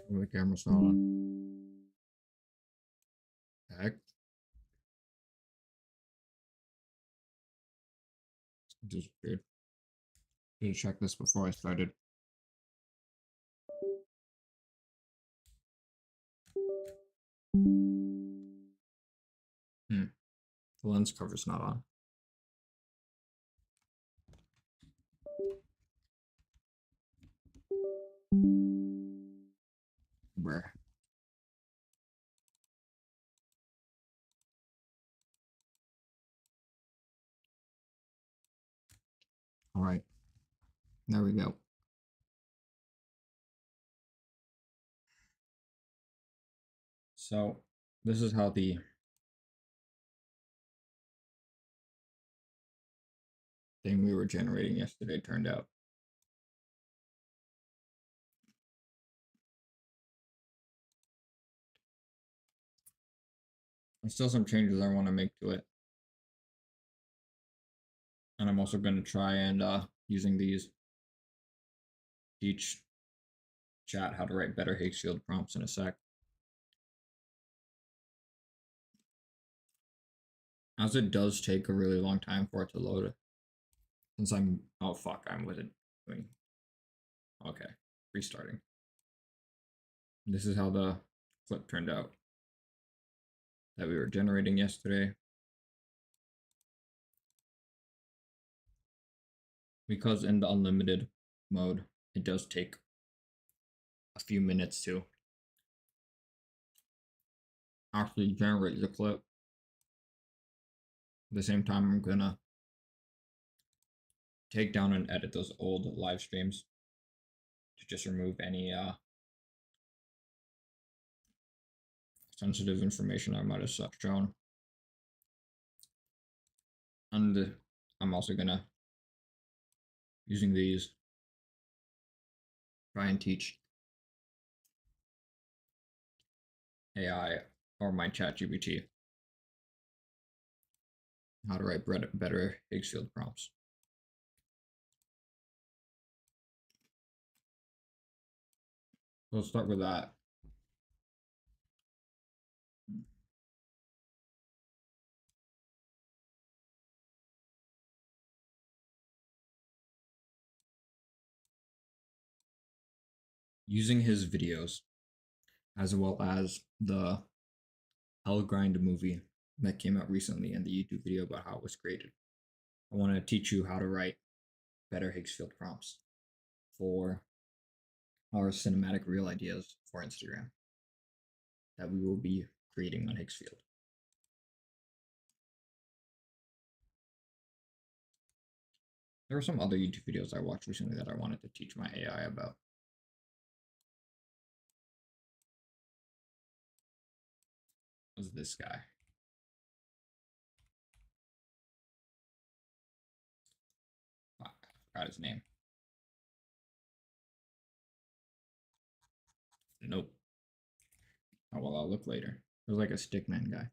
The camera's not on. Heck. Disappeared. Should check this before I started. The lens cover's not on. Bruh. All right. There we go. So this is how the thing we were generating yesterday turned out. There's still some changes I want to make to it. And I'm also going to try and using these teach chat how to write better Higgs field prompts in a sec. As it does take a really long time for it to load. Since I'm with it doing. Okay, restarting. This is how the clip turned out that we were generating yesterday. Because in the unlimited mode, it does take a few minutes to actually generate the clip. At the same time, I'm gonna take down and edit those old live streams to just remove any sensitive information I might have shown. And I'm also gonna, using these, try and teach AI or my ChatGPT how to write better Higgs field prompts. So let's start with that. Using his videos, as well as the Hell Grind movie that came out recently and the YouTube video about how it was created. I want to teach you how to write better Higgs field prompts for our cinematic reel ideas for Instagram that we will be creating on Higgs field. There were some other YouTube videos I watched recently that I wanted to teach my AI about. It was this guy. Fuck, I forgot his name. Nope. Oh, well, I'll look later. It was like a stickman guy.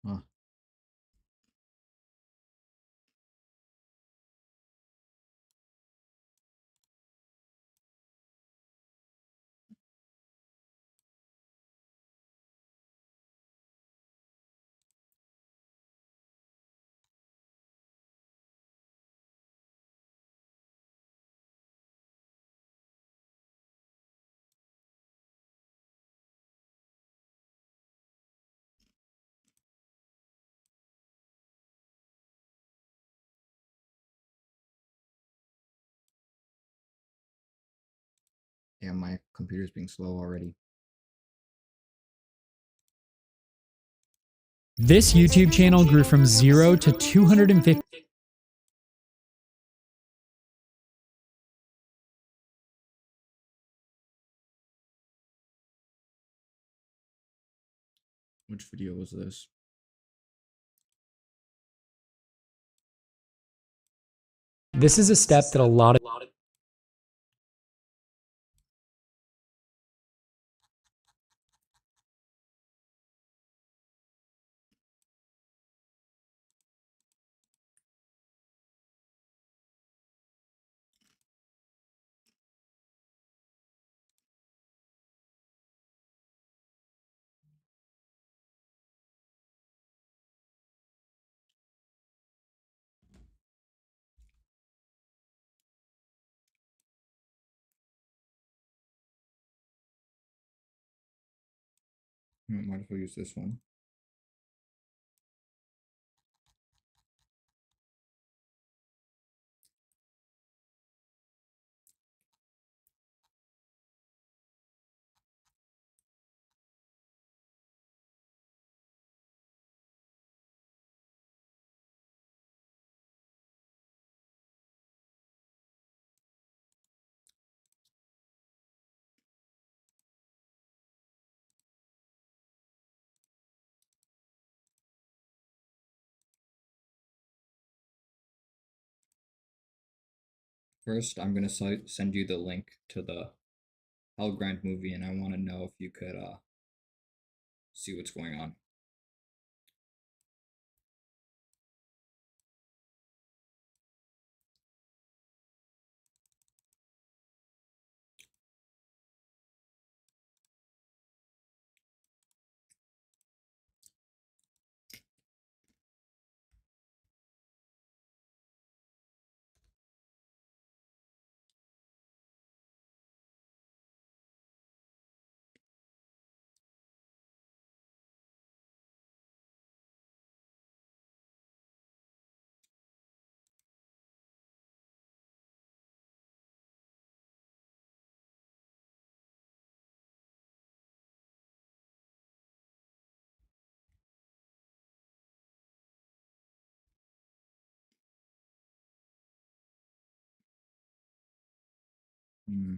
Huh. Yeah, my computer's being slow already. This YouTube channel grew from 0 to 250. Which video was this? This is a step that a lot of Might as well use this one. First, I'm gonna send you the link to the Hellgrind movie, and I want to know if you could see what's going on. Hmm.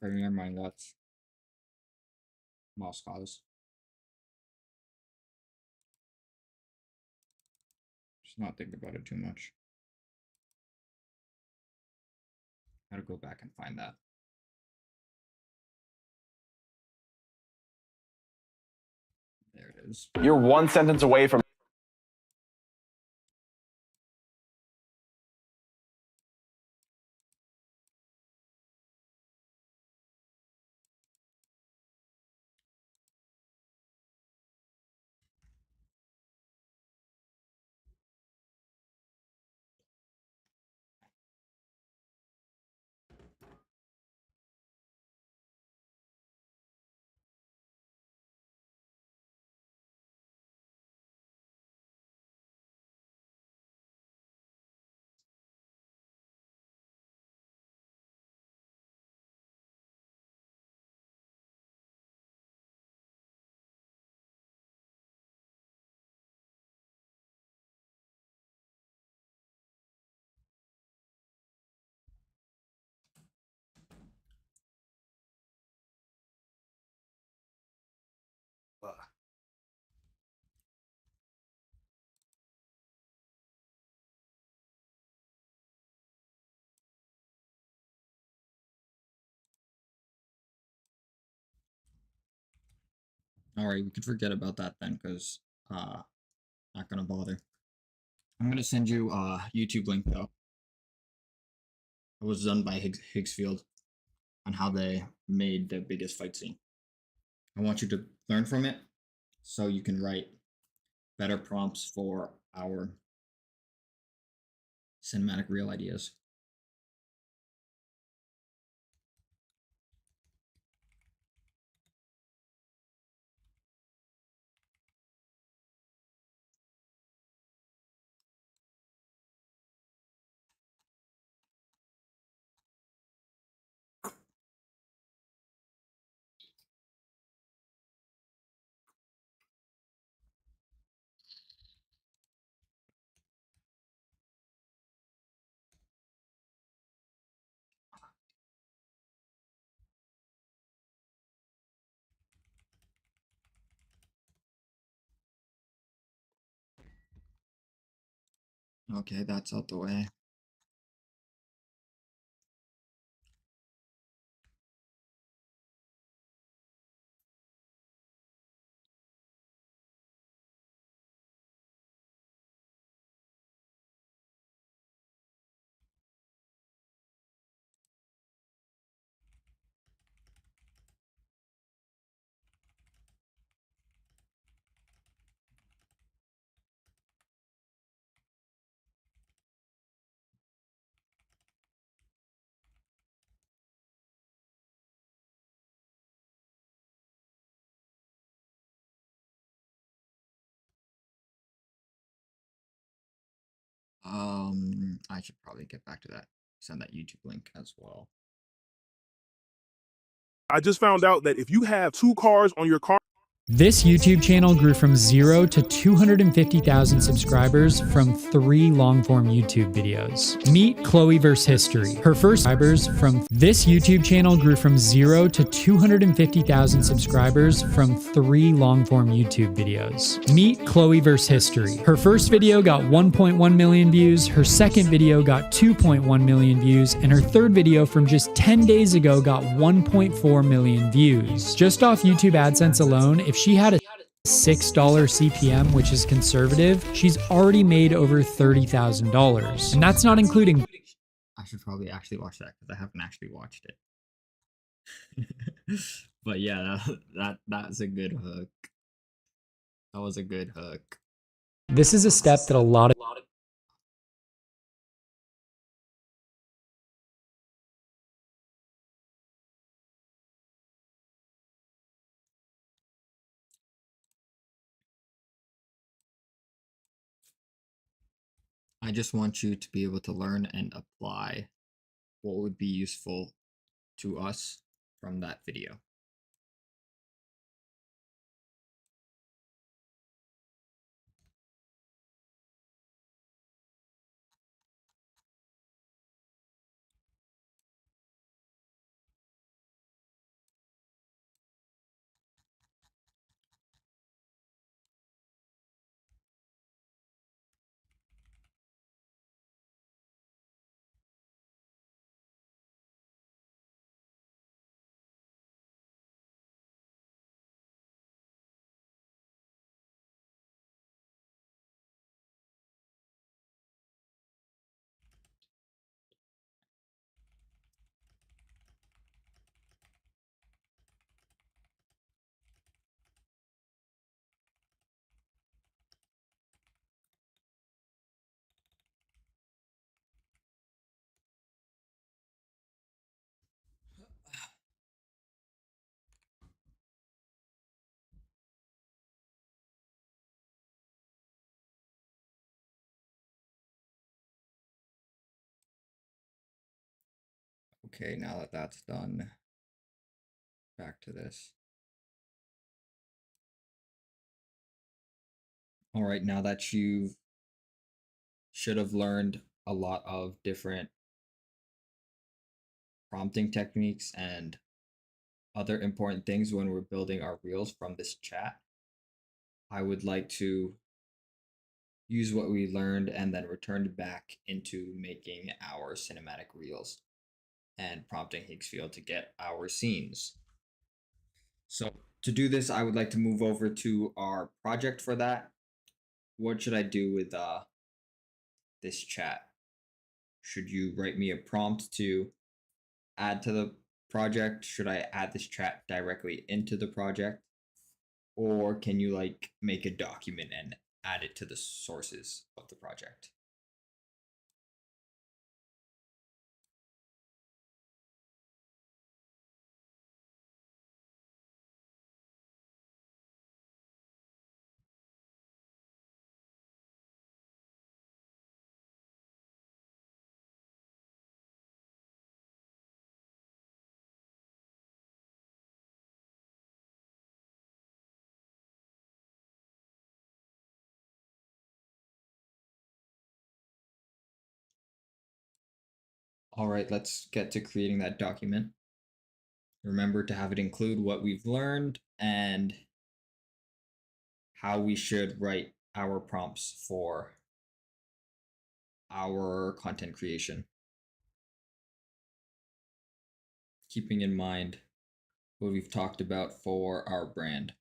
Okay, never mind. That's Mouse Cause. Just not think about it too much. Gotta go back and find that. There it is. You're one sentence away from Alright, we could forget about that then, because not gonna bother. I'm gonna send you a YouTube link though. It was done by Higgsfield on how they made the biggest fight scene. I want you to learn from it so you can write better prompts for our cinematic reel ideas. Okay, that's out the way. I should probably get back to that. Send that YouTube link as well. I just found out that if you have 2 cars on your car. This YouTube channel grew from 0 to 250,000 subscribers from 3 long-form YouTube videos. Meet Chloe vs. History. Her first subscribers from this YouTube channel grew from 0 to 250,000 subscribers from 3 long-form YouTube videos. Meet Chloe vs. History. Her first video got 1.1 million views, her second video got 2.1 million views, and her third video from just 10 days ago got 1.4 million views. Just off YouTube AdSense alone, if she had a $6 CPM, which is conservative, she's already made over $30,000. And that's not including. I should probably actually watch that because I haven't actually watched it. But yeah, that's a good hook. That was a good hook. This is a step that a lot of. I just want you to be able to learn and apply what would be useful to us from that video. Okay, now that that's done, back to this. All right, now that you should have learned a lot of different prompting techniques and other important things when we're building our reels from this chat, I would like to use what we learned and then return back into making our cinematic reels and prompting Higgsfield to get our scenes. So to do this, I would like to move over to our project for that. What should I do with this chat? Should you write me a prompt to add to the project? Should I add this chat directly into the project? Or can you like make a document and add it to the sources of the project? All right, let's get to creating that document. Remember to have it include what we've learned and how we should write our prompts for our content creation, keeping in mind what we've talked about for our brand.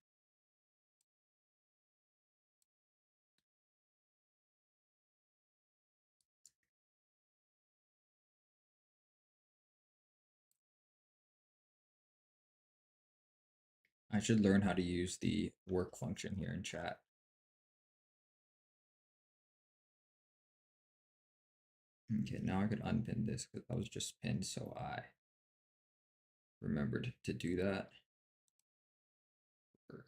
I should learn how to use the work function here in chat. Okay, now I can unpin this because that was just pinned, so I remembered to do that. Work.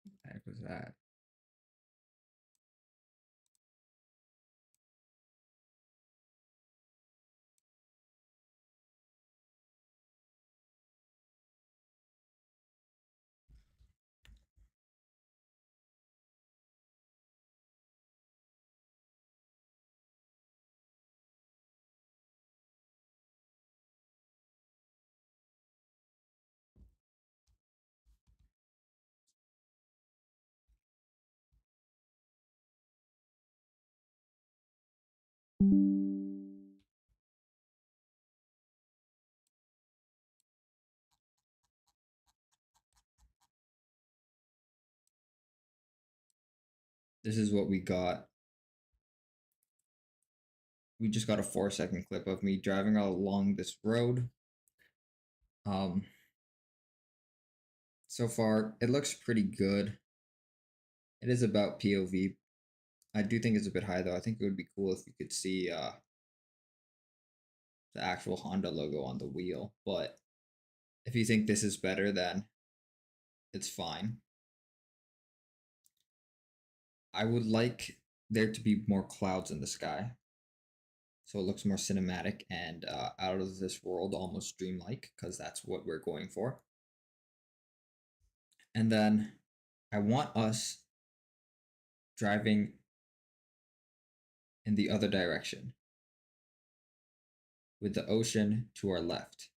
What the heck was that? This is what we got. We just got a 4-second clip of me driving along this road. So far, it looks pretty good. It is about POV. I do think it's a bit high though. I think it would be cool if you could see the actual Honda logo on the wheel. But if you think this is better, then it's fine. I would like there to be more clouds in the sky, so it looks more cinematic and out of this world, almost dreamlike, because that's what we're going for. And then I want us driving in the other direction with the ocean to our left,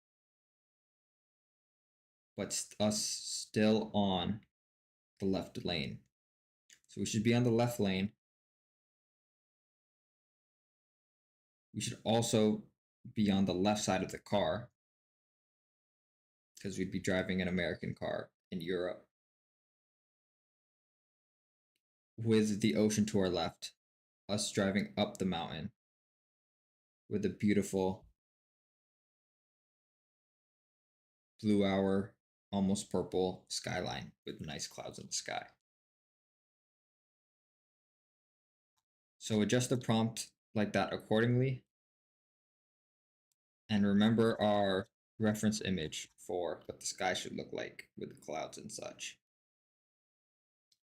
but us still on the left lane. So we should be on the left lane. We should also be on the left side of the car because we'd be driving an American car in Europe with the ocean to our left, us driving up the mountain with a beautiful blue hour, almost purple skyline with nice clouds in the sky. So adjust the prompt like that accordingly. And remember our reference image for what the sky should look like with the clouds and such.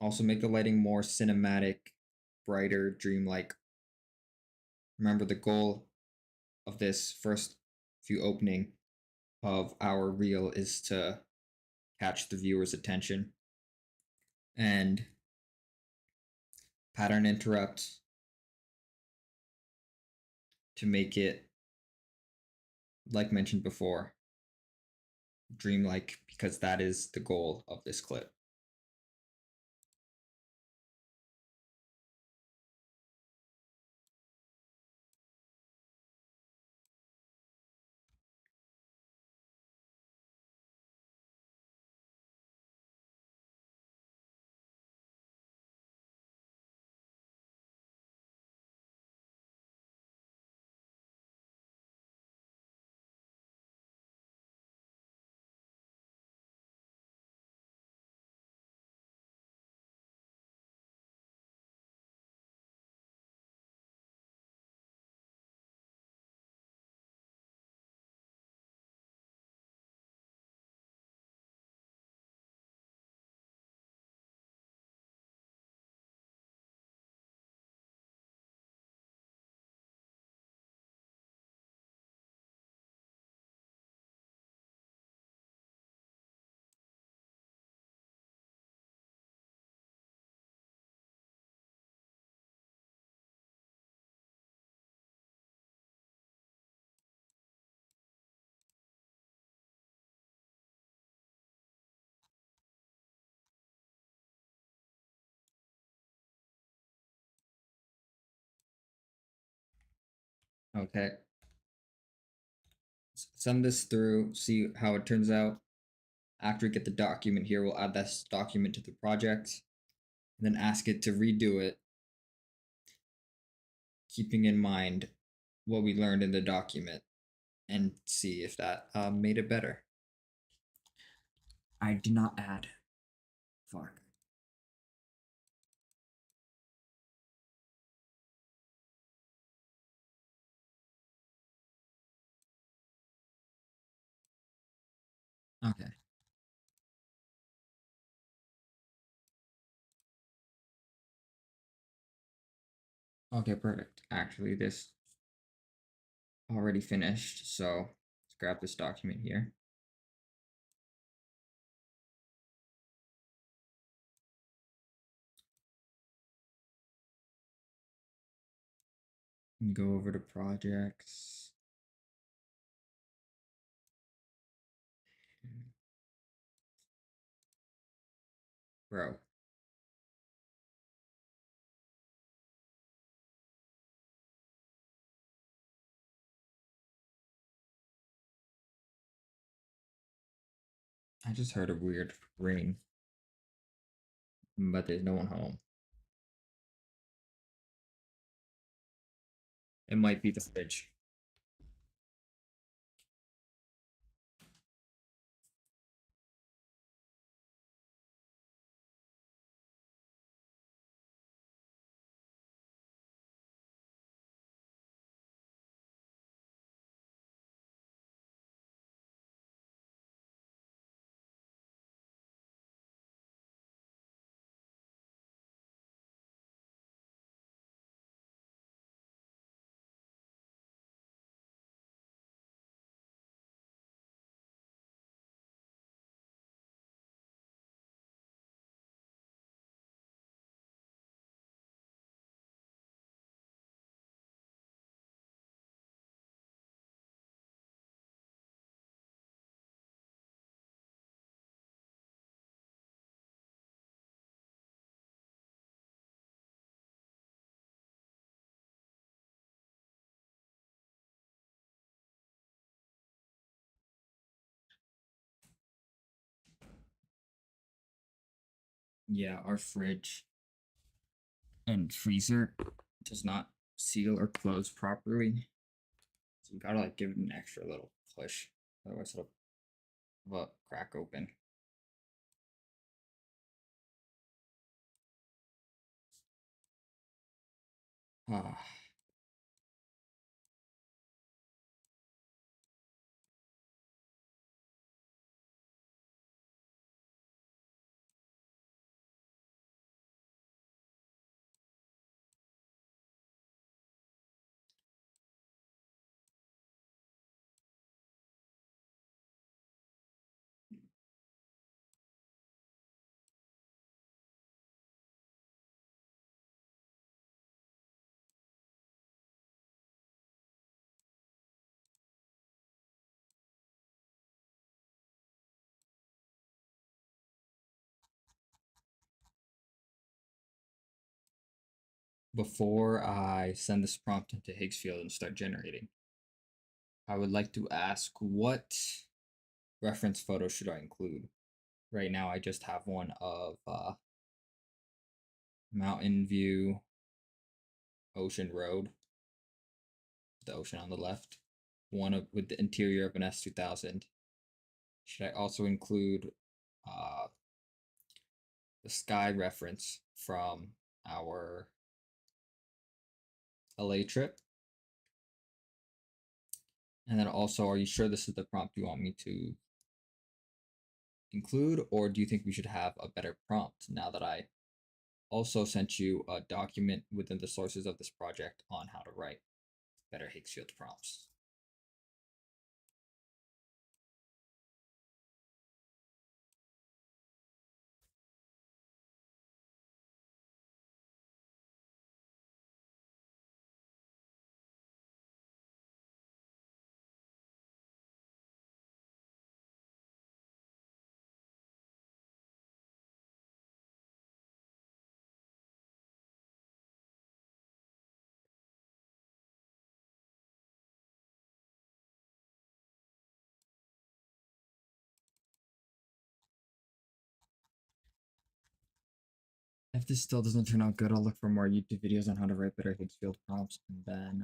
Also make the lighting more cinematic, brighter, dreamlike. Remember the goal of this first few opening of our reel is to catch the viewer's attention and pattern interrupt to make it, like mentioned before, dreamlike, because that is the goal of this clip. Okay. Send this through, see how it turns out. After we get the document here, we'll add this document to the project and then ask it to redo it, keeping in mind what we learned in the document, and see if that made it better. I did not add. Fuck. Okay. Okay, perfect. Actually, this already finished, so let's grab this document here. And go over to projects. Bro. I just heard a weird ring, but there's no one home. It might be the fridge. Yeah, our fridge and freezer does not seal or close properly. So you gotta like give it an extra little push. Otherwise it'll crack open. Ah. Before I send this prompt into Higgsfield and start generating, I would like to ask what reference photo should I include? Right now I just have one of Mountain View Ocean Road, the ocean on the left. One with the interior of an S2000. Should I also include uh, the sky reference from our LA trip? And then also, are you sure this is the prompt you want me to include, or do you think we should have a better prompt now that I also sent you a document within the sources of this project on how to write better Higgsfield prompts? If this still doesn't turn out good, I'll look for more YouTube videos on how to write better Higgsfield prompts and then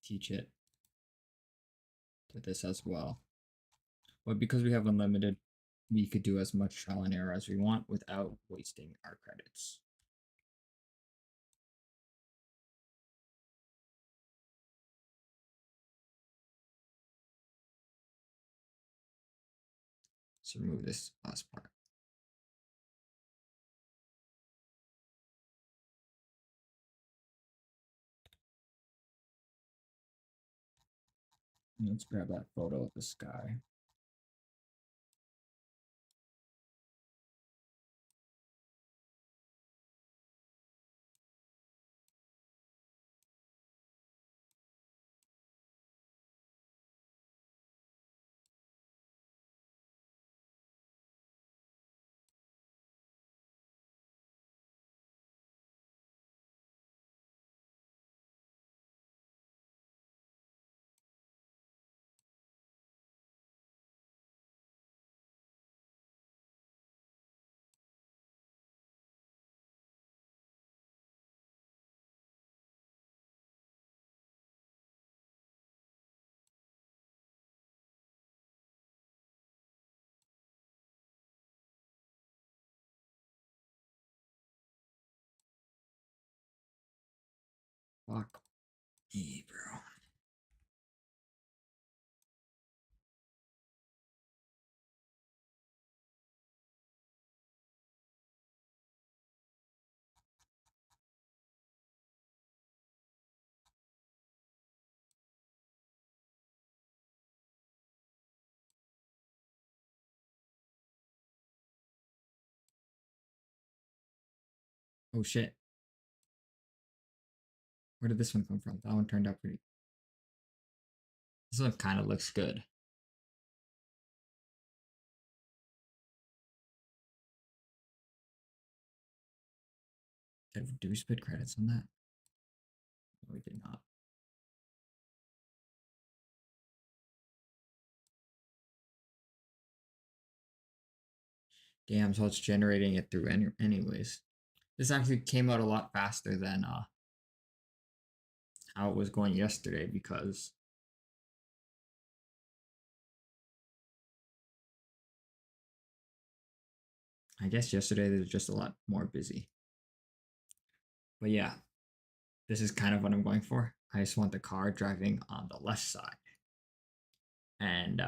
teach it to this as well. But because we have unlimited, we could do as much trial and error as we want without wasting our credits. Let's remove this last part. And let's grab that photo of the sky. Fuck me, bro. Oh shit. Where did this one come from? That one turned out pretty. This one kind of looks good. Do we split credits on that? No, we did not. Damn, so it's generating it through anyways. This actually came out a lot faster than how it was going yesterday because I guess yesterday they were just a lot more busy. But yeah, this is kind of what I'm going for. I just want the car driving on the left side. And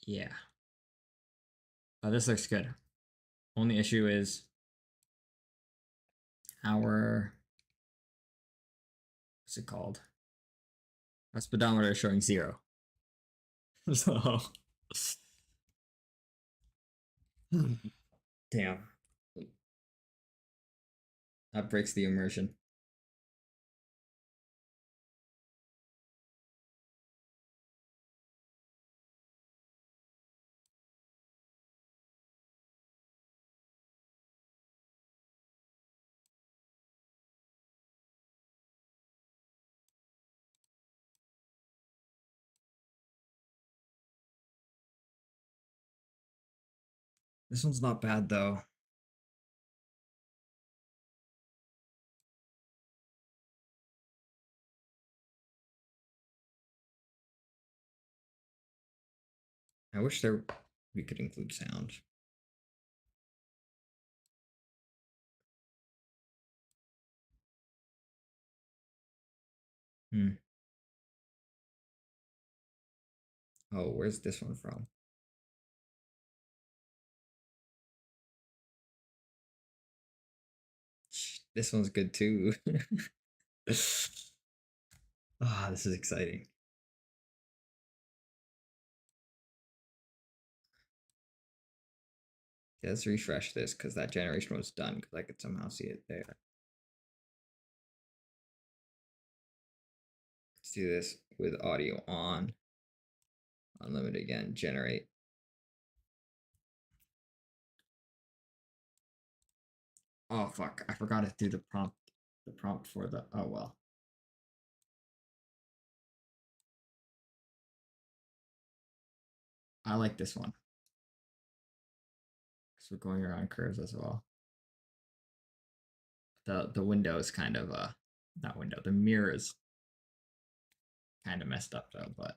yeah. Oh, this looks good. Only issue is our, what's it called? Our speedometer is showing 0. So damn. That breaks the immersion. This one's not bad though. I wish we could include sound. Oh, where's this one from? This one's good too. Ah, this is exciting. Yeah, let's refresh this because that generation was done because I could somehow see it there. Let's do this with audio on. Unlimited again, generate. Oh fuck, I forgot to do the prompt for the, oh well. I like this one. Because we're going around curves as well. The window is kind of not window, the mirror is kind of messed up though, but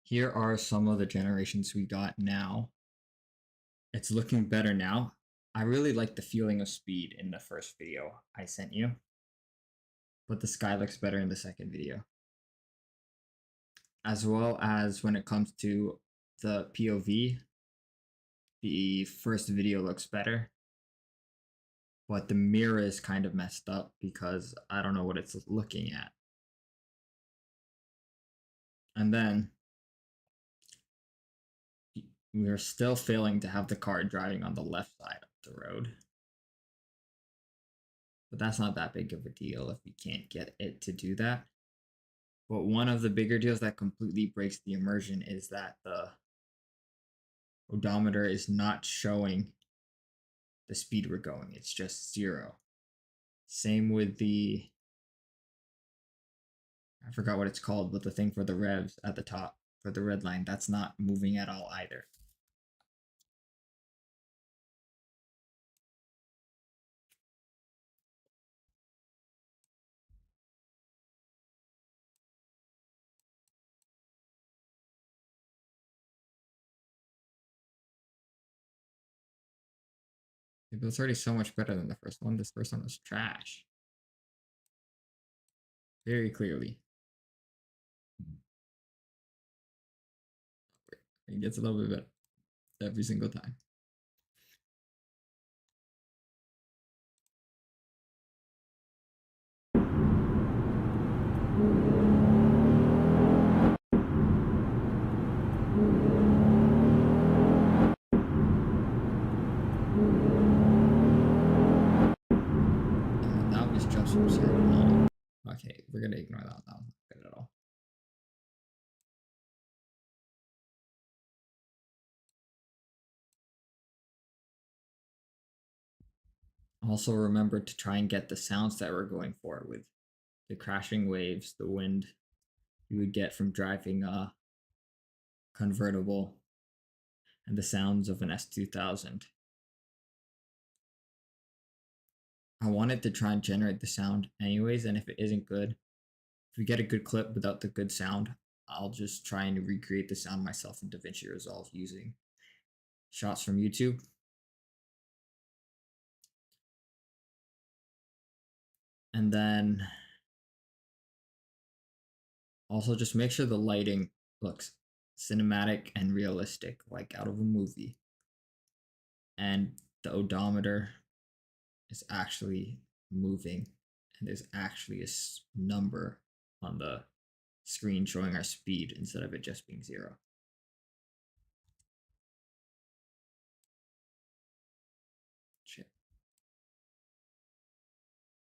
here are some of the generations we got now. It's looking better now. I really like the feeling of speed in the first video I sent you, but the sky looks better in the second video. As well as when it comes to the POV, the first video looks better, but the mirror is kind of messed up because I don't know what it's looking at. And then we're still failing to have the car driving on the left side of the road. But that's not that big of a deal if we can't get it to do that. But one of the bigger deals that completely breaks the immersion is that the odometer is not showing the speed we're going. It's just 0. Same with the, I forgot what it's called, but the thing for the revs at the top for the red line, that's not moving at all either. It was already so much better than the first one. This first one was trash. Very clearly. It gets a little bit better every single time. That was jumps from 0 to 9. Okay, we're gonna ignore that. That was not good at all. Also remember to try and get the sounds that we're going for with the crashing waves, the wind you would get from driving a convertible, and the sounds of an S2000. I wanted to try and generate the sound anyways, and if it isn't good, if we get a good clip without the good sound, I'll just try and recreate the sound myself in DaVinci Resolve using shots from YouTube. And then also just make sure the lighting looks cinematic and realistic, like out of a movie. And the odometer is actually moving, and there's actually a number on the screen showing our speed instead of it just being 0. Shit.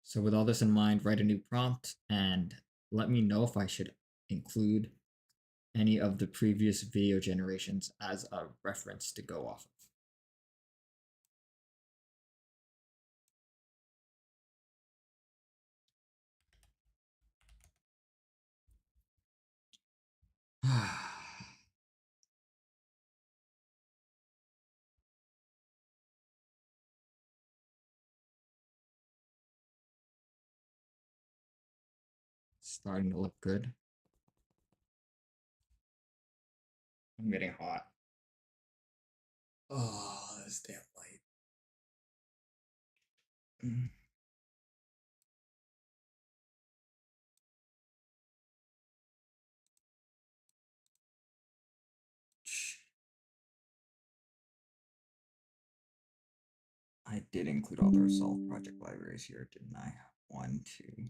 So with all this in mind, write a new prompt and let me know if I should include any of the previous video generations as a reference to go off of. Starting to look good. I'm getting hot. Oh, this damn light. I did include all the Resolve project libraries here, didn't I? 1, 2,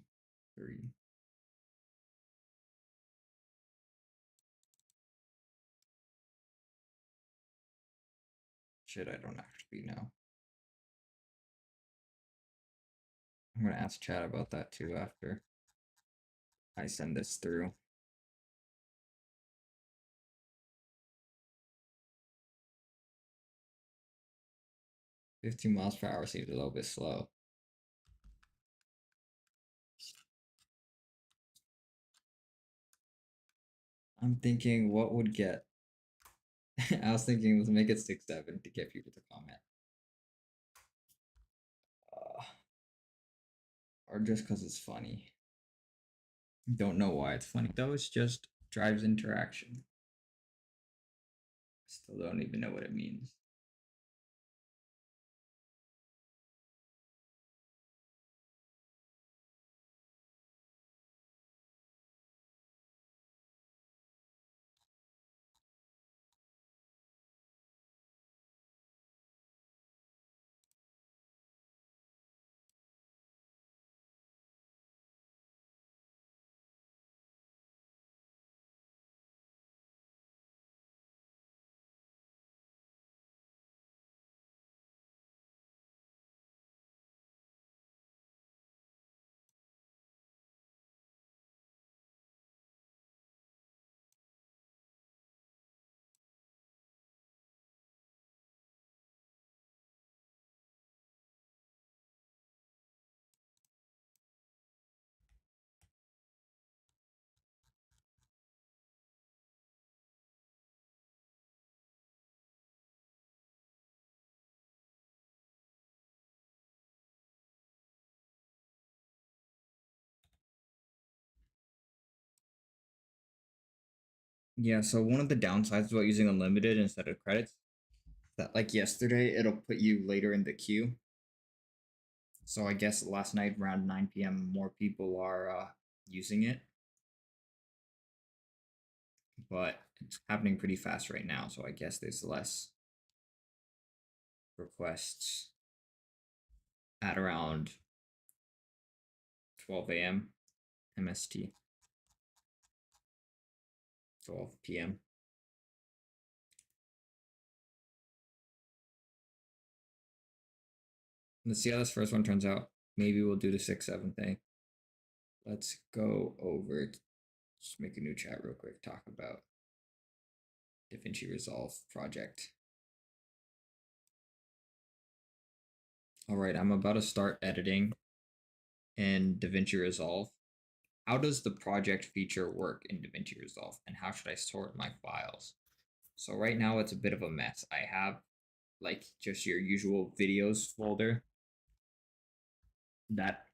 3. Shit, I don't actually know. I'm gonna ask chat about that too after I send this through. $15 mph seems a little bit slow. I'm thinking what would get. I was thinking let's make it 6-7 to get people to comment. Or just because it's funny. Don't know why it's funny though, it's just drives interaction. Still don't even know what it means. Yeah, so one of the downsides about using unlimited instead of credits, that like yesterday, it'll put you later in the queue. So I guess last night around 9 p.m. more people are using it. But it's happening pretty fast right now, so I guess there's less requests at around 12 a.m. MST. 12 p.m. Let's see how this first one turns out. Maybe we'll do the 6-7 thing. Let's go over. Just make a new chat real quick. Talk about DaVinci Resolve project. All right, I'm about to start editing in DaVinci Resolve. How does the project feature work in DaVinci Resolve, and how should I sort my files? So right now it's a bit of a mess. I have like just your usual videos folder that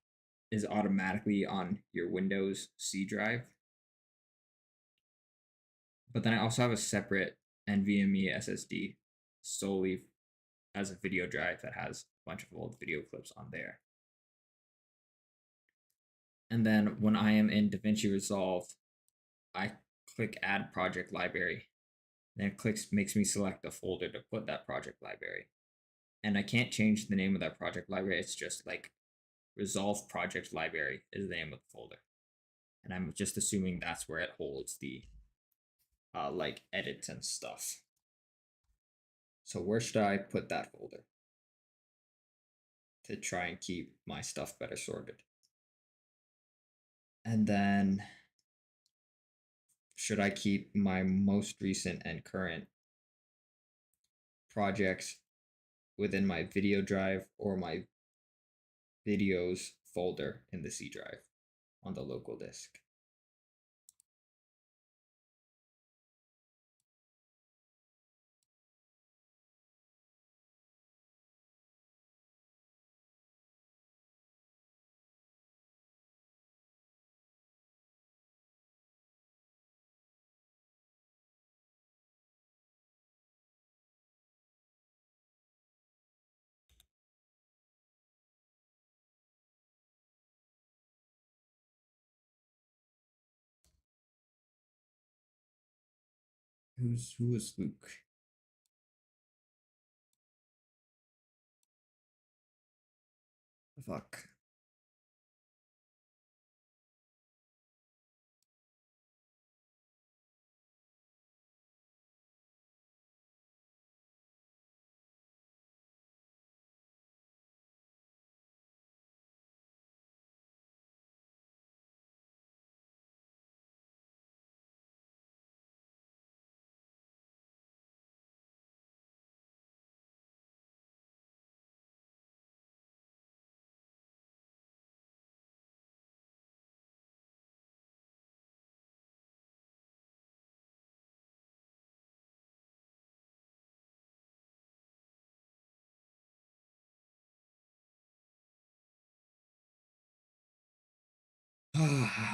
is automatically on your Windows C drive. But then I also have a separate NVMe SSD solely as a video drive that has a bunch of old video clips on there. And then when I am in DaVinci Resolve, I click Add Project Library. Then it makes me select a folder to put that project library. And I can't change the name of that project library. It's just like Resolve Project Library is the name of the folder. And I'm just assuming that's where it holds the like edits and stuff. So where should I put that folder to try and keep my stuff better sorted? And then should I keep my most recent and current projects within my video drive or my videos folder in the C drive on the local disk? Who is Luke? Fuck.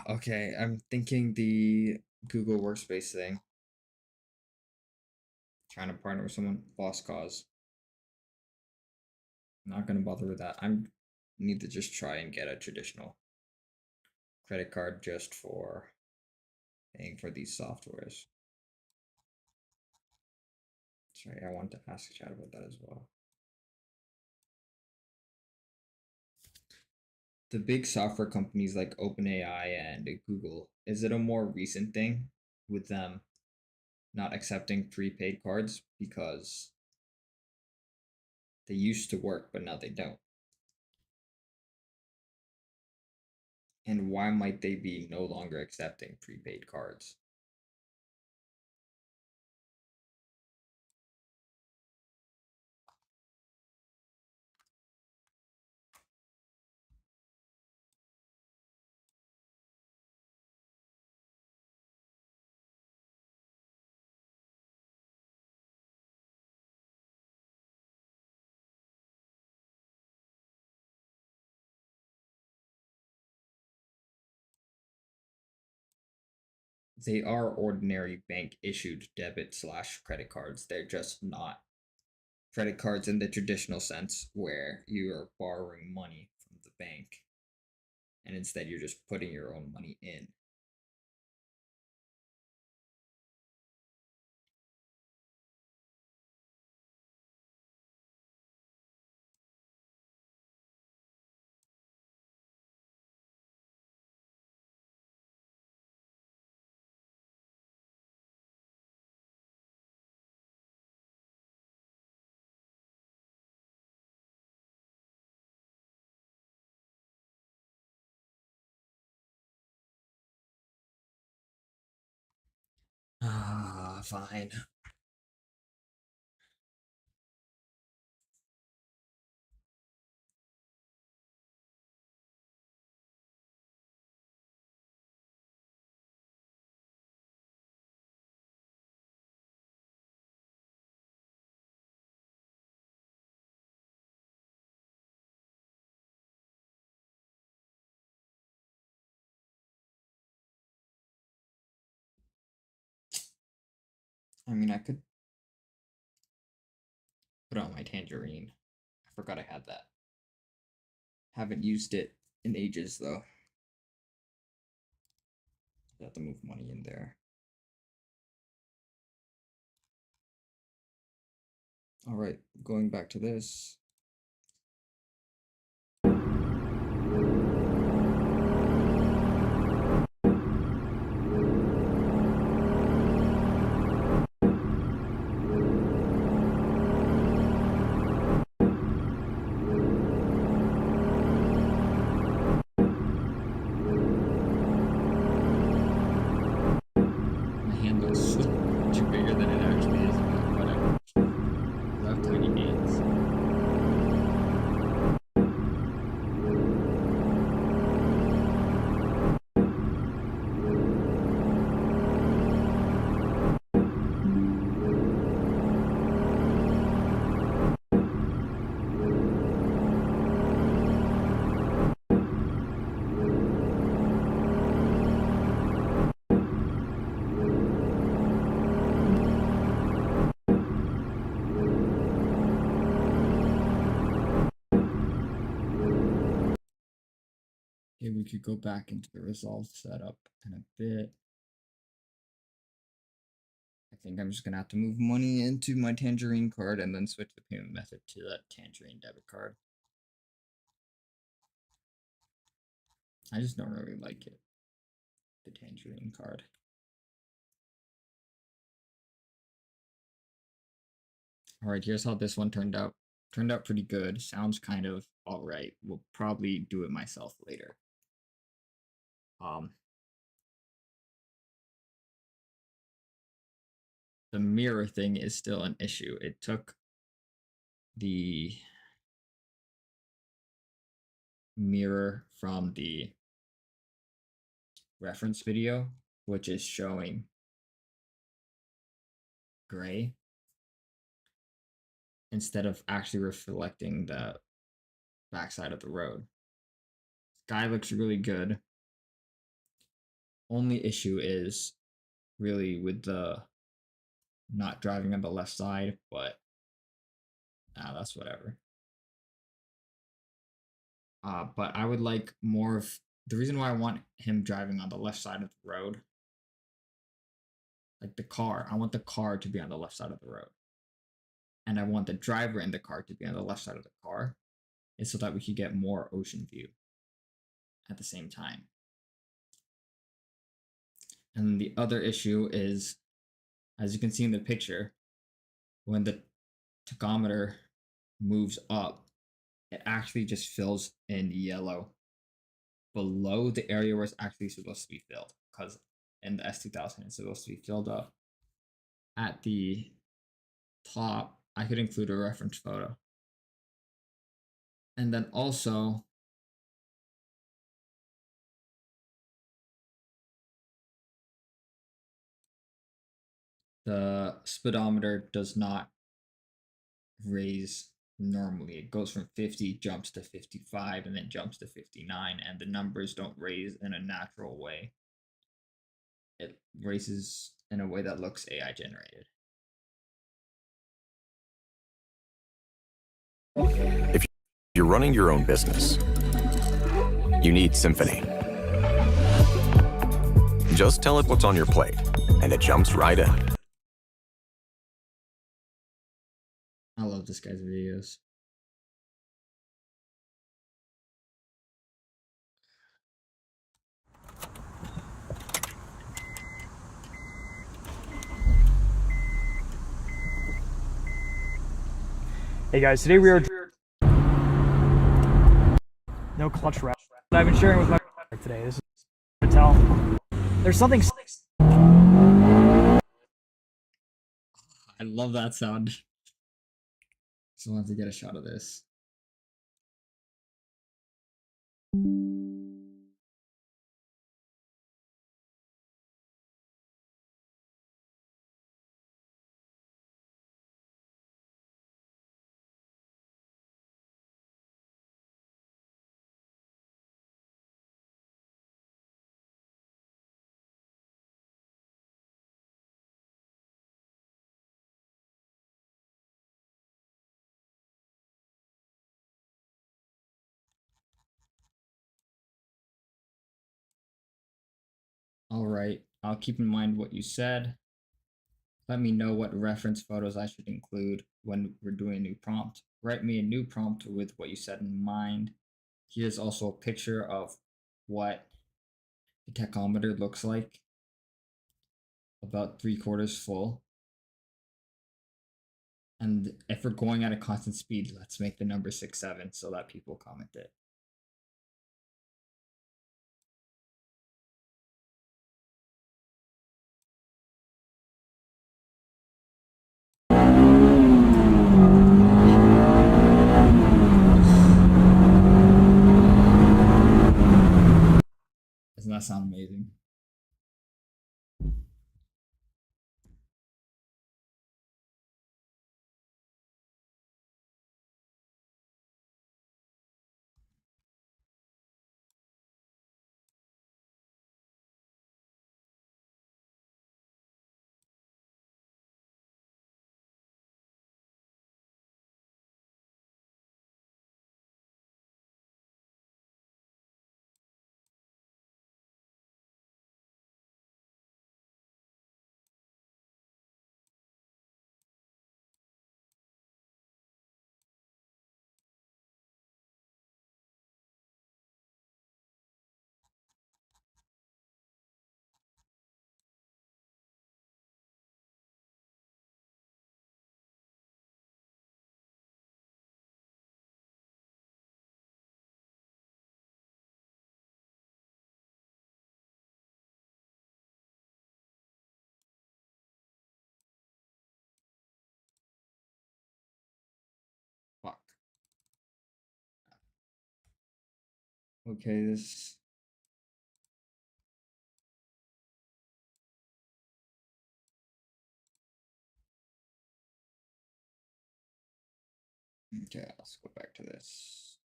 Okay, I'm thinking the Google Workspace thing. Trying to partner with someone. Lost cause. Not gonna bother with that. I'm need to just try and get a traditional credit card just for paying for these softwares. Sorry, I want to ask chat about that as well. The big software companies like OpenAI and Google, is it a more recent thing with them not accepting prepaid cards because they used to work but now they don't? And why might they be no longer accepting prepaid cards? They are ordinary bank issued debit slash credit cards. They're just not credit cards in the traditional sense where you are borrowing money from the bank and instead you're just putting your own money in. Ah, fine. I mean, I could put on my tangerine. I forgot I had that. Haven't used it in ages though. I have to move money in there. All right, going back to this. My hand looks so much bigger than it actually is, but whatever. I have tiny hands. Okay, we could go back into the Resolve setup in a bit. I think I'm just gonna have to move money into my Tangerine card and then switch the payment method to that Tangerine debit card. I just don't really like it. The tangerine card. Alright, here's how this one turned out. Turned out pretty good. Sounds kind of alright. We'll probably do it myself later. The mirror thing is still an issue. It took the mirror from the reference video, which is showing gray, instead of actually reflecting the backside of the road. Sky looks really good. Only issue is really with the not driving on the left side, but that's whatever. But I would like more of the reason why I want him driving on the left side of the road. Like the car, I want the car to be on the left side of the road. And I want the driver in the car to be on the left side of the car, is so that we could get more ocean view at the same time. And the other issue is, as you can see in the picture, when the tachometer moves up, it actually just fills in yellow below the area where it's actually supposed to be filled. Because in the S2000, it's supposed to be filled up. At the top, I could include a reference photo. And then also, the speedometer does not raise normally. It goes from 50, jumps to 55, and then jumps to 59, and the numbers don't raise in a natural way. It raises in a way that looks AI generated. If you're running your own business, you need Symphony. Just tell it what's on your plate, and it jumps right in. I love this guy's videos. Hey guys, today we are no clutch wrap. I've been sharing with my today. This is to tell. There's something. I love that sound. Just wanted to get a shot of this. All right, I'll keep in mind what you said. Let me know what reference photos I should include when we're doing a new prompt. Write me a new prompt with what you said in mind. Here's also a picture of what the tachometer looks like. About 3/4 full. And if we're going at a constant speed, let's make the number 67 so that people comment it. Doesn't that sound amazing? Okay, this. Okay, let's go back to this.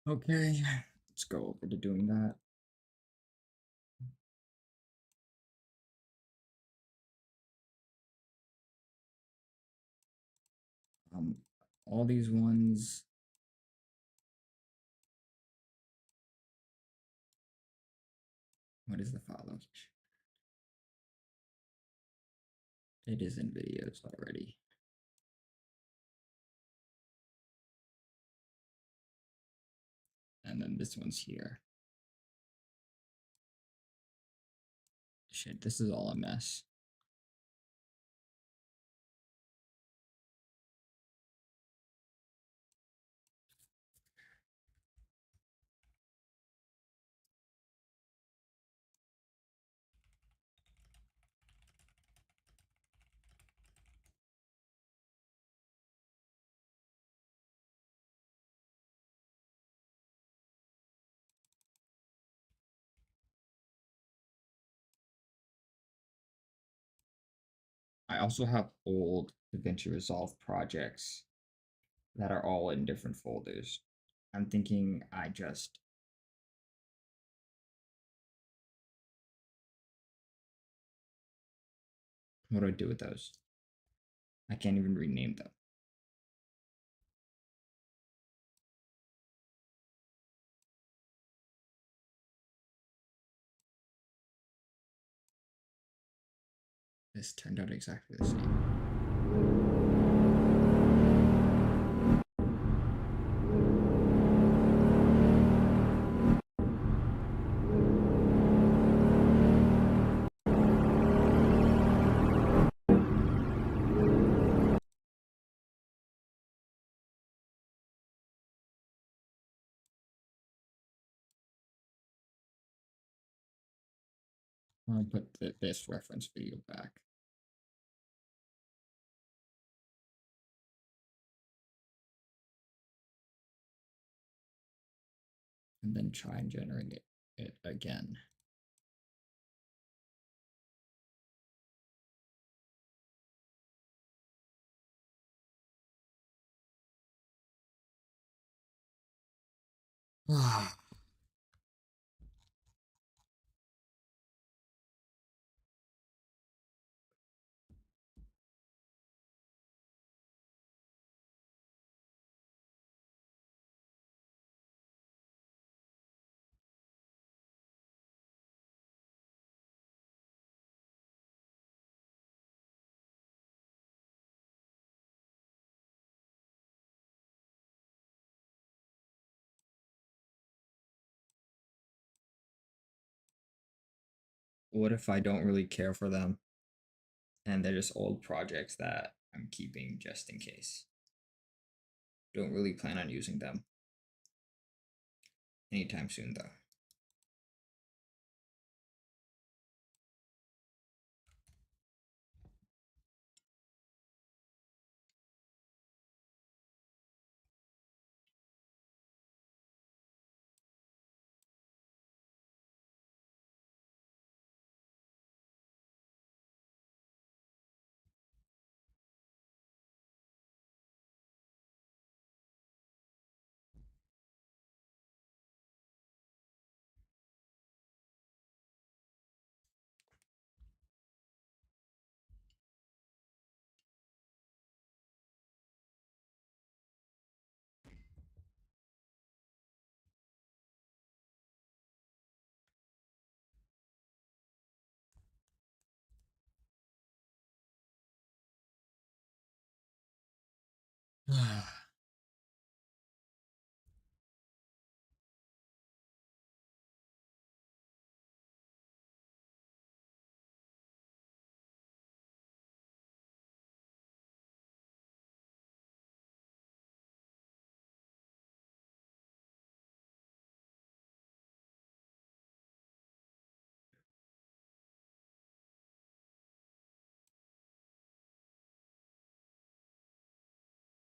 Okay, let's go over to doing that. All these ones. What is the file location? It is in videos already. And then this one's here. Shit, this is all a mess. I also have old DaVinci Resolve projects that are all in different folders. I'm thinking I just what do I do with those? I can't even rename them. This turned out exactly the same. I'll put this reference video back. And then try and generate it again. What if I don't really care for them and they're just old projects that I'm keeping just in case? Don't really plan on using them anytime soon, though.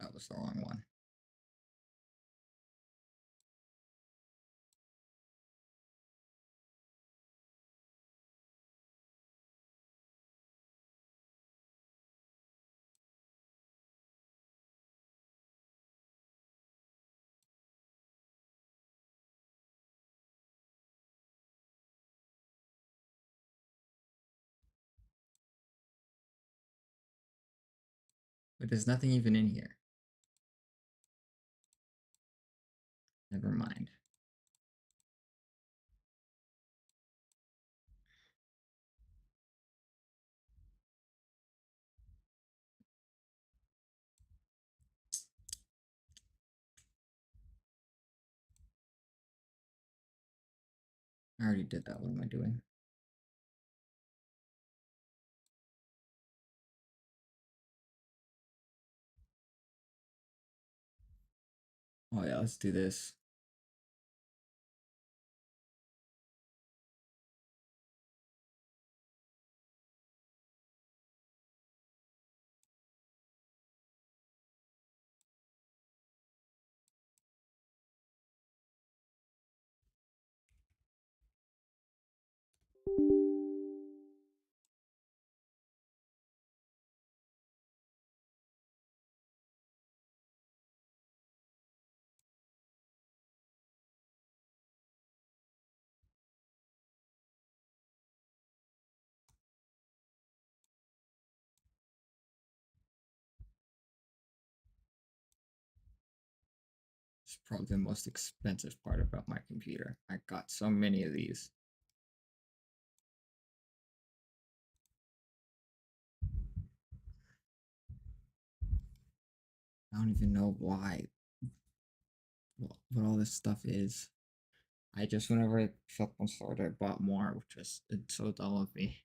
That was the wrong one. But there's nothing even in here. Never mind. I already did that. What am I doing? Oh yeah, let's do this. It's probably the most expensive part about my computer. I got so many of these. I don't even know why. What all this stuff is. I just, whenever I felt one started, I bought more, which was it's so dumb of me.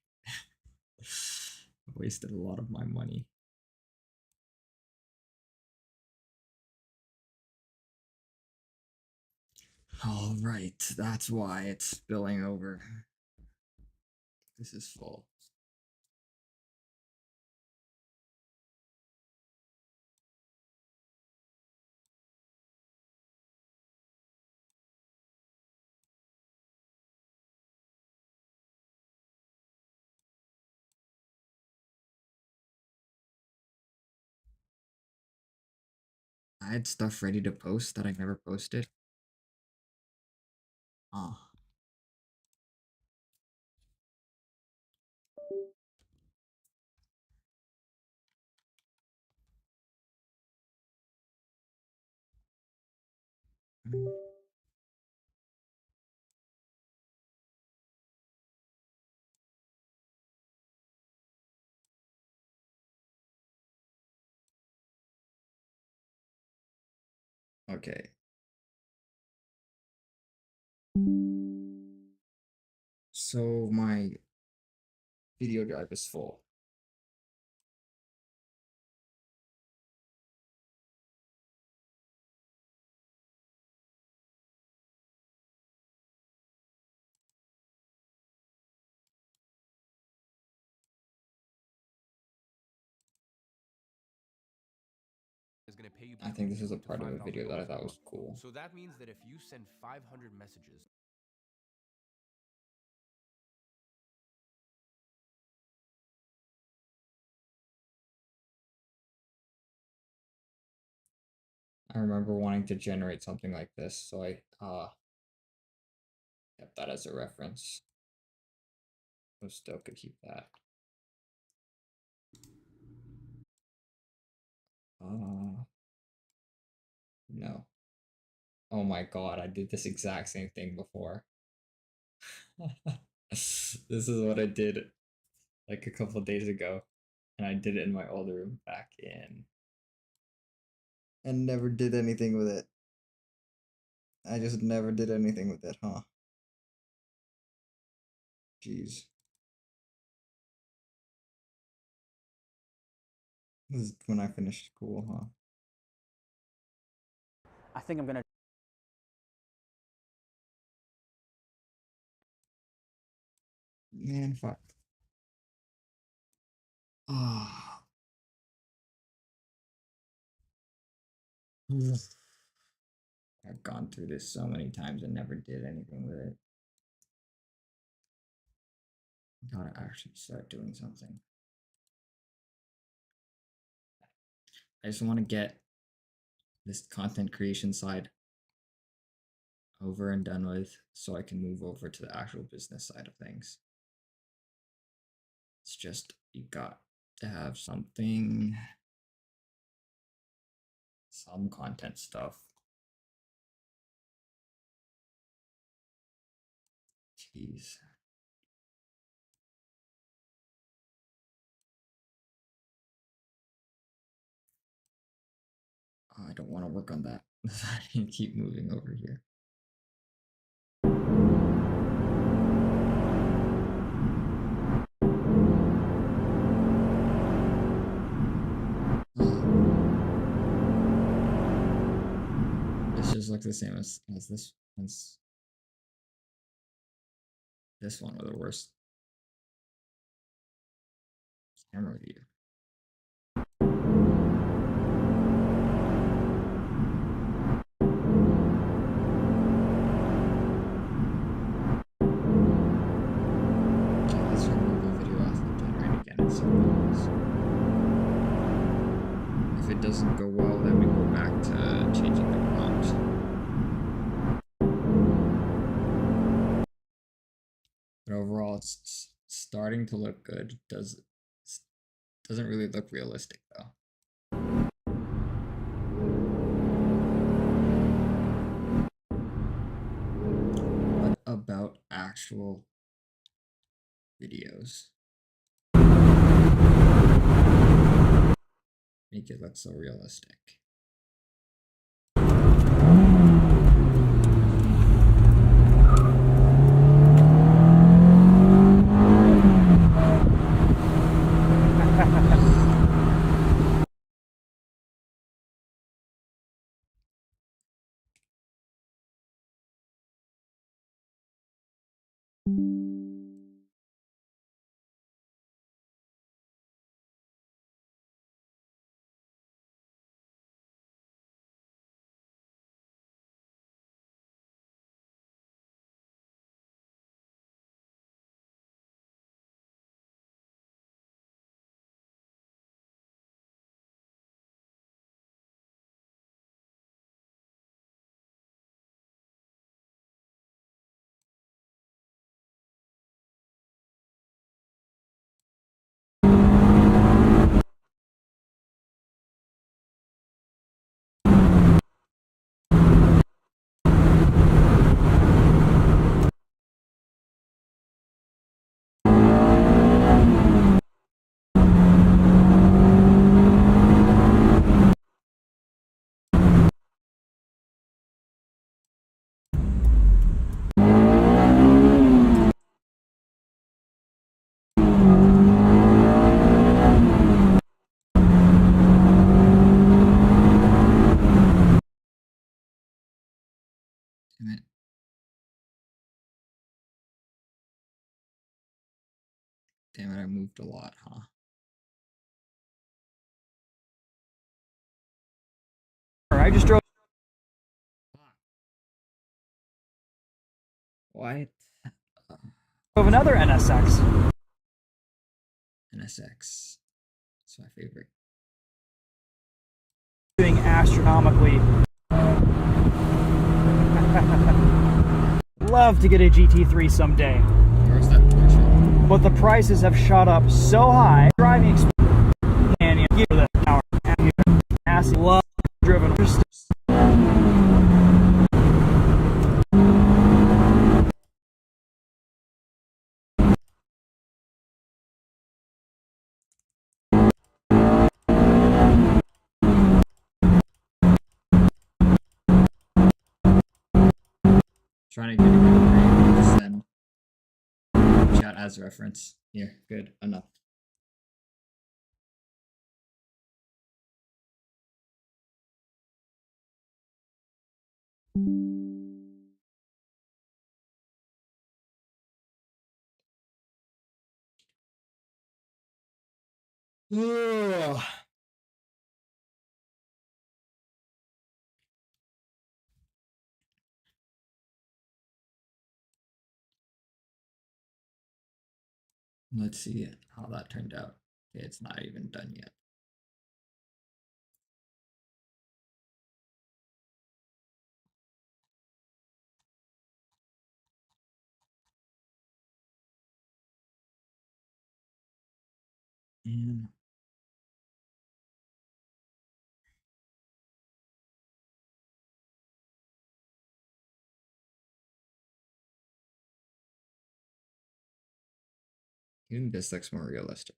I wasted a lot of my money. All right, that's why it's spilling over. This is full. I had stuff ready to post that I never posted. Oh. Okay. So my video drive is full. Is going to pay you I think this is a between part of a video that I $5,000 thought per was month. cool. So that means that if you send 500 messages, I remember wanting to generate something like this, so I kept that as a reference. I still could keep that. No. Oh my god, I did this exact same thing before. This is what I did like a couple days ago, and I did it in my old room back in and never did anything with it. I just never did anything with it, huh? Jeez. This is when I finished school, huh? I think I'm gonna. Man, fuck. Ah. I've gone through this so many times and never did anything with it. Gotta actually start doing something. I just want to get this content creation side over and done with so I can move over to the actual business side of things. It's just, you got to have something, some content stuff. Jeez. I don't want to work on that. I can keep moving over here. This just looks the same as this one, or the worst camera view. Okay, let's remove a video off and generate again and see what happens. If it doesn't go well, then we go back to changing the prompt. But overall, it's starting to look good. Doesn't really look realistic though. What about actual videos? Make it look so realistic. Damn it. Damn it, I moved a lot, huh? I just drove What? another NSX. NSX. It's my favorite. Doing astronomically. Love to get a GT3 someday, Where's that Porsche? but the prices have shot up so high. Driving experience and you give the power. Acid love driven. Just Trying to get a good frame to send chat as reference. Here, good enough. Ugh. Let's see how that turned out. Okay, it's not even done yet. And even this looks more realistic.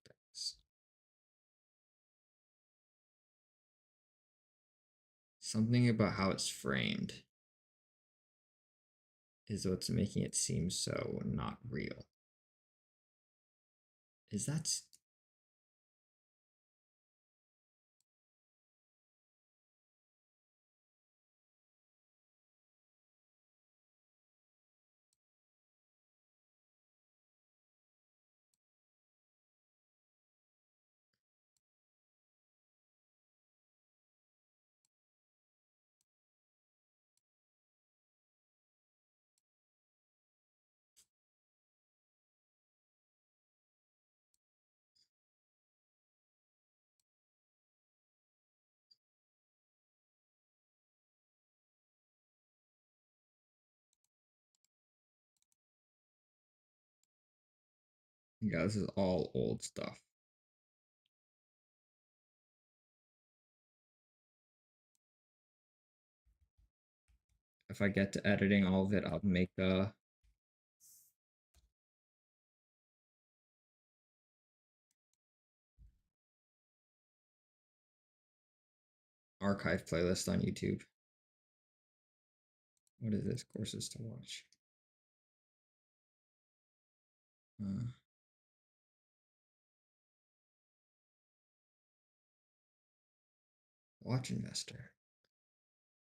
Something about how it's framed is what's making it seem so not real. Is that yeah, this is all old stuff. If I get to editing all of it, I'll make a archive playlist on YouTube. What is this? Courses to watch. Watch Investor.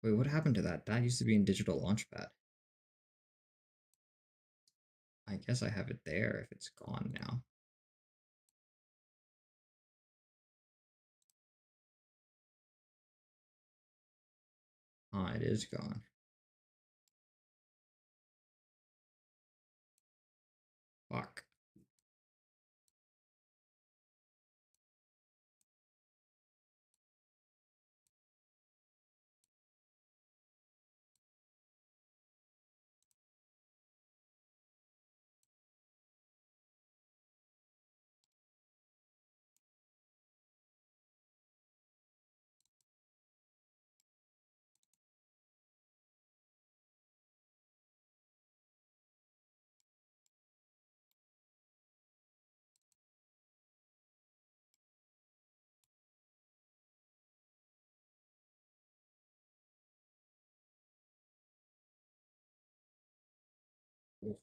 Wait, what happened to that? That used to be in Digital Launchpad. I guess I have it there if it's gone now. Ah, it is gone. Fuck. Oh,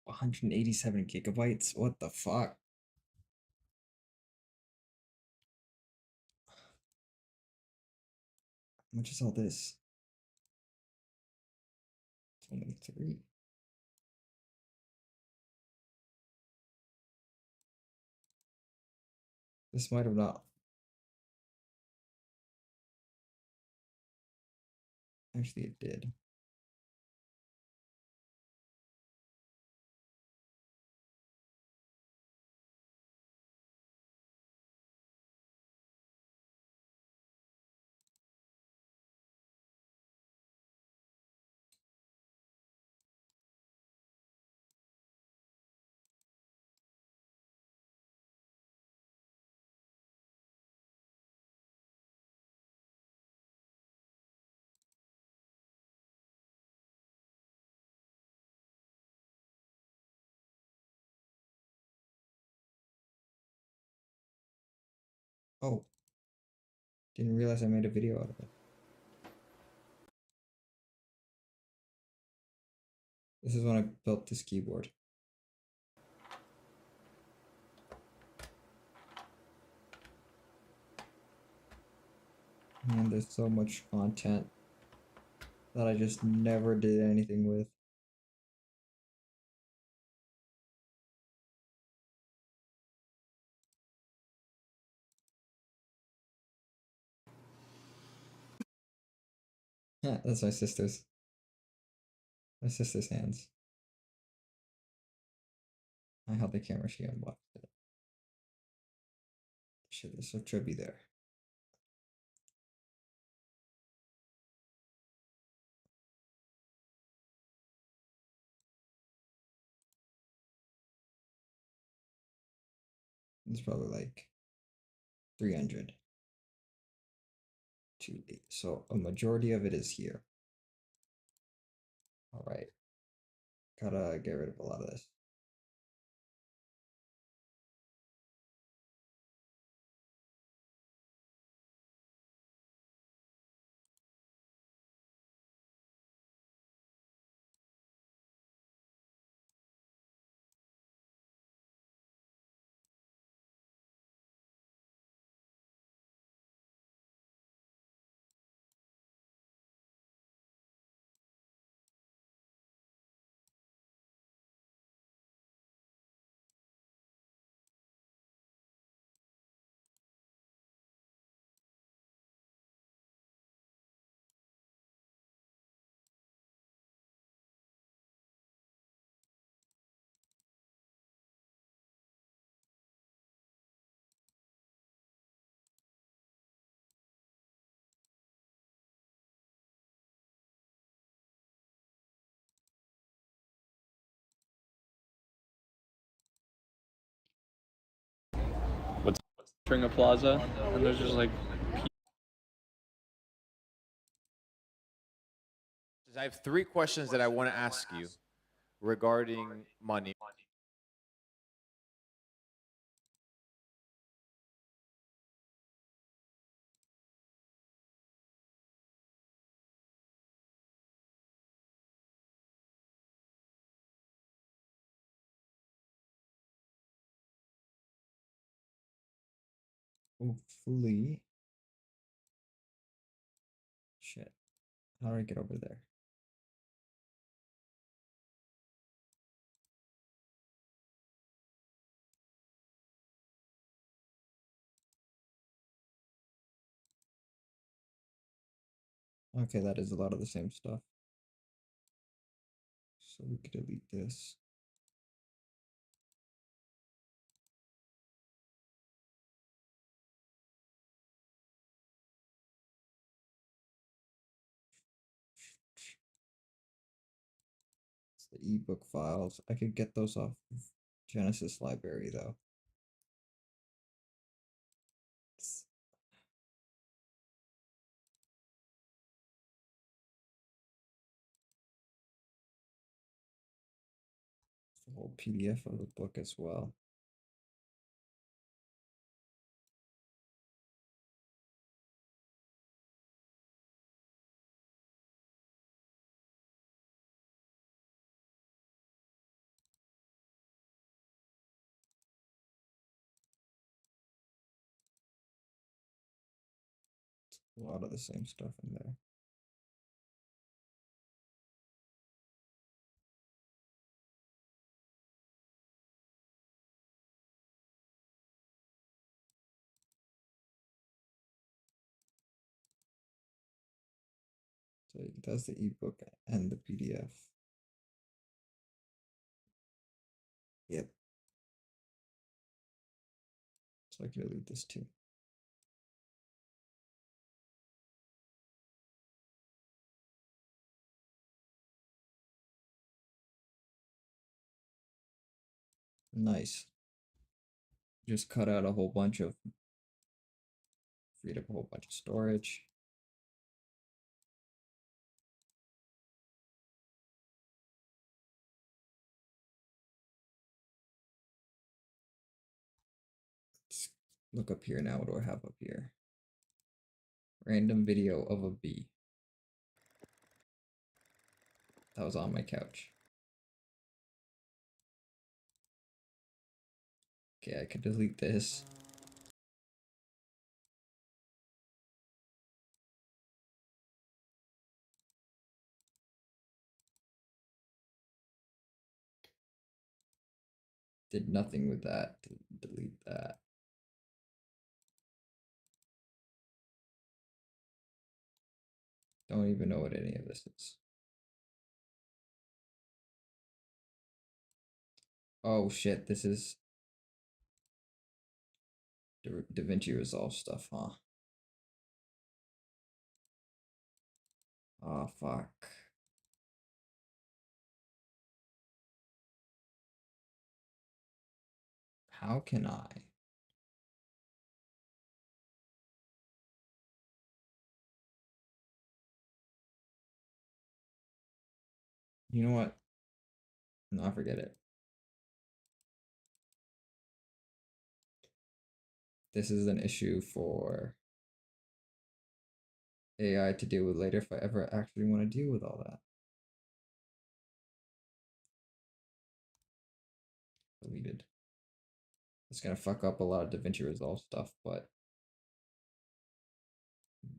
187 gigabytes? What the fuck? How much is all this? 23. This might have not. Actually, it did. Oh, didn't realize I made a video out of it. This is when I built this keyboard. And there's so much content that I just never did anything with. That's my sister's. My sister's hands. I held the camera, she unboxed it. Shit, there's so trippy there. It's probably like 300. So a majority of it is here. All right. Gotta get rid of a lot of this. Entering a plaza, and there's just like I have 3 questions that I want to ask you regarding money. Hopefully. Shit. How do I get over there? Okay, that is a lot of the same stuff. So we could delete this. It's the ebook files. I could get those off of Genesis library though. The whole PDF of the book as well. A lot of the same stuff in there. So that's the ebook and the PDF. Yep. So I can delete this too. Nice. Just cut out a whole bunch of, freed up a whole bunch of storage. Let's look up here now. What do I have up here? Random video of a bee. That was on my couch. Okay, I could delete this. Did nothing with that. Delete that. Don't even know what any of this is. Oh shit, this is DaVinci Resolve stuff, huh? Oh fuck. How can I? You know what? No, forget it. This is an issue for AI to deal with later if I ever actually want to deal with all that. Deleted. It's gonna fuck up a lot of DaVinci Resolve stuff, but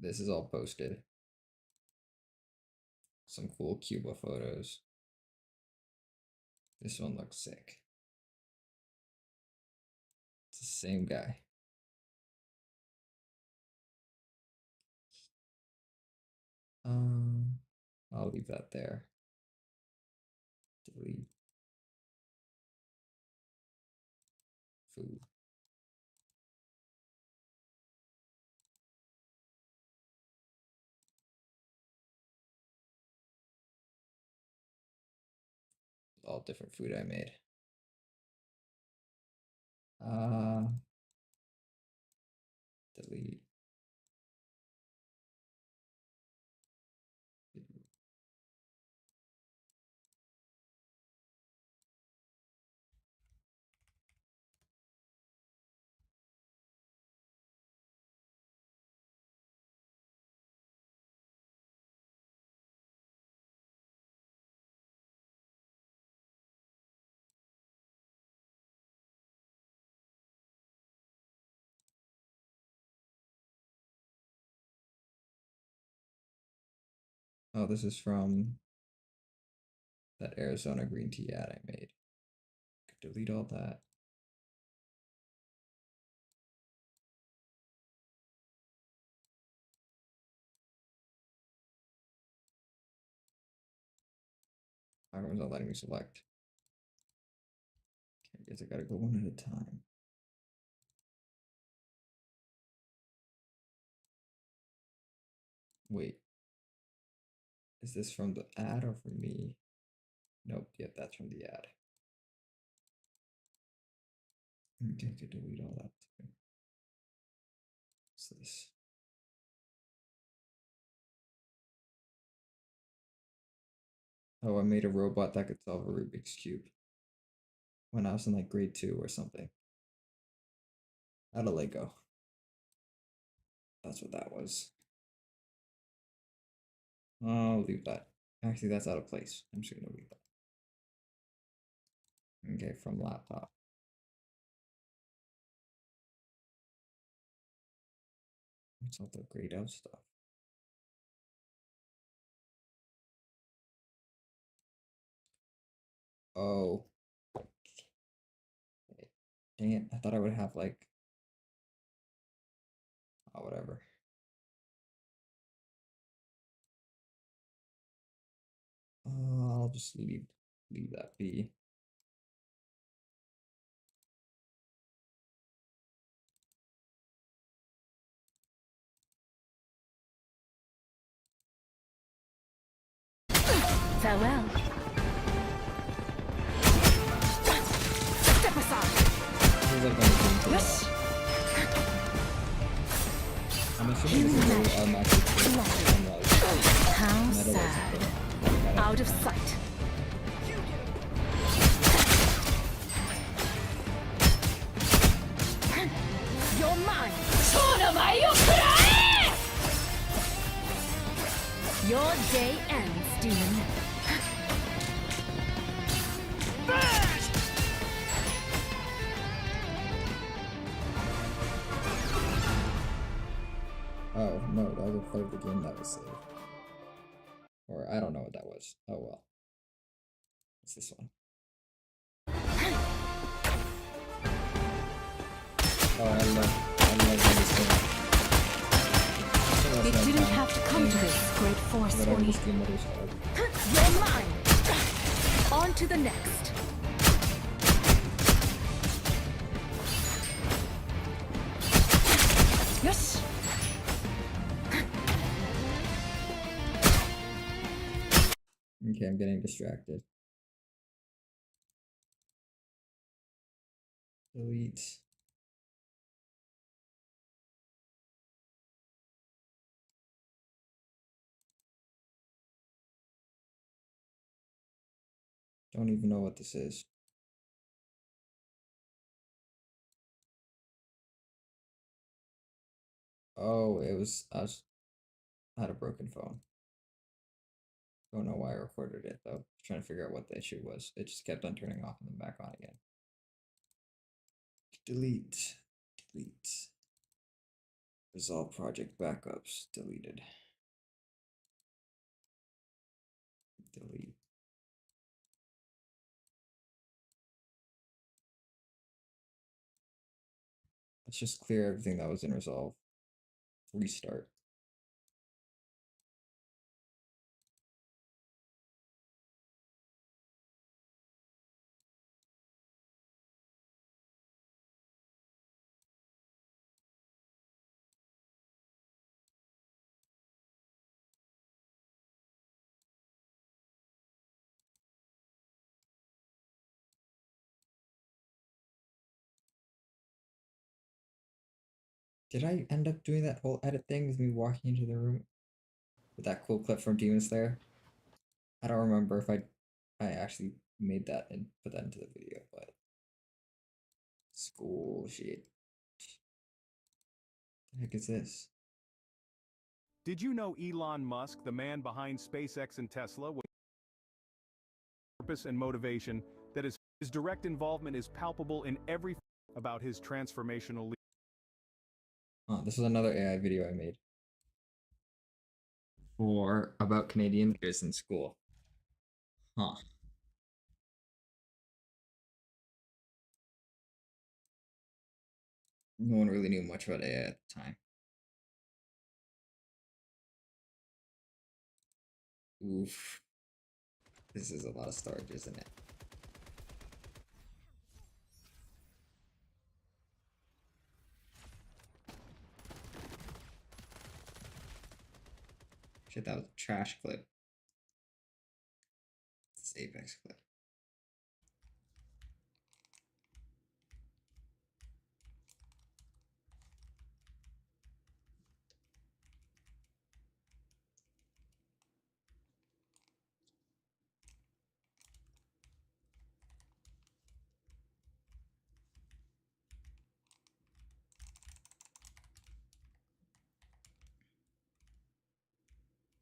this is all posted. Some cool Cuba photos. This one looks sick. It's the same guy. I'll leave that there. Delete. Food. All different food I made. Delete. Oh, this is from that Arizona green tea ad I made. Could delete all that. How come it's not letting me select? Okay, I guess I gotta go one at a time. Wait. Is this from the ad or from me? Nope, yeah, that's from the ad. Okay, I could delete all that too. What's this? Oh, I made a robot that could solve a Rubik's Cube when I was in like grade 2 or something. Out of Lego. That's what that was. I'll leave that. Actually, that's out of place. I'm just gonna leave that. Okay, from laptop. It's all the grayed out stuff. Oh. Dang it, I thought I would have like, oh, whatever. I'll just leave that be. Farewell. Step aside. This is like Yes. I'm assuming this is a How sad. Out of sight. You're mine. Your day ends, demon. no, that was a part of the game that was saved. Or I don't know what that was. Oh well. It's this one. Oh, I love this game. It didn't have to come to this, great force, Whatever Oni. this game that is called. You're mine. On to the next. Yes. Okay, I'm getting distracted. Delete. Don't even know what this is. Oh, I had a broken phone. Don't know why I recorded it though. Trying to figure out what the issue was. It just kept on turning off and then back on again. Delete. Delete. Resolve project backups. Deleted. Delete. Let's just clear everything that was in Resolve. Restart. Did I end up doing that whole edit thing with me walking into the room with that cool clip from Demon Slayer? I don't remember if I actually made that and put that into the video, but school shit. What the heck is this? Did you know Elon Musk, the man behind SpaceX and Tesla, with purpose and motivation, that his direct involvement is palpable in every about his transformational leadership? Oh, this is another AI video I made for about Canadian kids in school. Huh. No one really knew much about AI at the time. Oof. This is a lot of storage, isn't it? Shit, that was a trash clip. It's Apex clip.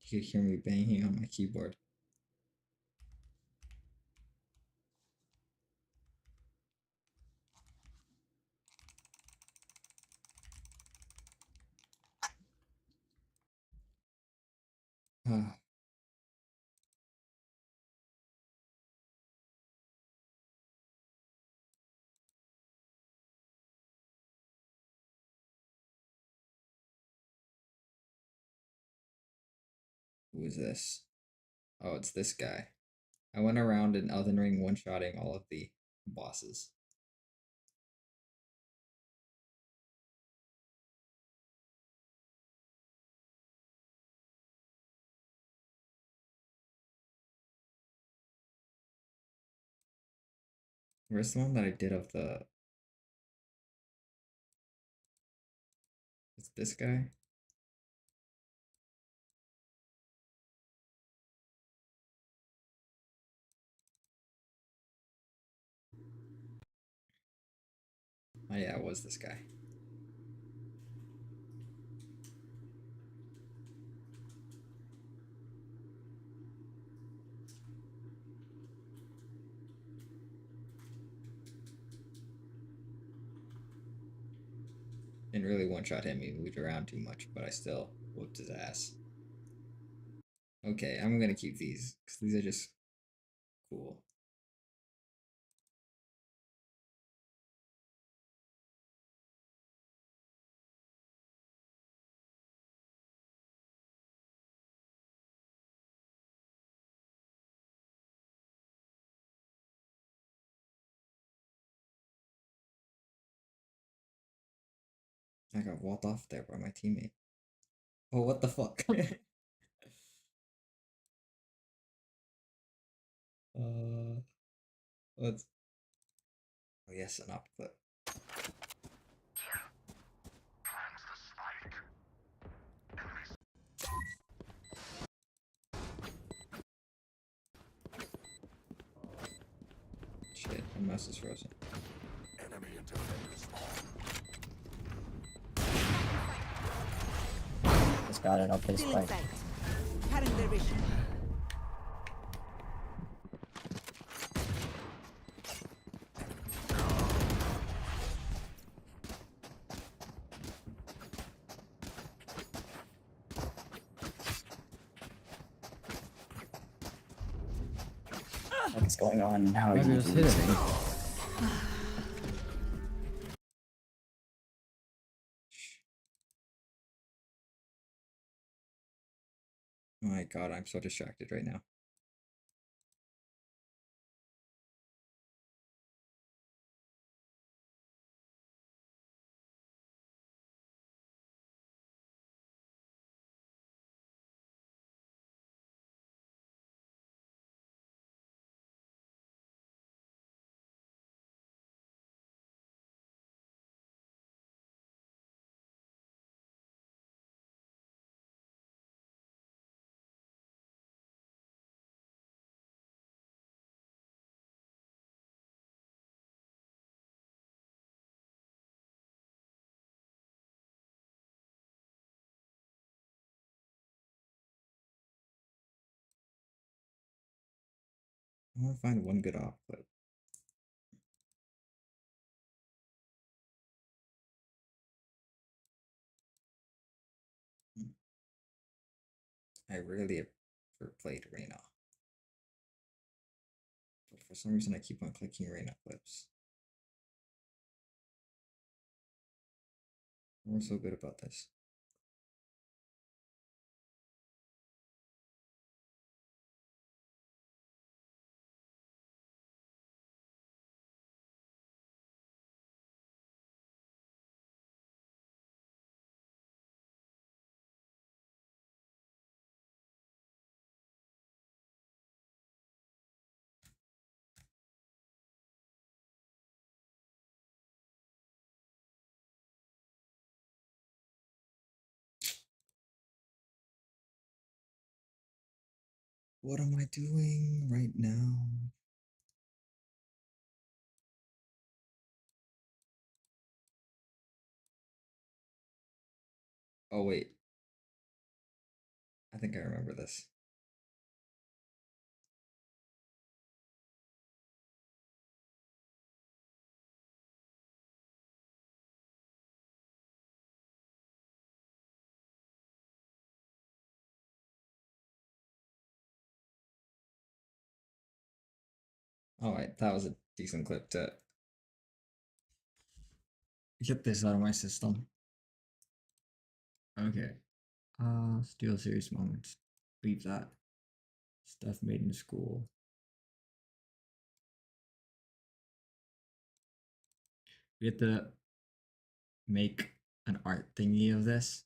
You could hear me banging on my keyboard. Who is this? Oh, it's this guy. I went around in Elden Ring one-shotting all of the bosses. Where's the one that I did of the... It's this guy? Oh yeah, it was this guy. Didn't really one-shot him, he moved around too much, but I still Whooped his ass. Okay, I'm gonna keep these because these are just cool. I got walled off there by my teammate. Oh, what the fuck? Let's. Oh yes, an up clip. Shit, my mouse is frozen. Just got it. I'll play Spike. Cutting their vision. What's going on? How are Maybe you just hit it. losing? Oh my god, I'm so distracted right now. I want to find one good op clip. I rarely ever played Reyna. But for some reason I keep on clicking Reyna clips. We're so good about this. What am I doing right now? Oh wait. I think I remember this. Alright, that was a decent clip to get this out of my system. Okay. Steel series moments. Leave that. Stuff made in school. We have to make an art thingy of this.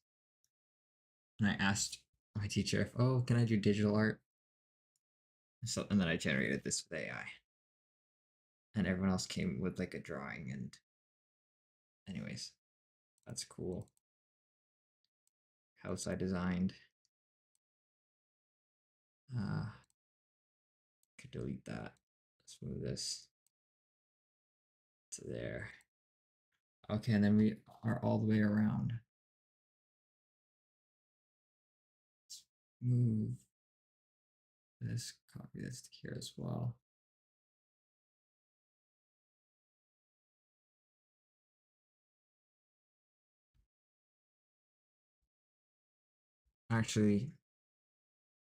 And I asked my teacher if, oh, can I do digital art? So, and then I generated this with AI. And everyone else came with like a drawing, and anyways, that's cool. House I designed. Could delete that. Let's move this to there. Okay, and then we are all the way around. Let's move this, copy this to here as well. Actually,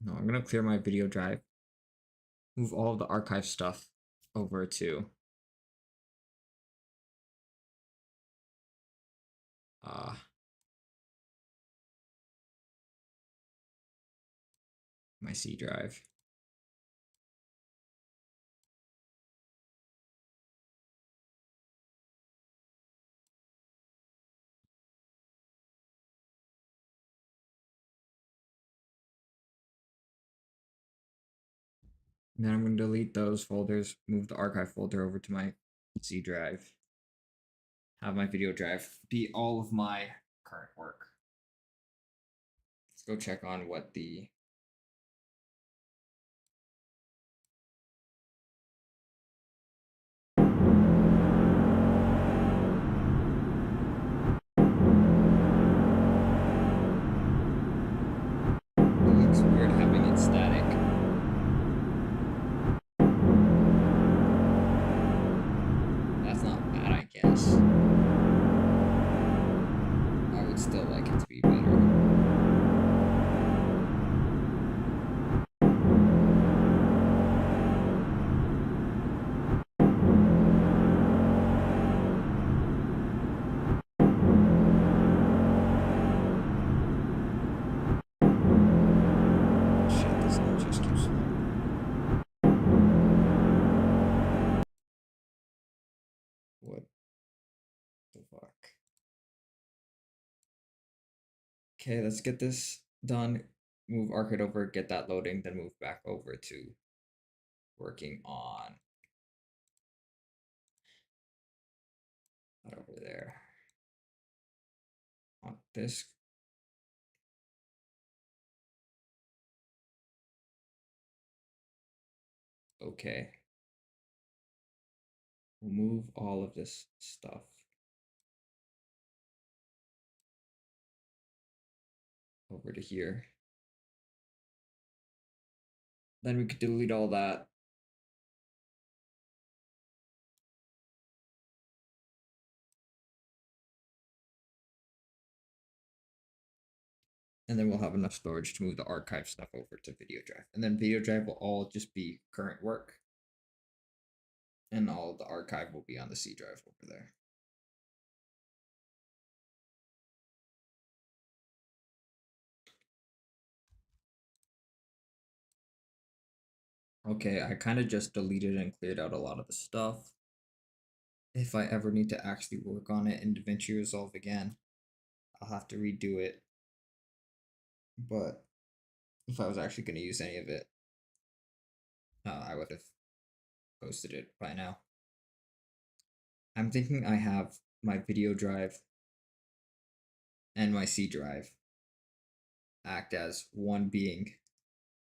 no, I'm gonna clear my video drive. Move all of the archive stuff over to my C drive. And then I'm going to delete those folders, move the archive folder over to my C drive, have my video drive be all of my current work. Let's go check on what the it looks weird having it static. That's not bad, I guess. I would still like it to be better. Shit, this thing just keeps slowing. What the fuck? Okay, let's get this done. Move Arcade over, get that loading, then move back over to working on that over there. On this. Okay. We'll move all of this stuff over to here. Then we could delete all that. And then we'll have enough storage to move the archive stuff over to video drive. And then video drive will all just be current work. And all of the archive will be on the C drive over there. Okay, I kind of just deleted and cleared out a lot of the stuff. If I ever need to actually work on it in DaVinci Resolve again, I'll have to redo it. But if I was actually going to use any of it, I would have posted it by now. I'm thinking I have my video drive and my C drive act as one being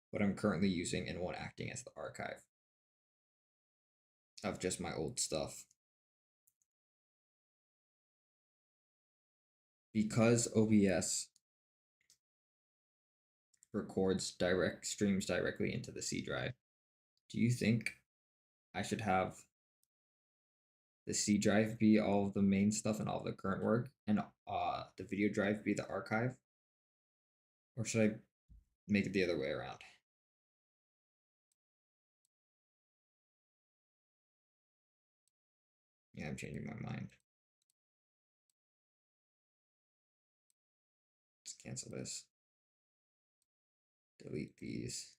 what I'm currently using and one acting as the archive of just my old stuff. Because OBS records streams directly into the C drive, do you think I should have the C drive be all of the main stuff and all of the current work, and the video drive be the archive? Or should I make it the other way around? Yeah, I'm changing my mind. Let's cancel this. Delete these.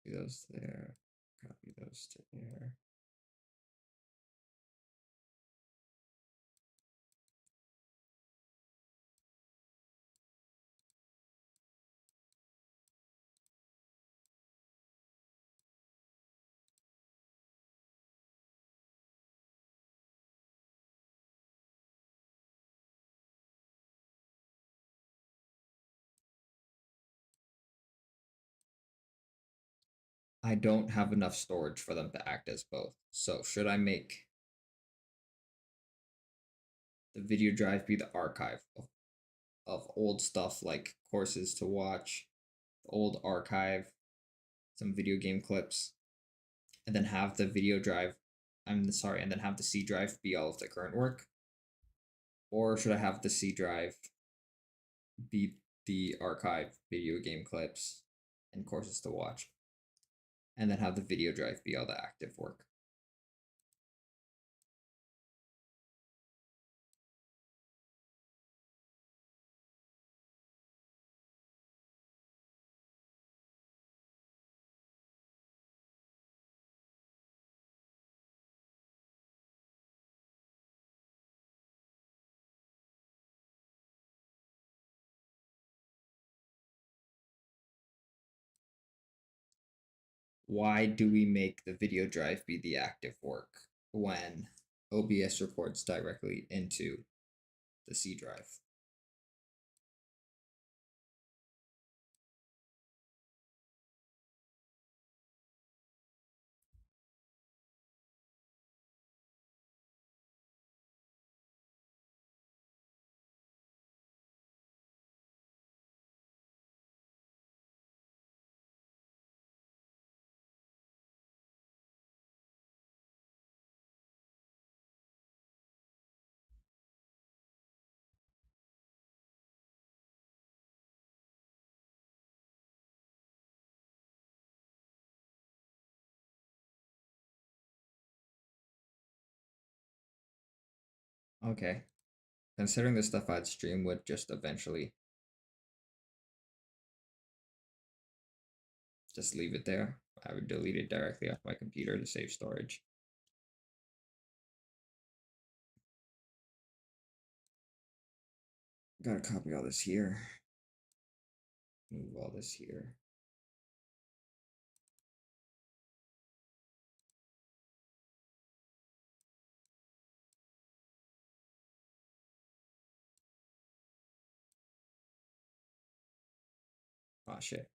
Copy those there. Copy those to there. I don't have enough storage for them to act as both. So should I make the video drive be the archive of old stuff like courses to watch, old archive, some video game clips, and then have the video drive I'm sorry, and then have the C drive be all of the current work? Or should I have the C drive be the archive video game clips and courses to watch? And then have the video drive be all the active work? Why do we make the video drive be the active work when OBS records directly into the C drive? Okay. Considering the stuff I'd stream would just eventually just leave it there, I would delete it directly off my computer to save storage. Gotta copy all this here. Move all this here. Oh shit.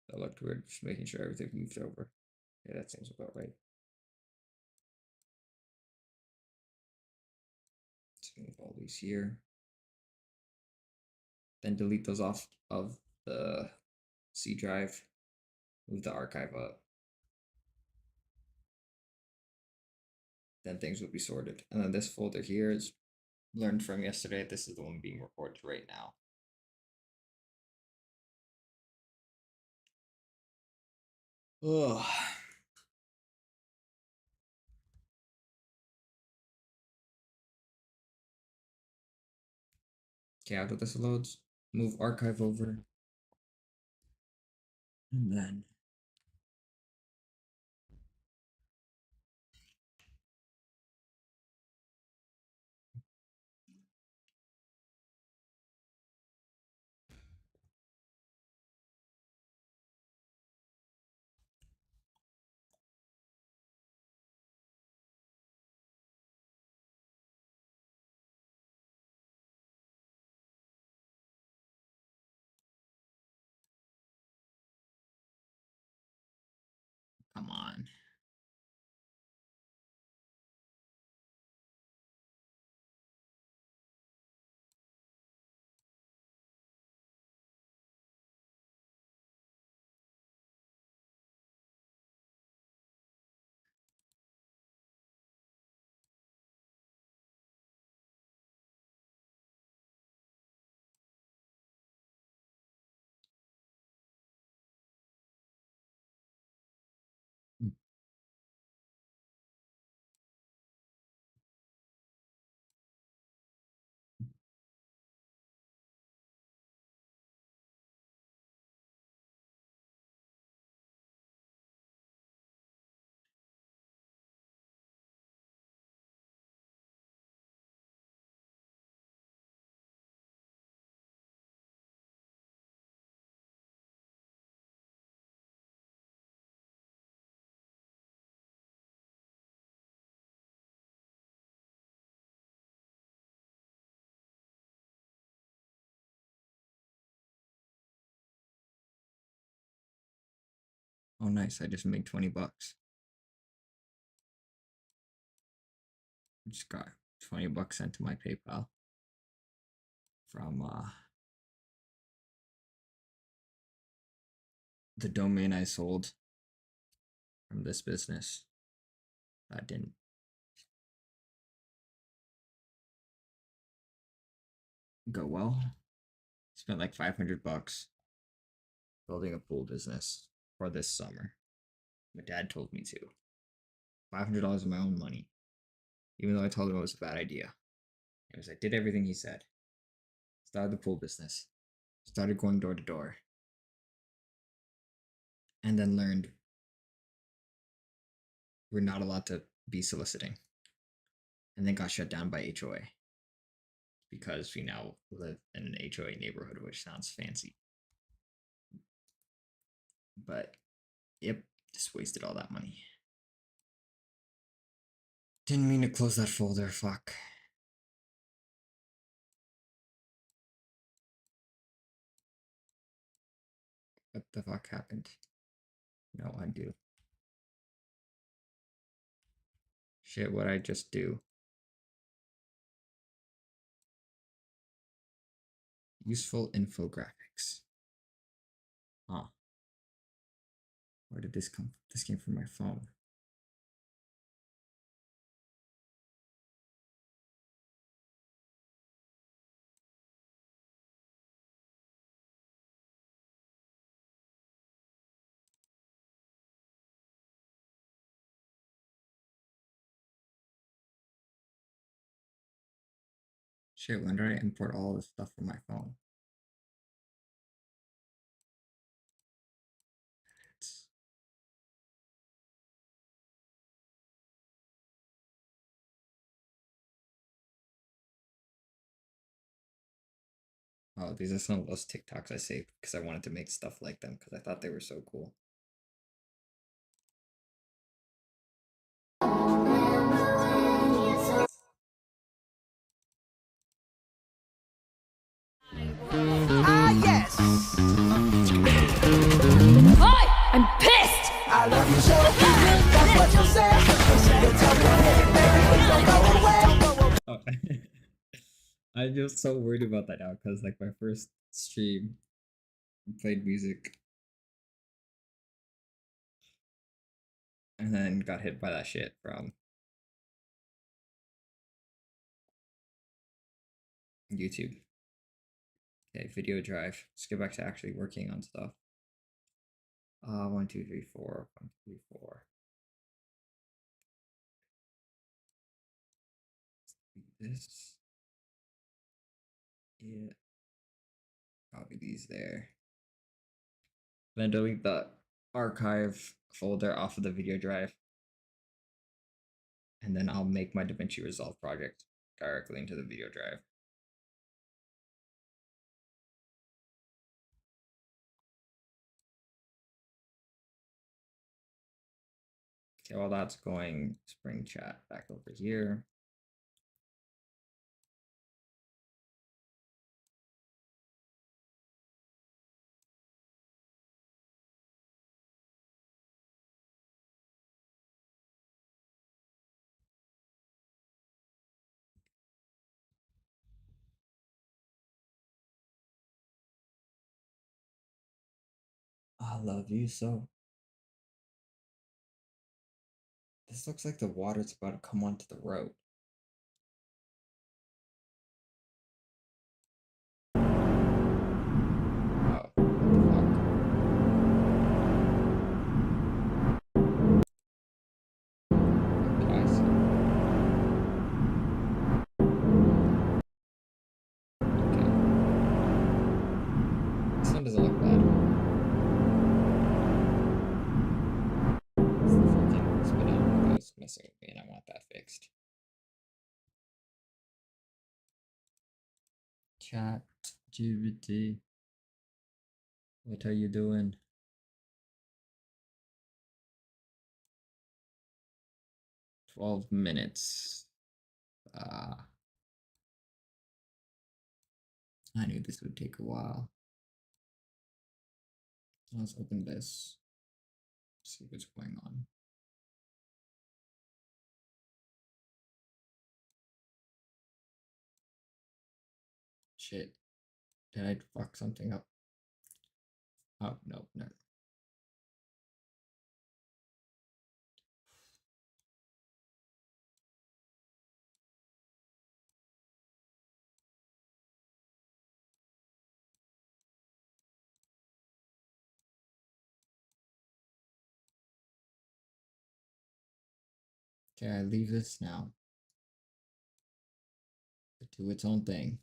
That looked weird, just making sure everything moved over. Yeah, that seems about right. Let's move all these here. Then delete those off of the C drive. Move the archive up. Then things will be sorted. And then this folder here is learned from yesterday. This is the one being recorded right now. Ugh. Okay, after this loads, move archive over. And then come on. Oh, nice. I just made 20 bucks. Just got 20 bucks sent to my PayPal from the domain I sold from this business. That didn't go well. Spent like $500 building a pool business for this summer. My dad told me to. $500 of my own money. Even though I told him it was a bad idea. Anyways, I did everything he said. Started the pool business. Started going door to door. And then learned we're not allowed to be soliciting. And then got shut down by HOA. Because we now live in an HOA neighborhood, which sounds fancy. But, yep, just wasted all that money. Didn't mean to close that folder, fuck. What the fuck happened? No, undo. Shit, what'd I just do? Useful infographics. Huh. Where did this come from? This came from my phone. Shit, when did I import all this stuff from my phone? Oh, these are some of those TikToks I saved because I wanted to make stuff like them because I thought they were so cool. Yes! Hi! I'm pissed! I love you so that's what you say. I'm just so worried about that now because like my first stream I played music and then got hit by that shit from YouTube. Okay, video drive. Let's get back to actually working on stuff. 1, 2, 3, 4. 1, 2, 3, 4. This. Yeah. Copy these there. Then delete the archive folder off of the video drive. And then I'll make my DaVinci Resolve project directly into the video drive. Okay, while that's going, Spring Chat back over here. I love you so. This looks like the water's about to come onto the road. Oh, what the fuck? What did I see? Okay. This one doesn't look bad. It's the freaking spin out that was messing with me and I want that fixed. Chat GPT. What are you doing? "12 minutes. I knew this would take a while. Let's open this. See what's going on. Shit. Did I fuck something up? Oh, no, no. Okay, I leave this now. Do its own thing.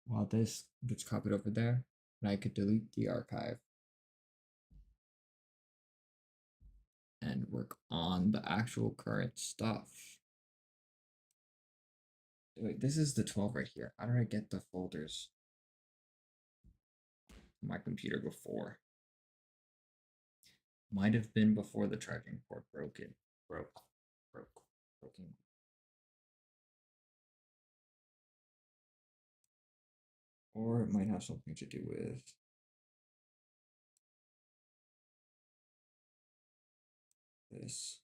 While this gets copied over there, and I could delete the archive and work on the actual current stuff. Wait, this is the 12 right here. How did I get the folders on my computer before? Might have been before the charging port broken. Broken. Or it might have something to do with this.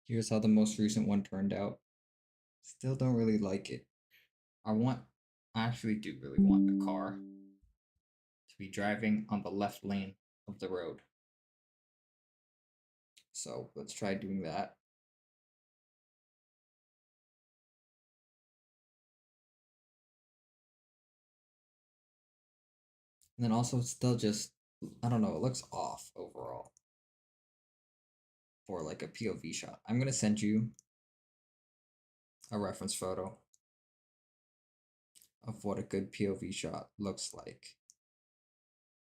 Here's how the most recent one turned out. Still don't really like it. I actually do really want the car to be driving on the left lane of the road. So let's try doing that. And then also still just, I don't know, it looks off overall for like a POV shot. I'm gonna send you a reference photo of what a good POV shot looks like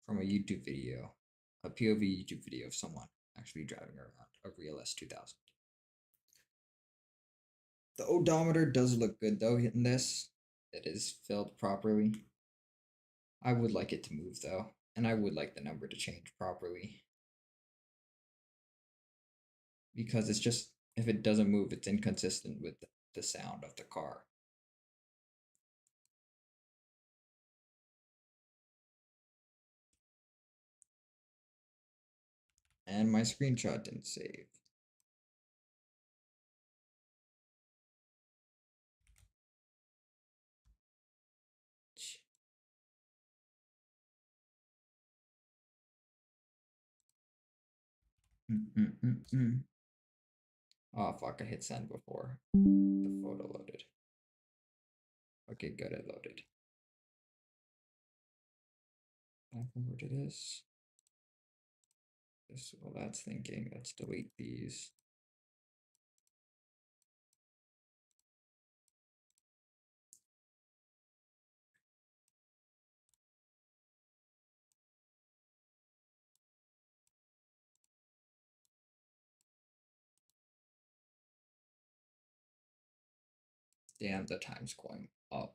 from a YouTube video, a POV YouTube video of someone actually driving around a real S2000. The odometer does look good though in this. It is filled properly. I would like it to move though, and I would like the number to change properly. Because it's just, if it doesn't move, it's inconsistent with the sound of the car. And my screenshot didn't save. Oh fuck, I hit send before the photo loaded. Okay, good, it loaded. Back over to this. Well, that's thinking. Let's delete these. Damn, the time's going up.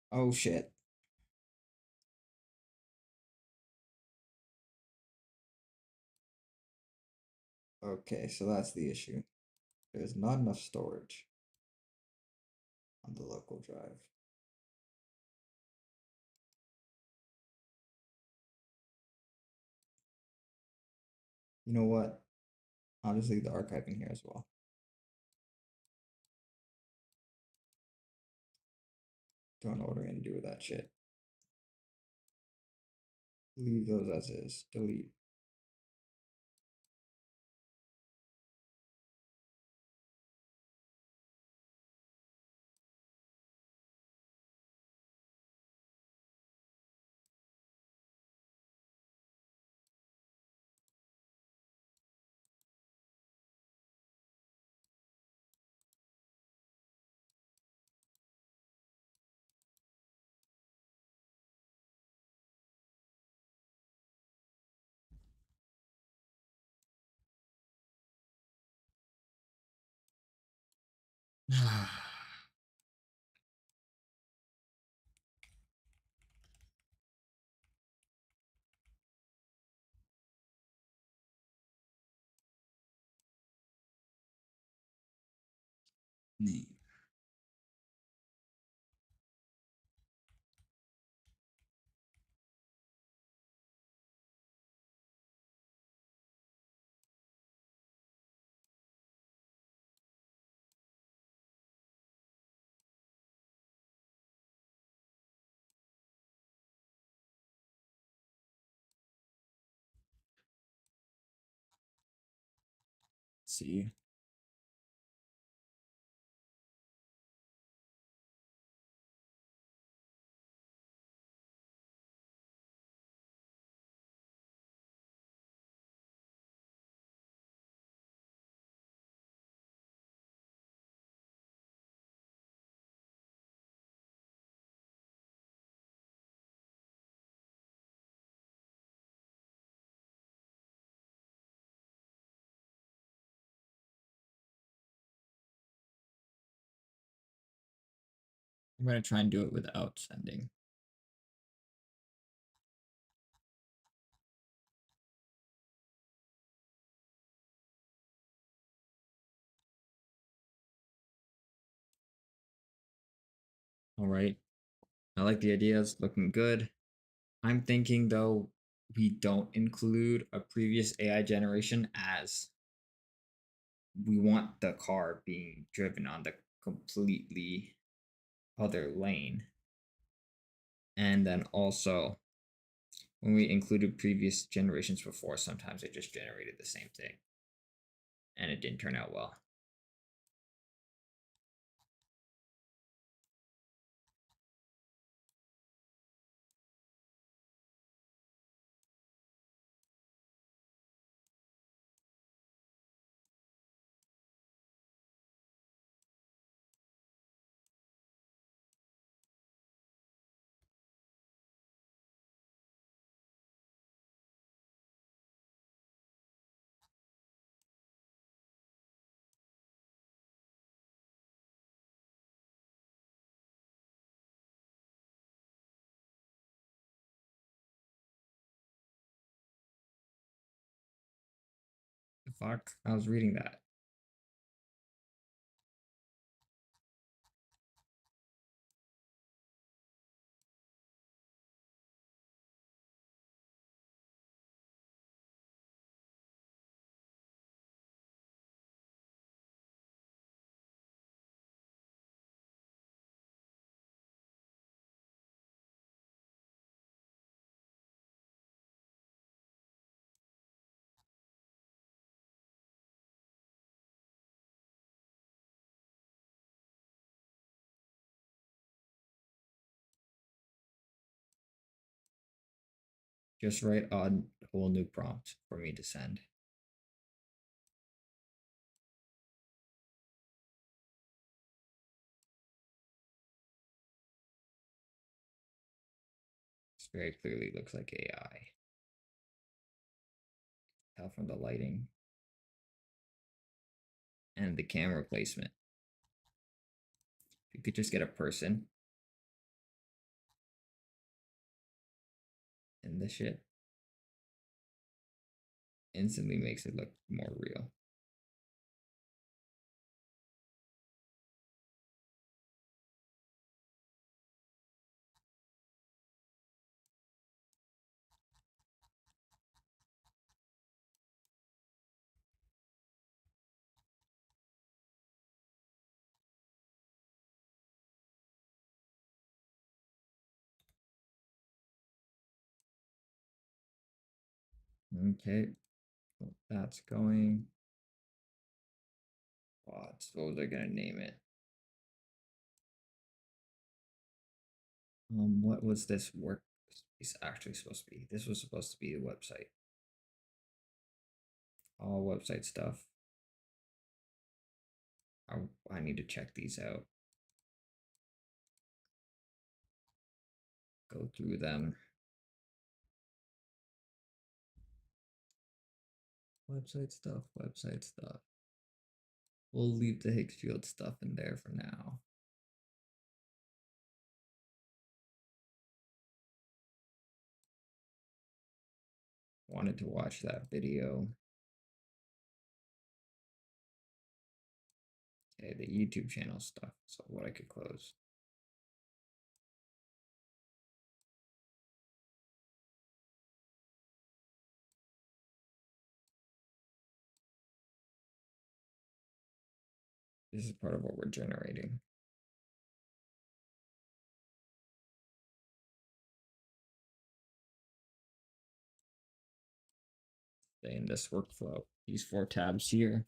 Oh shit. Okay, so that's the issue. There's not enough storage on the local drive. You know what? I'll just leave the archive in here as well. Don't know what we're gonna do with that shit. Leave those as is. Delete. Name. See. I'm gonna try and do it without sending. All right. I like the ideas, looking good. I'm thinking though we don't include a previous AI generation as we want the car being driven on the completely other lane. And then also when we included previous generations before, sometimes it just generated the same thing. And it didn't turn out well. The fuck? I was reading that. Just write a whole new prompt for me to send. This very clearly looks like AI. Tell from the lighting and the camera placement. If you could just get a person in this shit, instantly makes it look more real. Okay, well, that's going. What was I gonna name it? What was this workspace actually supposed to be? This was supposed to be a website. All website stuff. I need to check these out. Go through them. Website stuff, website stuff. We'll leave the Higgsfield stuff in there for now. Wanted to watch that video. Okay, the YouTube channel stuff. So what I could close. This is part of what we're generating. Stay in this workflow. These 4 tabs here.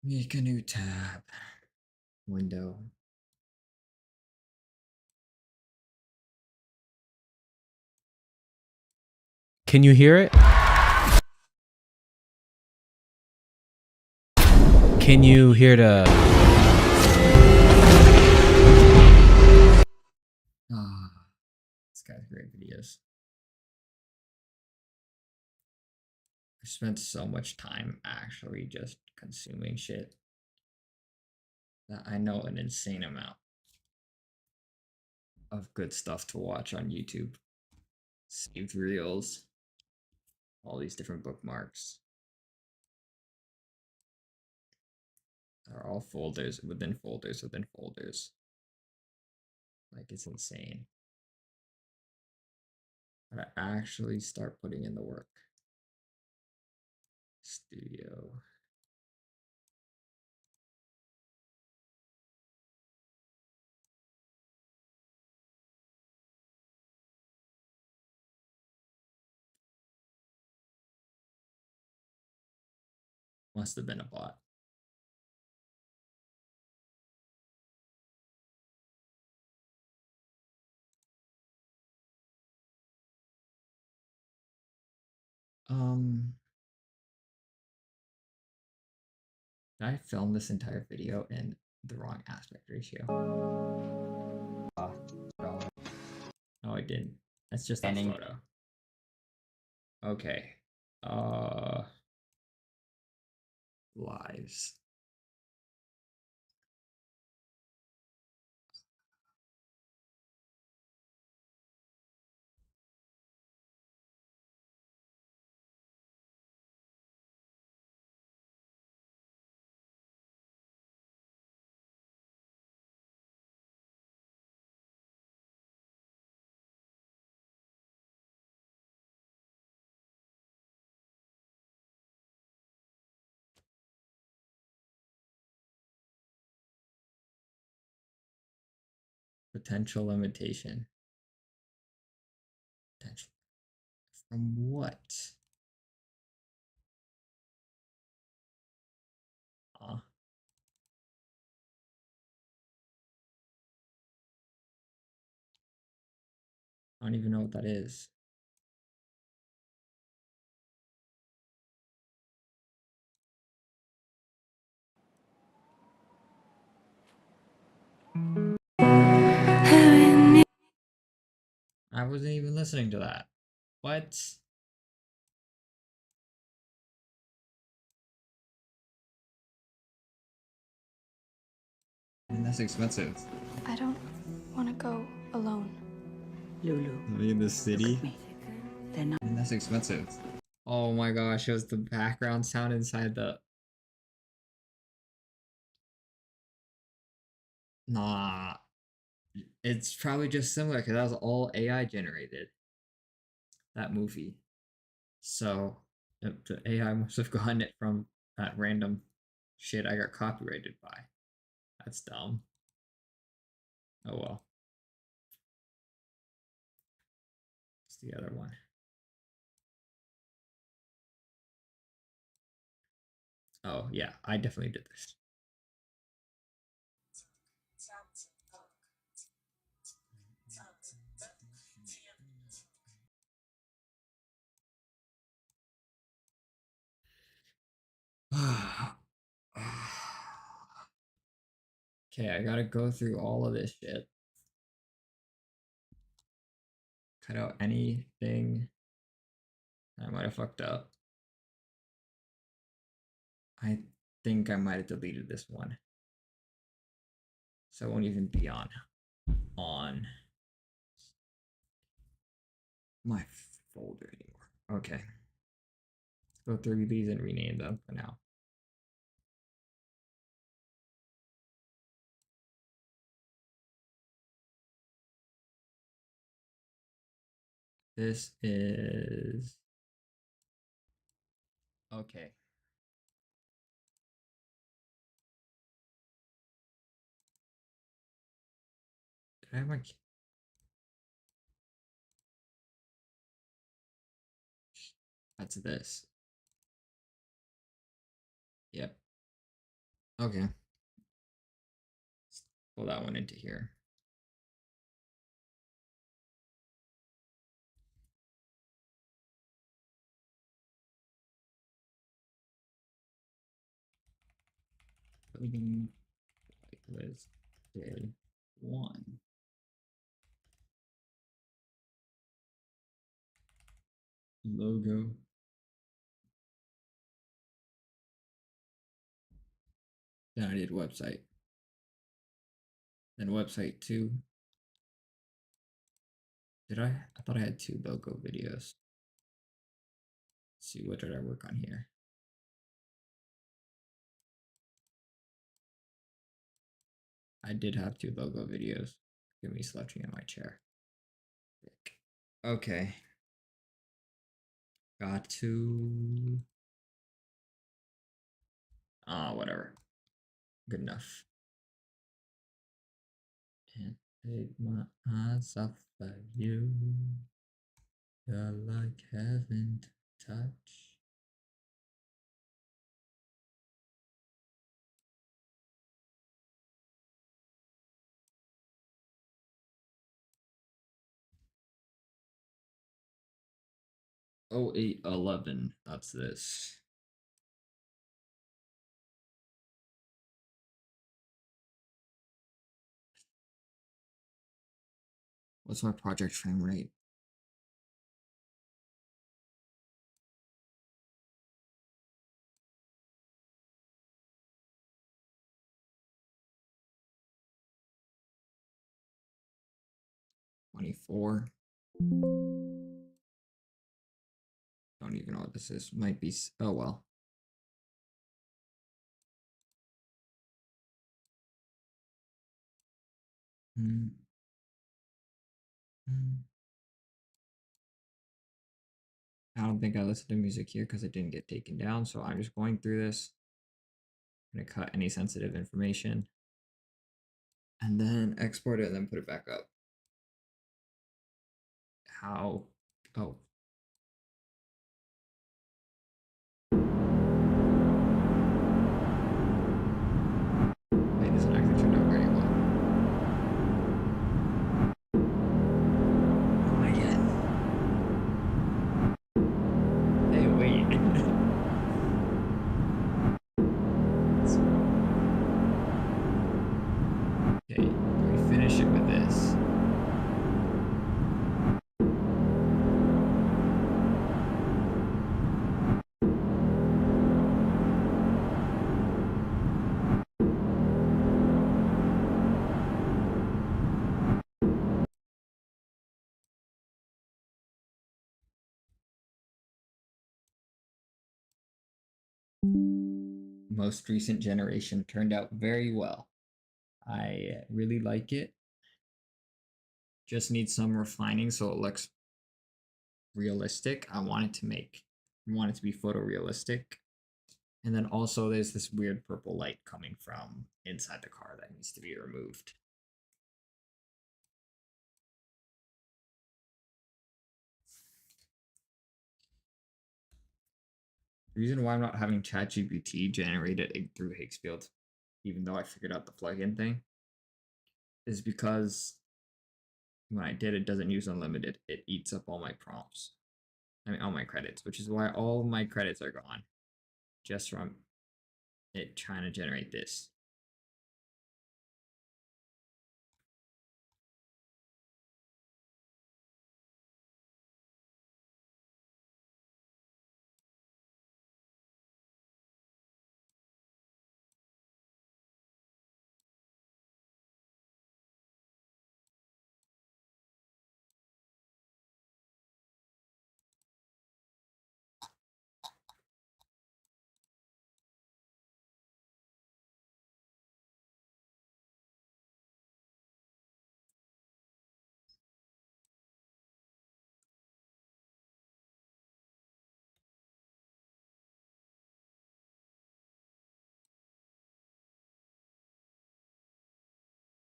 Make a new tab. Window. Can you hear it? Can you hear the... This guy's great videos. I spent so much time actually just consuming shit that I know an insane amount of good stuff to watch on YouTube. Saved reels, all these different bookmarks. Are all folders within folders within folders. Like, it's insane. But I actually start putting in the work. Studio. Must have been a bot. Did I film this entire video in the wrong aspect ratio? No, I didn't. That's just a photo. Okay. Lives. Potential limitation. Potential. From what? I don't even know what that is. I wasn't even listening to that. What? And that's expensive. I don't want to go alone. Lulu. In the city? They're not. And that's expensive. Oh my gosh, it was the background sound inside the... Nah. It's probably just similar because that was all AI generated. That movie. So the AI must have gotten it from that random shit I got copyrighted by. That's dumb. Oh well. the other one? Oh, yeah, I definitely did this. Okay, I gotta go through all of this shit. Cut out anything I might have fucked up. I think I might have deleted this one. So it won't even be on my folder anymore. Okay. Let's go through these and rename them for now. This is okay. Did I have my that's this. Yep. Okay. Let's pull that one into here. Building list day 1. Logo. Then I did website. Then website 2. Did I? I thought I had 2 logo videos. Let's see, what did I work on here? I did have 2 logo videos. Get me slouching in my chair. Okay. Got to. Whatever. Good enough. Can't take my eyes off of you. You're like heaven to touch. Oh, 811. That's this. What's my project frame rate? $24. Don't even know what this is. Might be. Oh well. I don't think I listened to music here because it didn't get taken down. So I'm just going through this. I'm going to cut any sensitive information. And then export it and then put it back up. How? Oh. Wait, this one actually turned out very well. Oh my god. Hey, wait. Okay, we finish it with this. Most recent generation turned out very well. I really like it. Just needs some refining so it looks realistic. I want it to be photorealistic. And then also there's this weird purple light coming from inside the car that needs to be removed. The reason why I'm not having ChatGPT generated through Higgsfield, even though I figured out the plugin thing, is because when I did, it doesn't use unlimited. It eats up all my prompts. I mean, all my credits, which is why all my credits are gone just from it trying to generate this.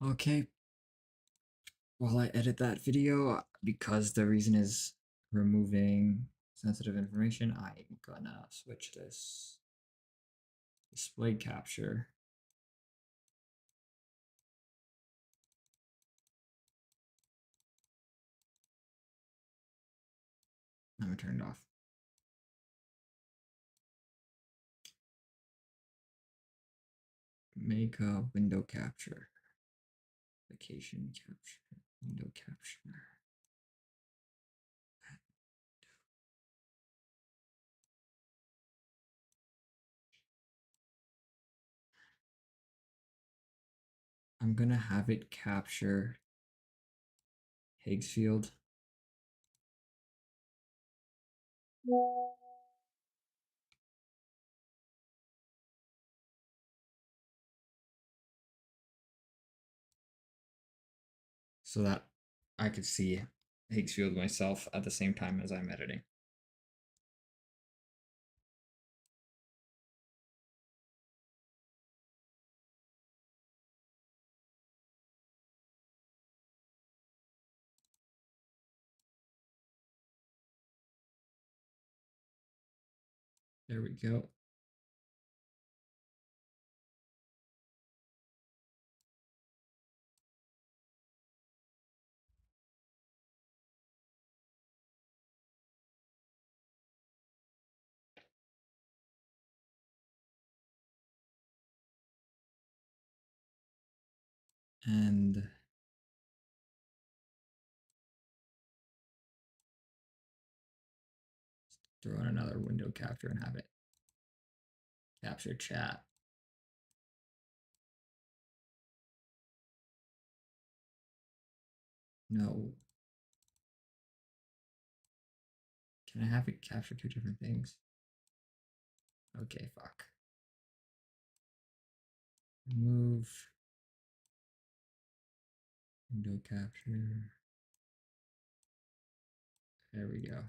Okay. While I edit that video, because the reason is removing sensitive information, I'm gonna switch this display capture. I'm gonna turn it off. Make a window capture. Application capture. Window capture. I'm gonna have it capture Higgsfield. So that I could see Higgsfield myself at the same time as I'm editing. There we go. And throw in another window capture and have it capture chat. No. Can I have it capture two different things? Okay, fuck. Remove window capture. There we go.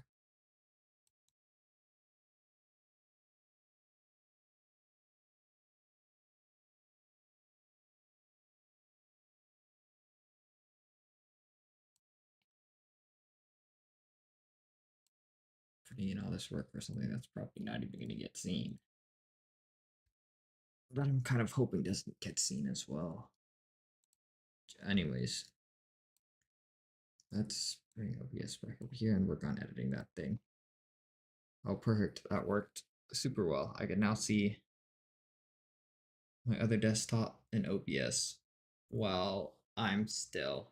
Putting in all this work for something that's probably not even going to get seen. That I'm kind of hoping doesn't get seen as well. Anyways, let's bring OBS back over here and work on editing that thing. Oh, perfect. That worked super well. I can now see my other desktop in OBS while I'm still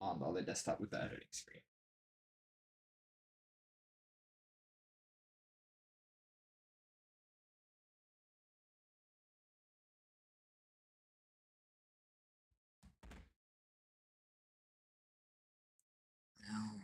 on the other desktop with the editing screen. Now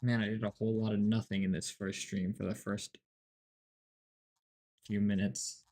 Man, I did a whole lot of nothing in this first stream for the first few minutes.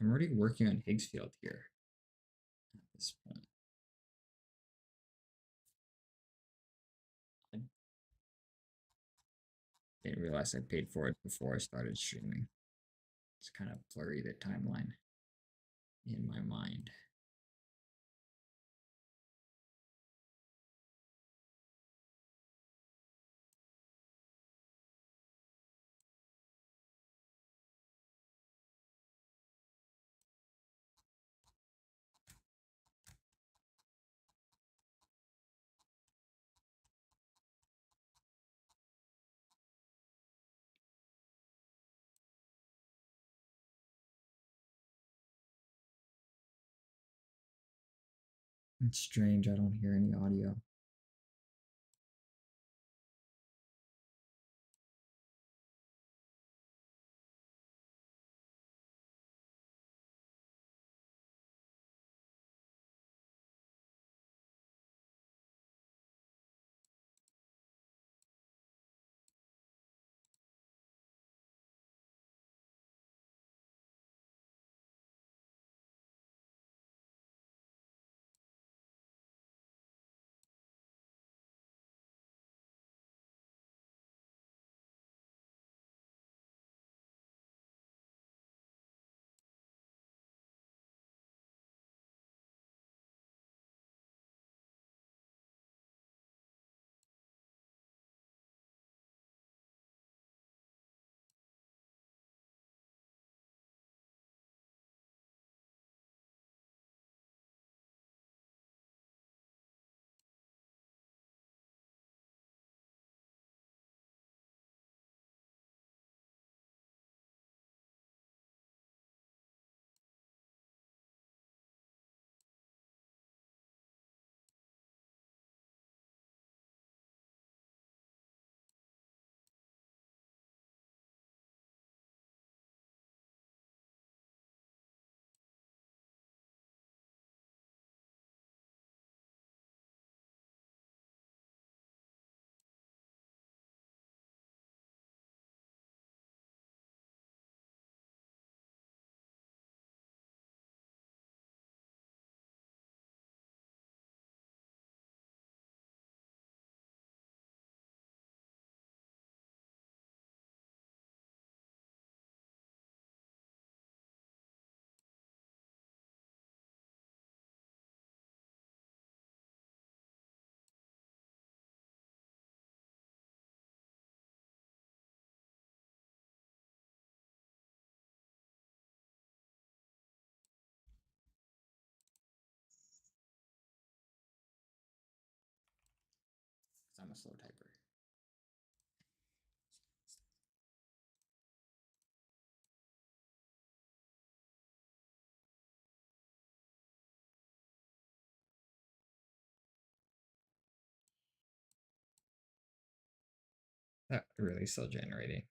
I'm already working on Higgsfield here at this point. I didn't realize I paid for it before I started streaming. It's kind of blurry, the timeline in my mind. It's strange, I don't hear any audio. Because I'm a slow typer. That really still generating.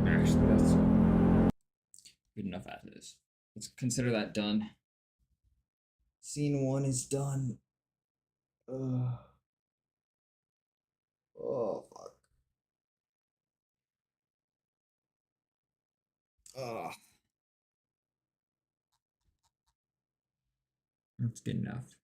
Actually, that's good enough as it is. Let's consider that done. Scene 1 is done. Ugh. Oh, fuck. Ugh. That's good enough.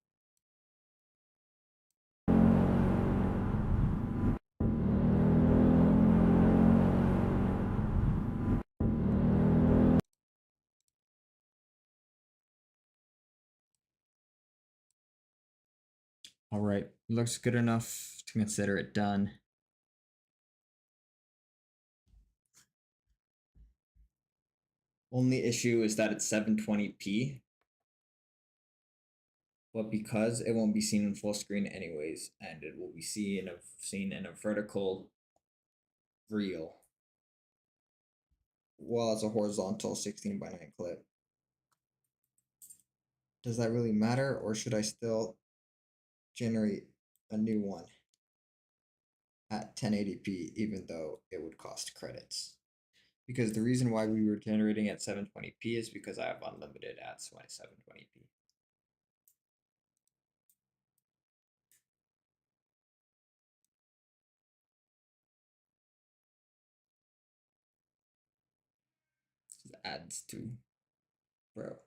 All right, looks good enough to consider it done. Only issue is that it's 720p, but because it won't be seen in full screen anyways, and it will be seen in a vertical reel, while it's a horizontal 16:9 clip. Does that really matter, or should I still generate a new one at 1080p even though it would cost credits? Because the reason why we were generating at 720p is because I have unlimited at 720p. This adds to, bro.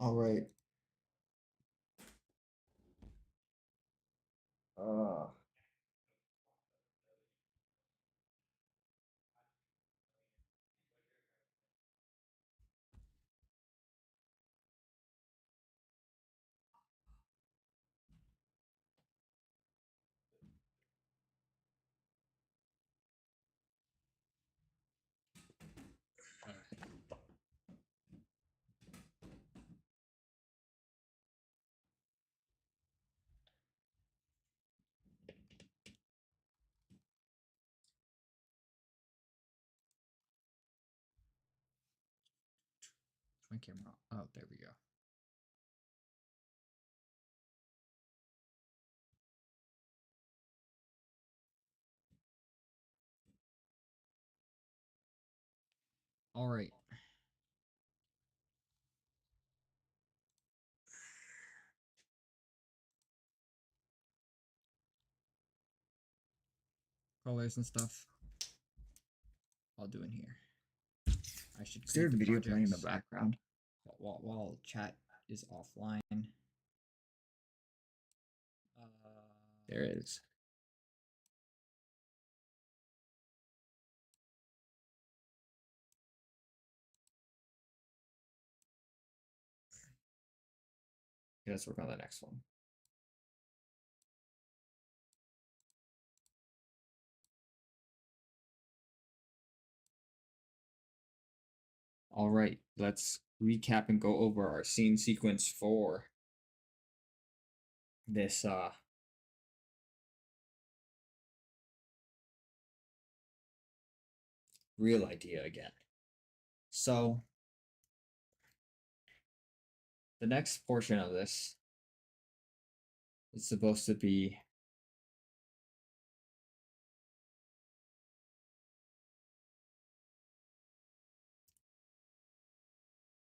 All right. My camera. Oh, there we go. All right. Colors and stuff. I'll do in here. I should Is there a create the video playing in the projects background? while chat is offline. There is. Okay, let's work on the next one. All right, let's recap and go over our scene sequence for this real idea again. So the next portion of this is supposed to be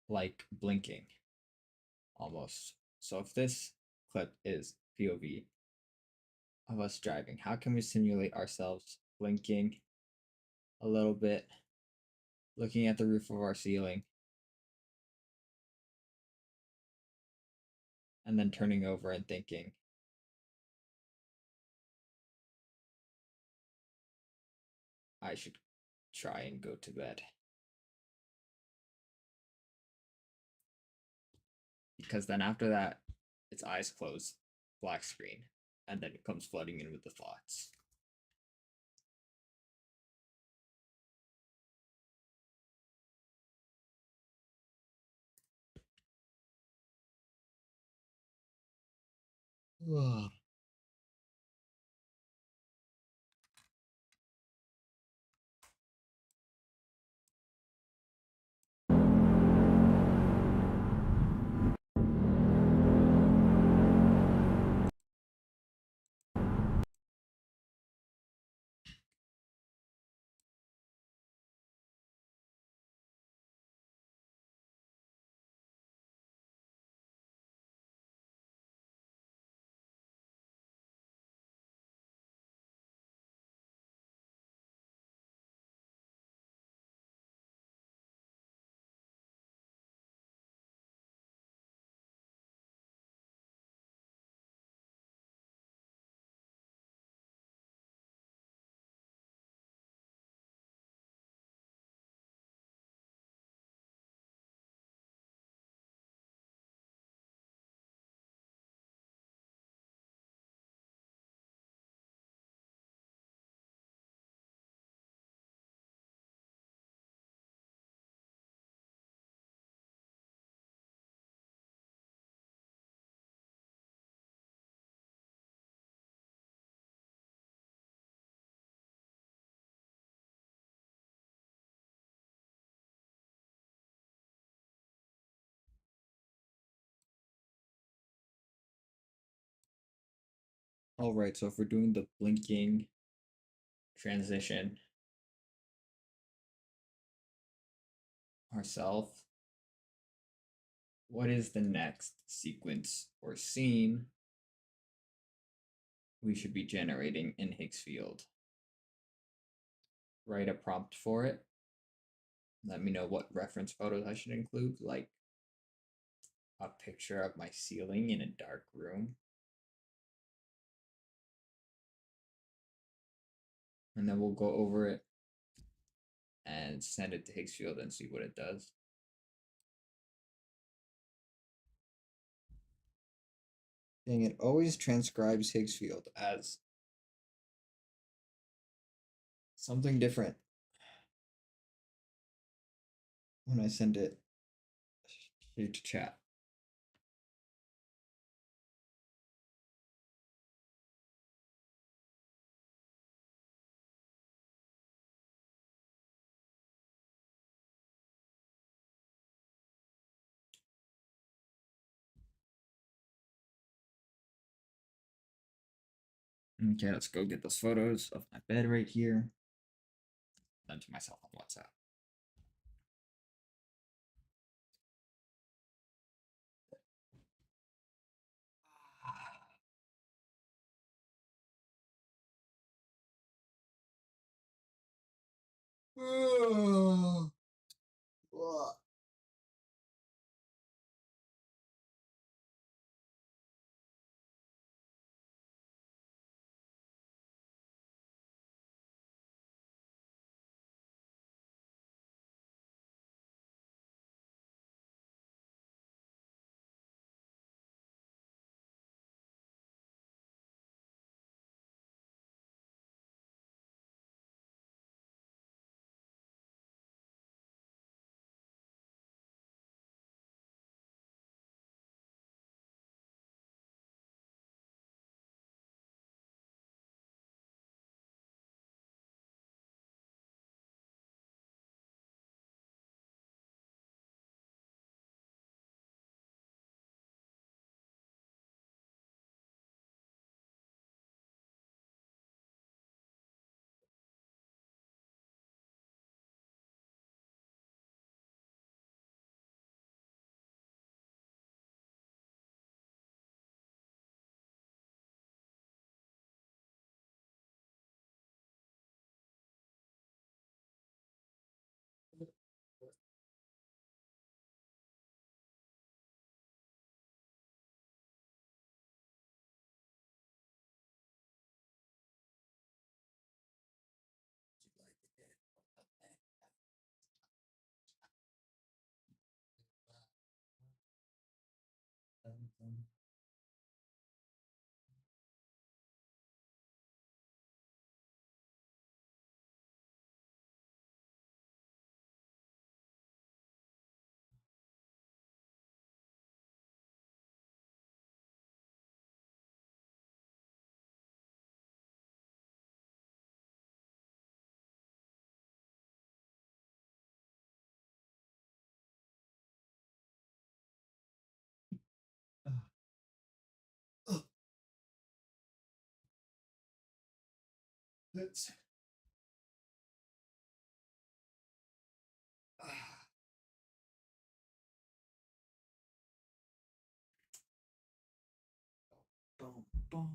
like blinking almost. So if this clip is POV of us driving, how can we simulate ourselves blinking a little bit, looking at the roof of our ceiling, and then turning over and thinking, I should try and go to bed. Because then after that, it's eyes closed, black screen, and then it comes flooding in with the thoughts. All right, so if we're doing the blinking transition ourselves, what is the next sequence or scene we should be generating in Higgsfield? Write a prompt for it. Let me know what reference photos I should include, like a picture of my ceiling in a dark room. And then we'll go over it and send it to Higgsfield and see what it does. Dang, it always transcribes Higgsfield as something different when I send it to chat. Okay, let's go get those photos of my bed right here. Send to myself on WhatsApp. Let's boom, boom.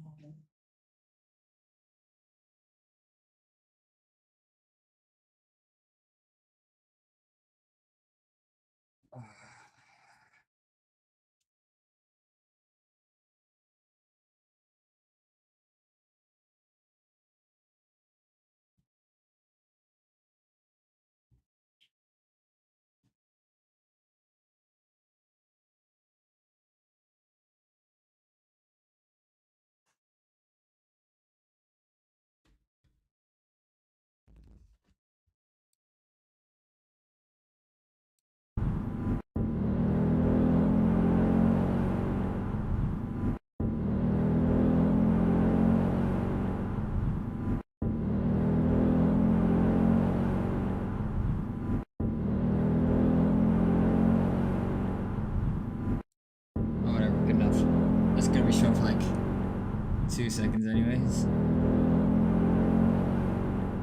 2 seconds anyways.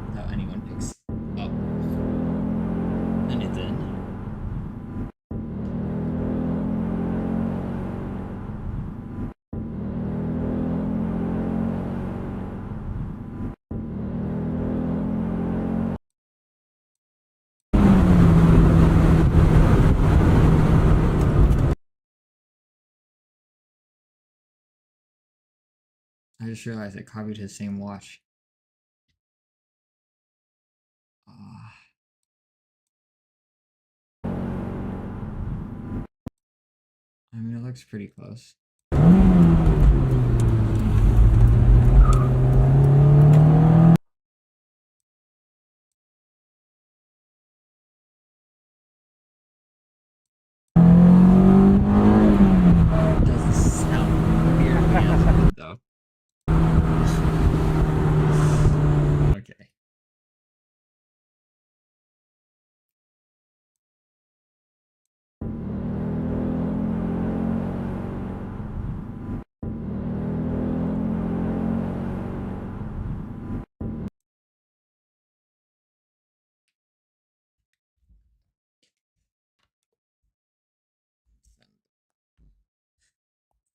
Without anyone picks up anything. I just realized I copied his same watch. I mean, it looks pretty close. Doesn't sound weird to me as a kid, though. Okay.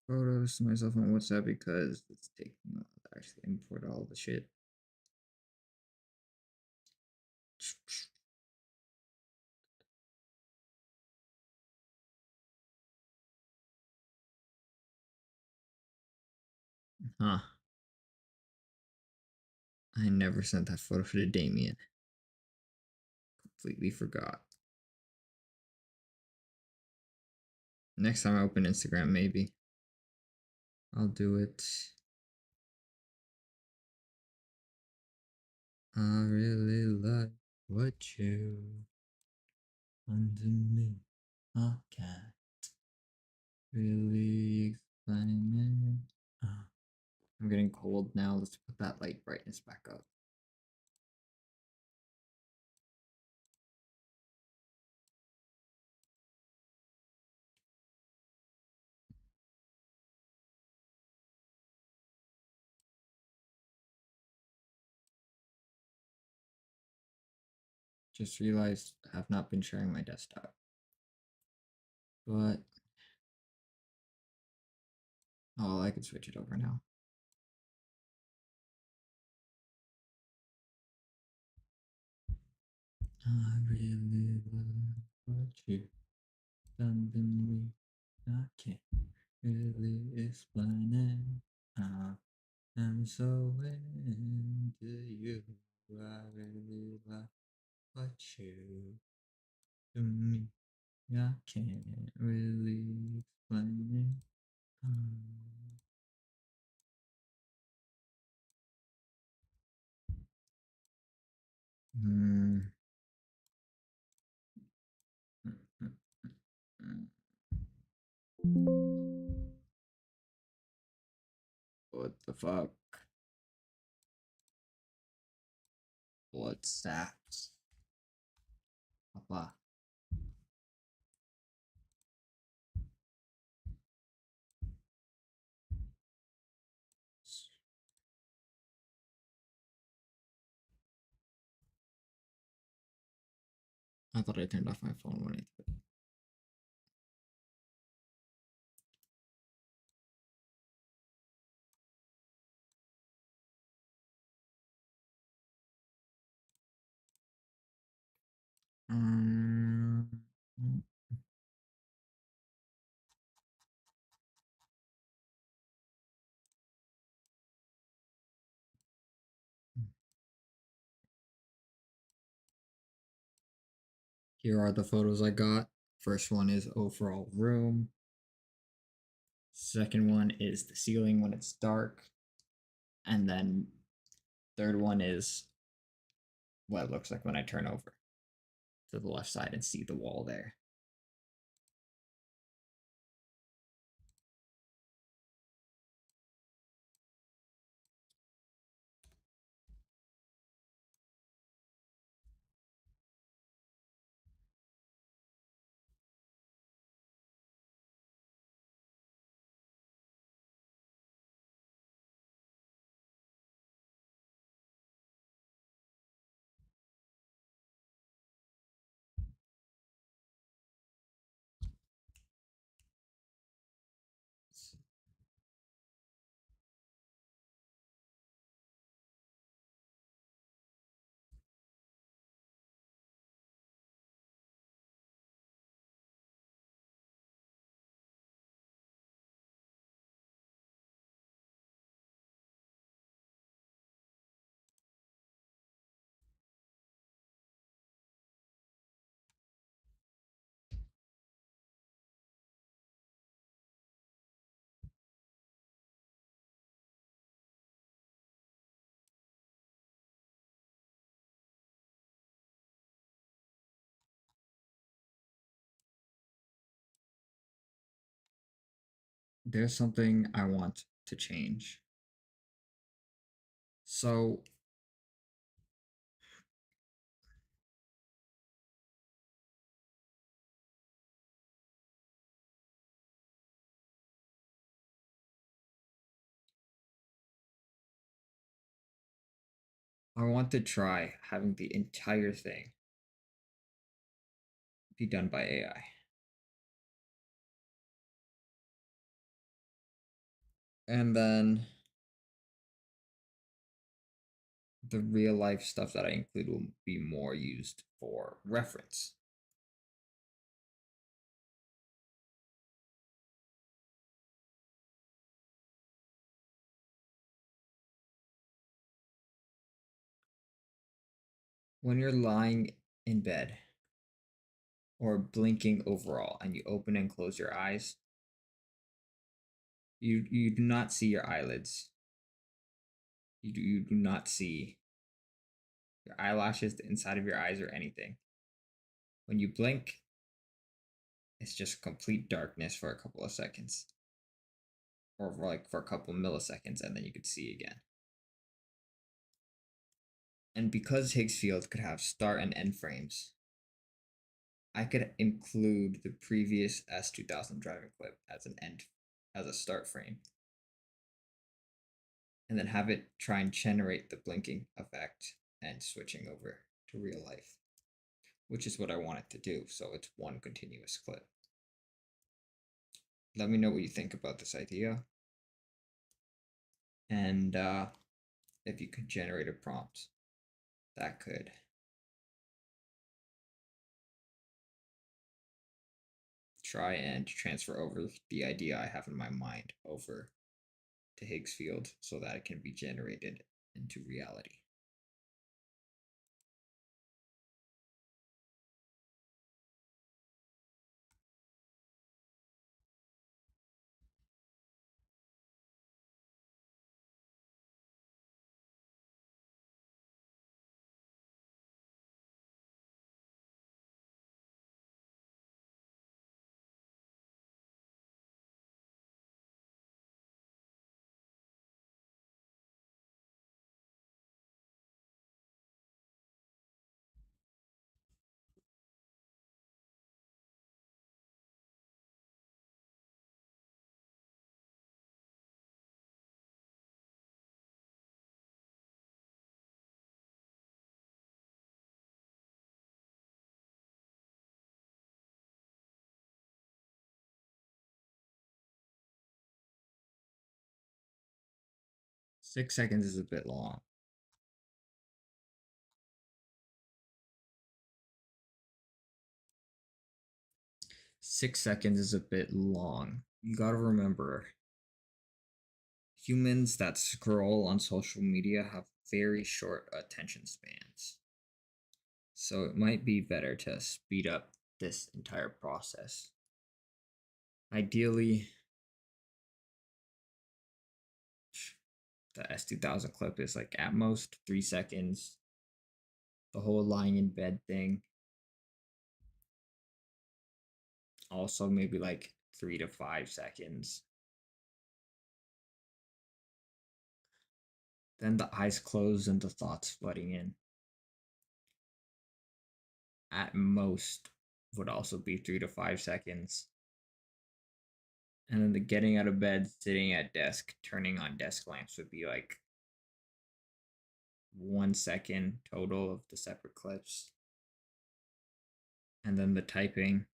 Photos to myself on WhatsApp because it's taking to actually import all the shit. Huh. I never sent that photo to Damien. Completely forgot. Next time I open Instagram, maybe. I'll do it. I really like what you under me. I can't really explain it. I'm getting cold now. Let's put that light brightness back up. Just realized I have not been sharing my desktop. But oh, I could switch it over now. I really love what you done to me. I can't really explain it. I'm so into you. I really like what you to me. I can't really explain it. Hmm. What the fuck? WhatsApps. Papa. I thought I turned off my phone when I did it. Um, Here are the photos I got. First one is overall room. Second one is the ceiling when it's dark. And then third one is what it looks like when I turn over to the left side and see the wall there. there's something I want to change. So I want to try having the entire thing be done by AI. And then the real life stuff that I include will be more used for reference. When you're lying in bed or blinking overall and you open and close your eyes, you do not see your eyelids. You do not see your eyelashes, the inside of your eyes, or anything. When you blink, it's just complete darkness for a couple of seconds. Or for a couple of milliseconds, and then you could see again. And because Higgs field could have start and end frames, I could include the previous S2000 driving clip as a start frame. And then have it try and generate the blinking effect and switching over to real life, which is what I want it to do. So it's one continuous clip. Let me know what you think about this idea. And if you could generate a prompt that could try and transfer over the idea I have in my mind over to Higgs field so that it can be generated into reality. Six seconds is a bit long. Six seconds is a bit long. You gotta remember, humans that scroll on social media have very short attention spans. So it might be better to speed up this entire process. Ideally, the S2000 clip is like at most 3 seconds. The whole lying in bed thing. Also maybe like 3 to 5 seconds. Then the eyes close and the thoughts flooding in. At most would also be 3 to 5 seconds. And then the getting out of bed, sitting at desk, turning on desk lamps would be like 1 second total of the separate clips. And then the typing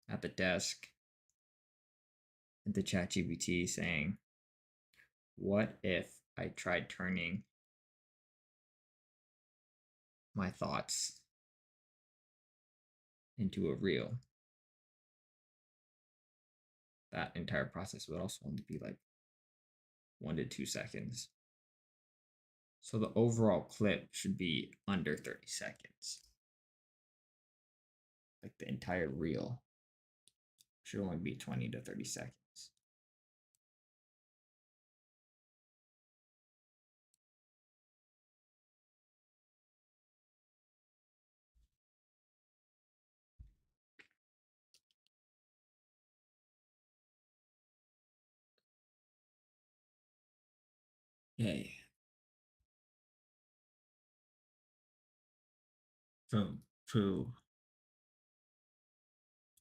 at the desk into ChatGPT saying, what if I tried turning my thoughts into a reel? That entire process would also only be like 1 to 2 seconds. So the overall clip should be under 30 seconds. Like the entire reel should only be 20 to 30 seconds. Okay. From Pooh.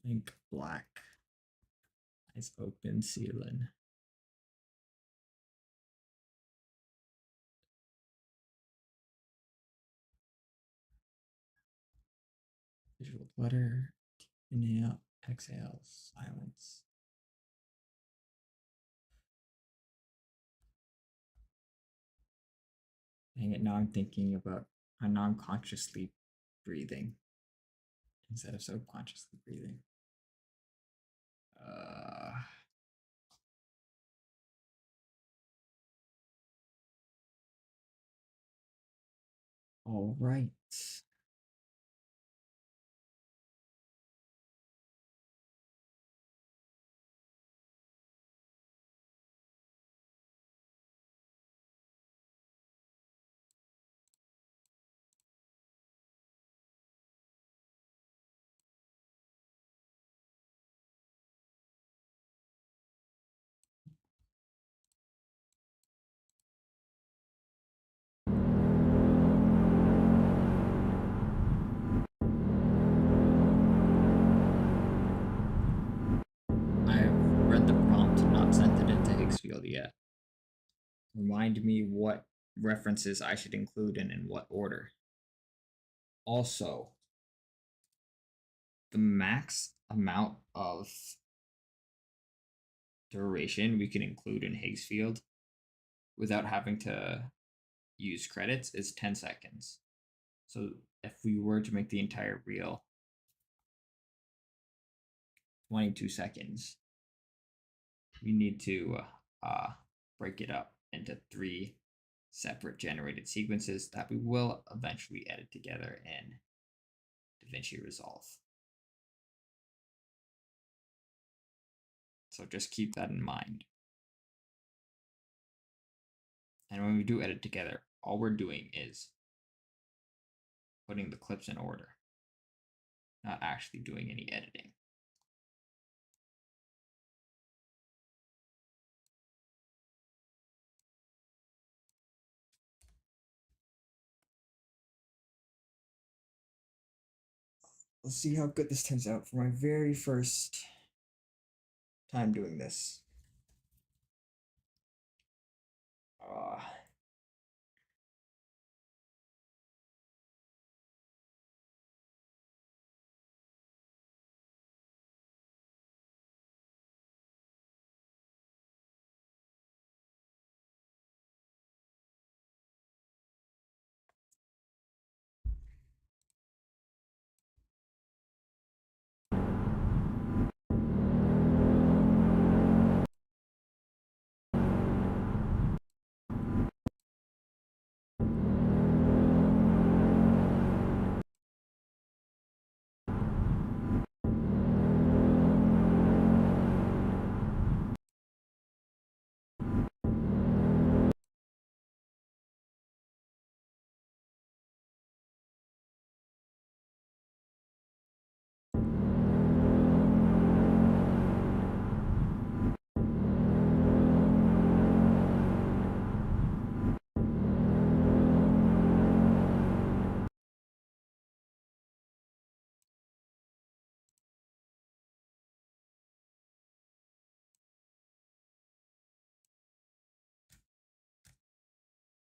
Ink black. Eyes open ceiling. Visual clutter. Inhale, exhale, silence. Dang it, now I'm thinking about now I'm consciously breathing instead of subconsciously breathing. All right. I've read the prompt, not sent it into Higgsfield yet. Remind me what references I should include and in what order. Also, the max amount of duration we can include in Higgsfield without having to use credits is 10 seconds. So if we were to make the entire reel 22 seconds, we need to break it up into 3 separate generated sequences that we will eventually edit together in DaVinci Resolve. So just keep that in mind. And when we do edit together, all we're doing is putting the clips in order, not actually doing any editing. Let's see how good this turns out for my very first time doing this.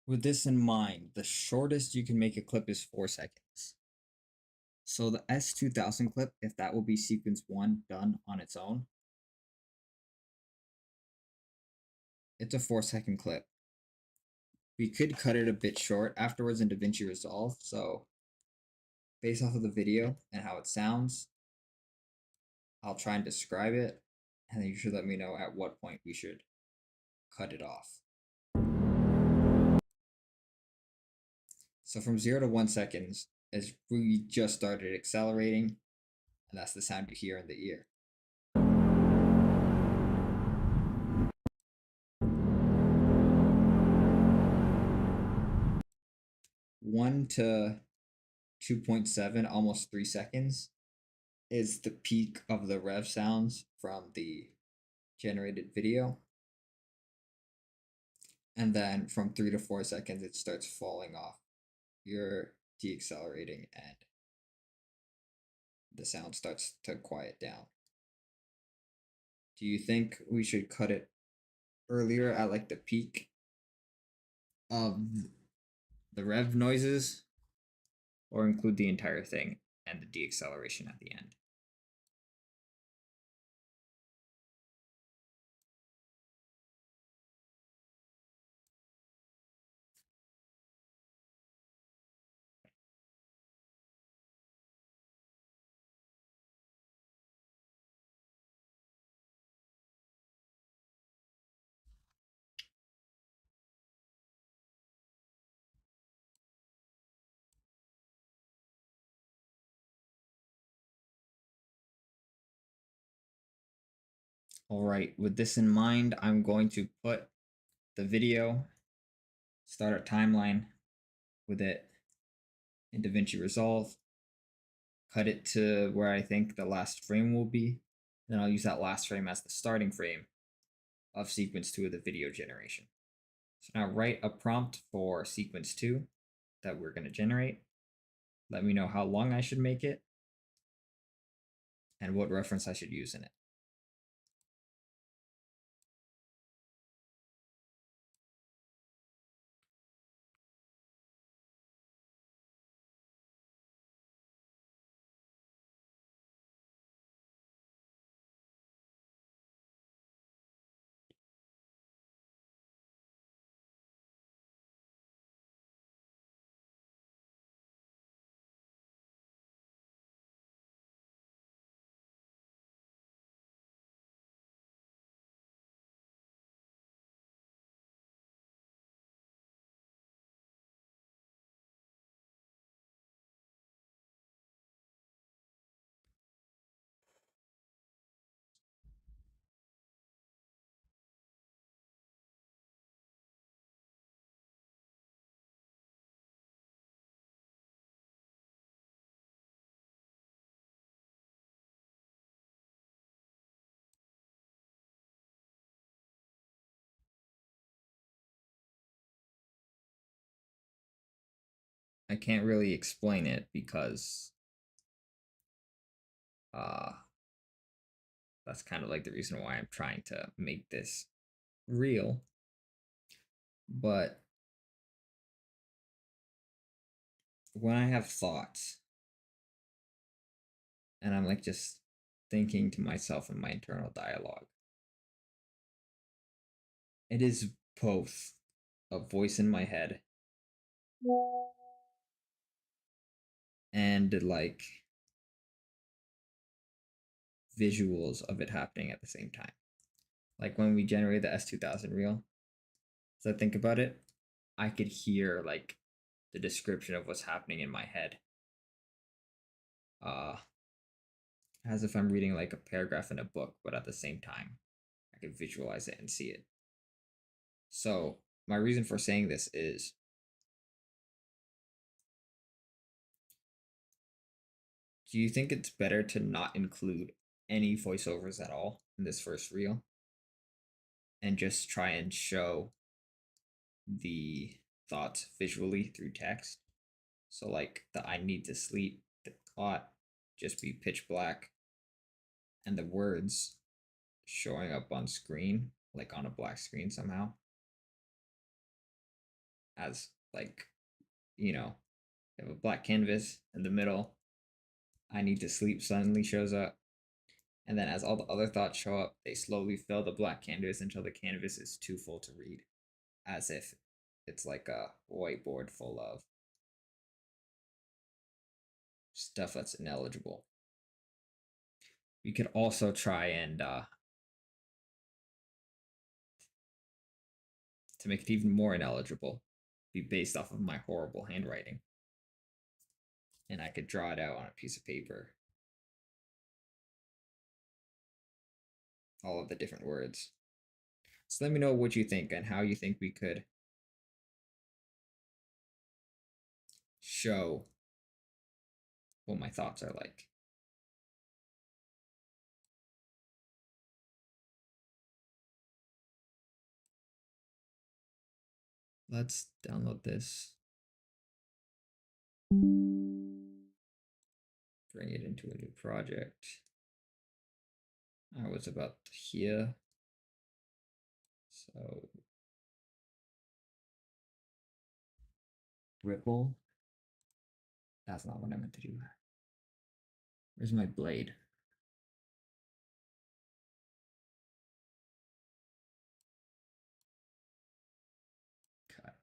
With this in mind, the shortest you can make a clip is 4 seconds. So the S2000 clip, if that will be sequence 1 done on its own, it's a 4-second clip. We could cut it a bit short afterwards in DaVinci Resolve, so based off of the video and how it sounds, I'll try and describe it, and then you should let me know at what point we should cut it off. So from 0 to 1 seconds is we just started accelerating, and that's the sound you hear in the ear. One to 2.7, almost 3 seconds, is the peak of the rev sounds from the generated video. And then from 3 to 4 seconds, it starts falling off. You're deaccelerating and the sound starts to quiet down. Do you think we should cut it earlier at like the peak of the rev noises, or include the entire thing and the deacceleration at the end? All right, with this in mind, I'm going to put the video, start a timeline with it in DaVinci Resolve, cut it to where I think the last frame will be. Then I'll use that last frame as the starting frame of sequence 2 of the video generation. So now write a prompt for sequence 2 that we're going to generate. Let me know how long I should make it and what reference I should use in it. I can't really explain it because that's kind of like the reason why I'm trying to make this real. But when I have thoughts and I'm like just thinking to myself in my internal dialogue, it is both a voice in my head and like visuals of it happening at the same time. Like when we generate the S2000 reel, as I think about it, I could hear like the description of what's happening in my head. As if I'm reading like a paragraph in a book, but at the same time, I can visualize it and see it. So my reason for saying this is do you think it's better to not include any voiceovers at all in this first reel and just try and show the thoughts visually through text? So like the I need to sleep, the thought just be pitch black and the words showing up on screen, like on a black screen somehow, as like, you know, you have a black canvas in the middle, I need to sleep suddenly shows up, and then as all the other thoughts show up, they slowly fill the black canvas until the canvas is too full to read, as if it's like a whiteboard full of stuff that's ineligible. We could also try and to make it even more ineligible, be based off of my horrible handwriting. And I could draw it out on a piece of paper. All of the different words. So let me know what you think and how you think we could show what my thoughts are like. let's download this. Bring it into a new project. I was about here. So Ripple. That's not what I meant to do. Where's my blade? Cut.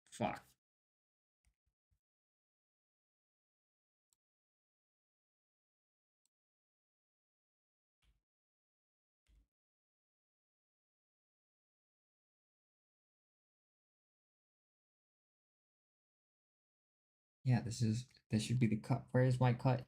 Fuck. Yeah, this should be the cut. Where is my cut?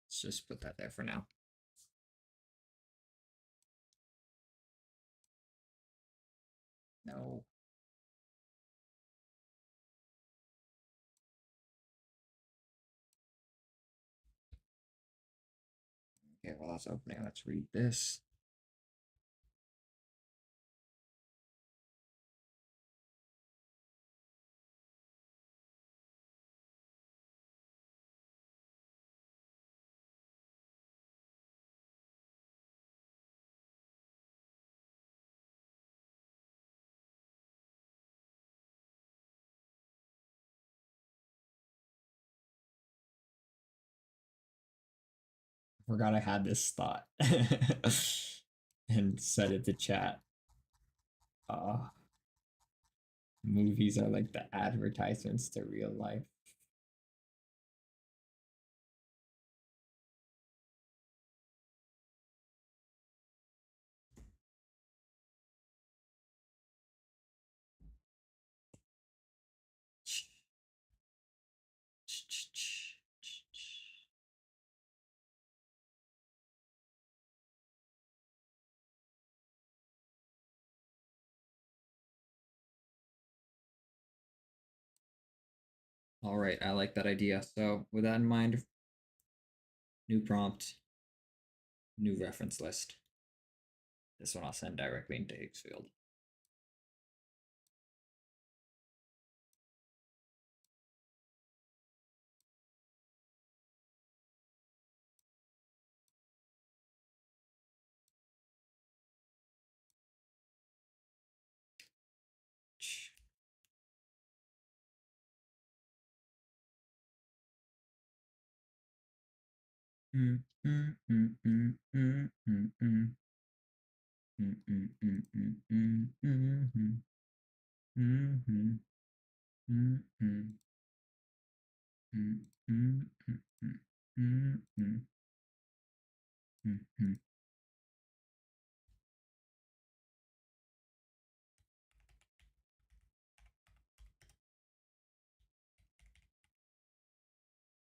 Let's just put that there for now. No. Okay, while that's opening, let's read this. Forgot I had this thought and set it to chat. Movies are like the advertisements to real life. All right, I like that idea. So with that in mind, new prompt, new reference list. This one I'll send directly into Higgsfield.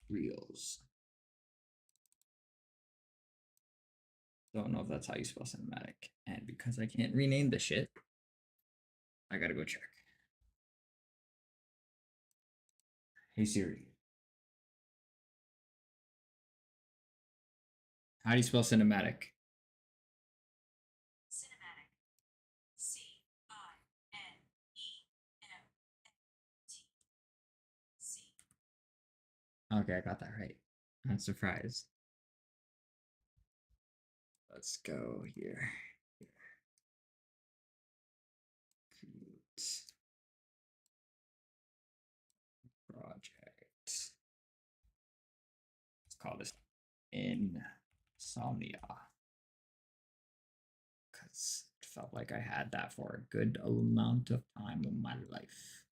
Reels. Don't know if that's how you spell cinematic. And because I can't rename the shit, I gotta go check. Hey Siri. How do you spell cinematic? Cinematic. C-I-N-E-M-A-T-C. Okay, I got that right. I'm surprised. Let's go here. Create project. Let's call this Insomnia. Because it felt like I had that for a good amount of time in my life.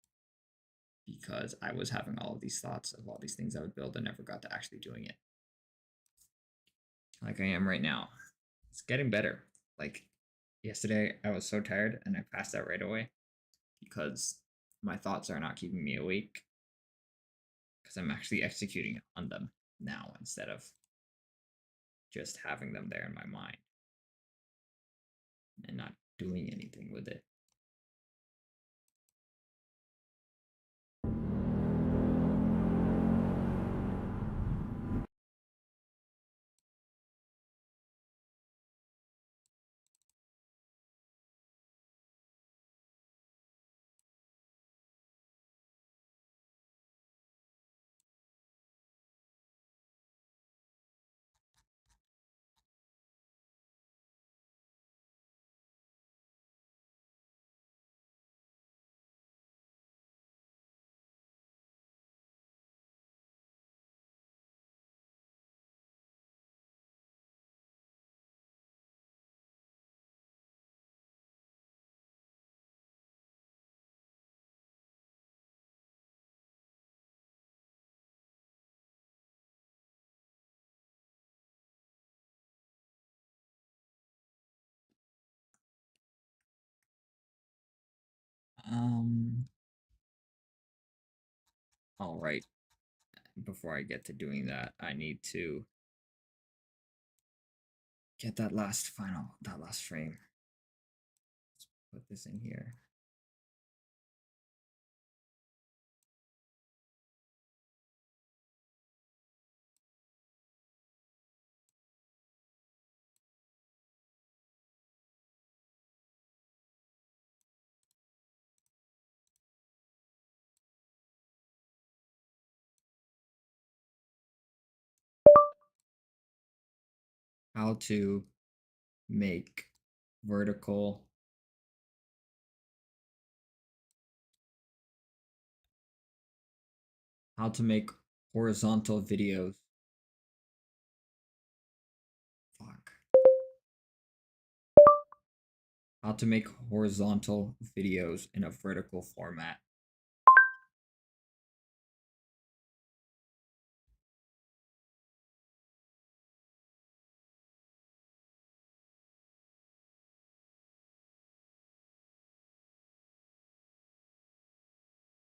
Because I was having all of these thoughts of all these things I would build and never got to actually doing it. Like I am right now. It's getting better. Like yesterday I was so tired and I passed out right away because my thoughts are not keeping me awake because I'm actually executing on them now instead of just having them there in my mind and not doing anything with it. All right. Before I get to doing that, I need to get that last frame. Let's put this in here. How to make vertical how to make horizontal videos. Fuck. How to make horizontal videos in a vertical format.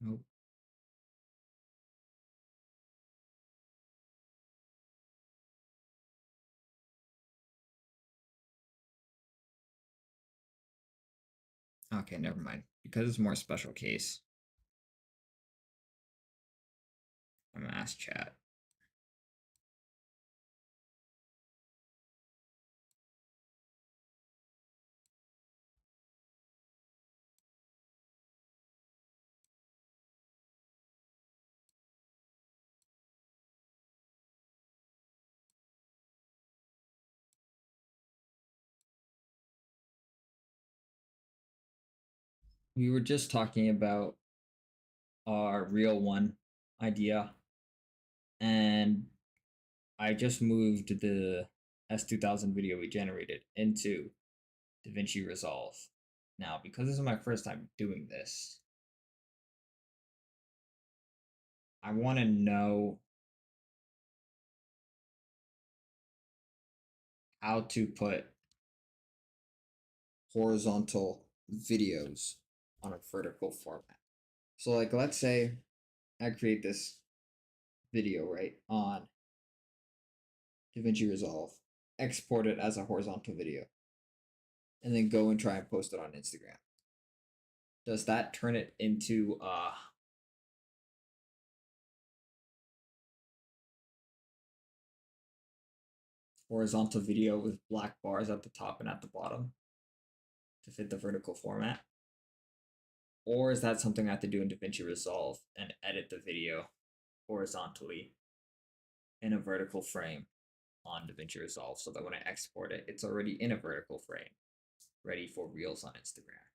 Nope. Okay, never mind. Because it's more special case. I'm gonna ask chat. We were just talking about our real one idea, and I just moved the S2000 video we generated into DaVinci Resolve. Now, because this is my first time doing this, I want to know how to put horizontal videos on a vertical format. So like, let's say I create this video, right, on DaVinci Resolve, export it as a horizontal video, and then go and try and post it on Instagram. Does that turn it into horizontal video with black bars at the top and at the bottom to fit the vertical format? Or is that something I have to do in DaVinci Resolve and edit the video horizontally in a vertical frame on DaVinci Resolve so that when I export it, it's already in a vertical frame, ready for Reels on Instagram?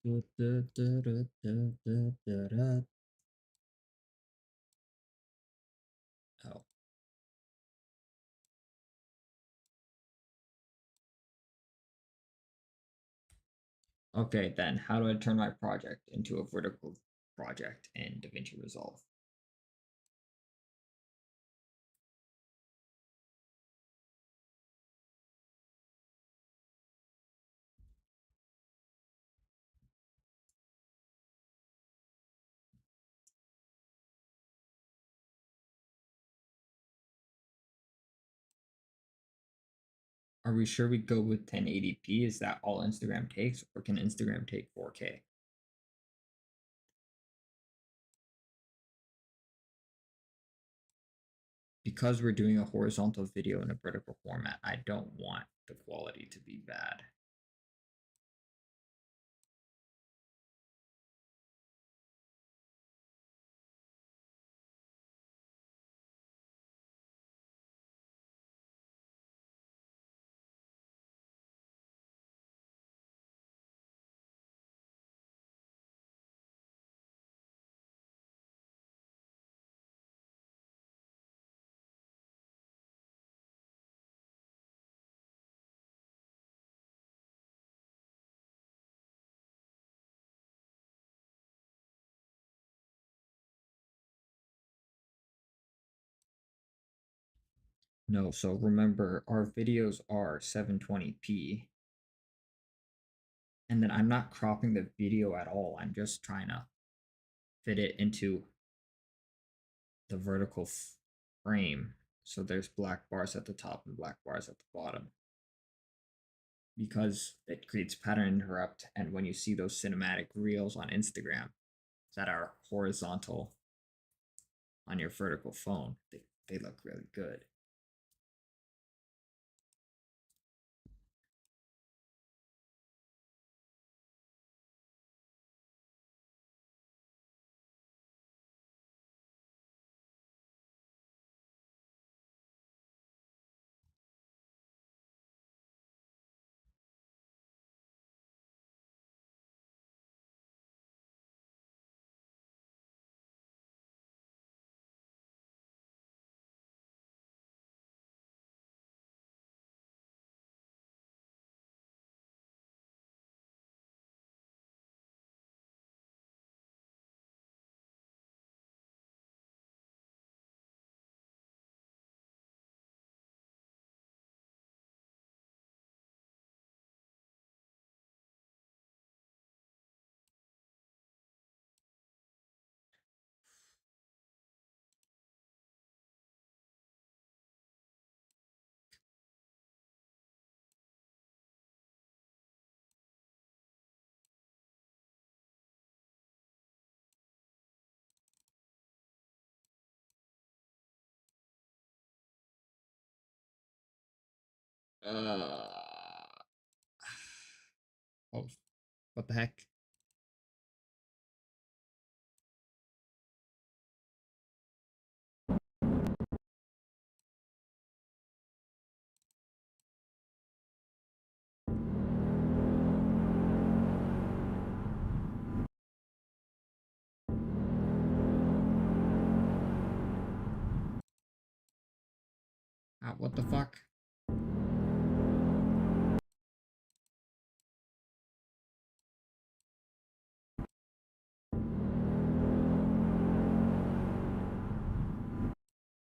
Oh. Okay, then how do I turn my project into a vertical project in DaVinci Resolve? Are we sure we go with 1080p? Is that all Instagram takes, or can Instagram take 4K? Because we're doing a horizontal video in a vertical format, I don't want the quality to be bad. No, so remember our videos are 720p. And then I'm not cropping the video at all. I'm just trying to fit it into the vertical frame. So there's black bars at the top and black bars at the bottom. Because it creates pattern interrupt. And when you see those cinematic reels on Instagram that are horizontal on your vertical phone, they look really good. Oh, what the heck? What the fuck?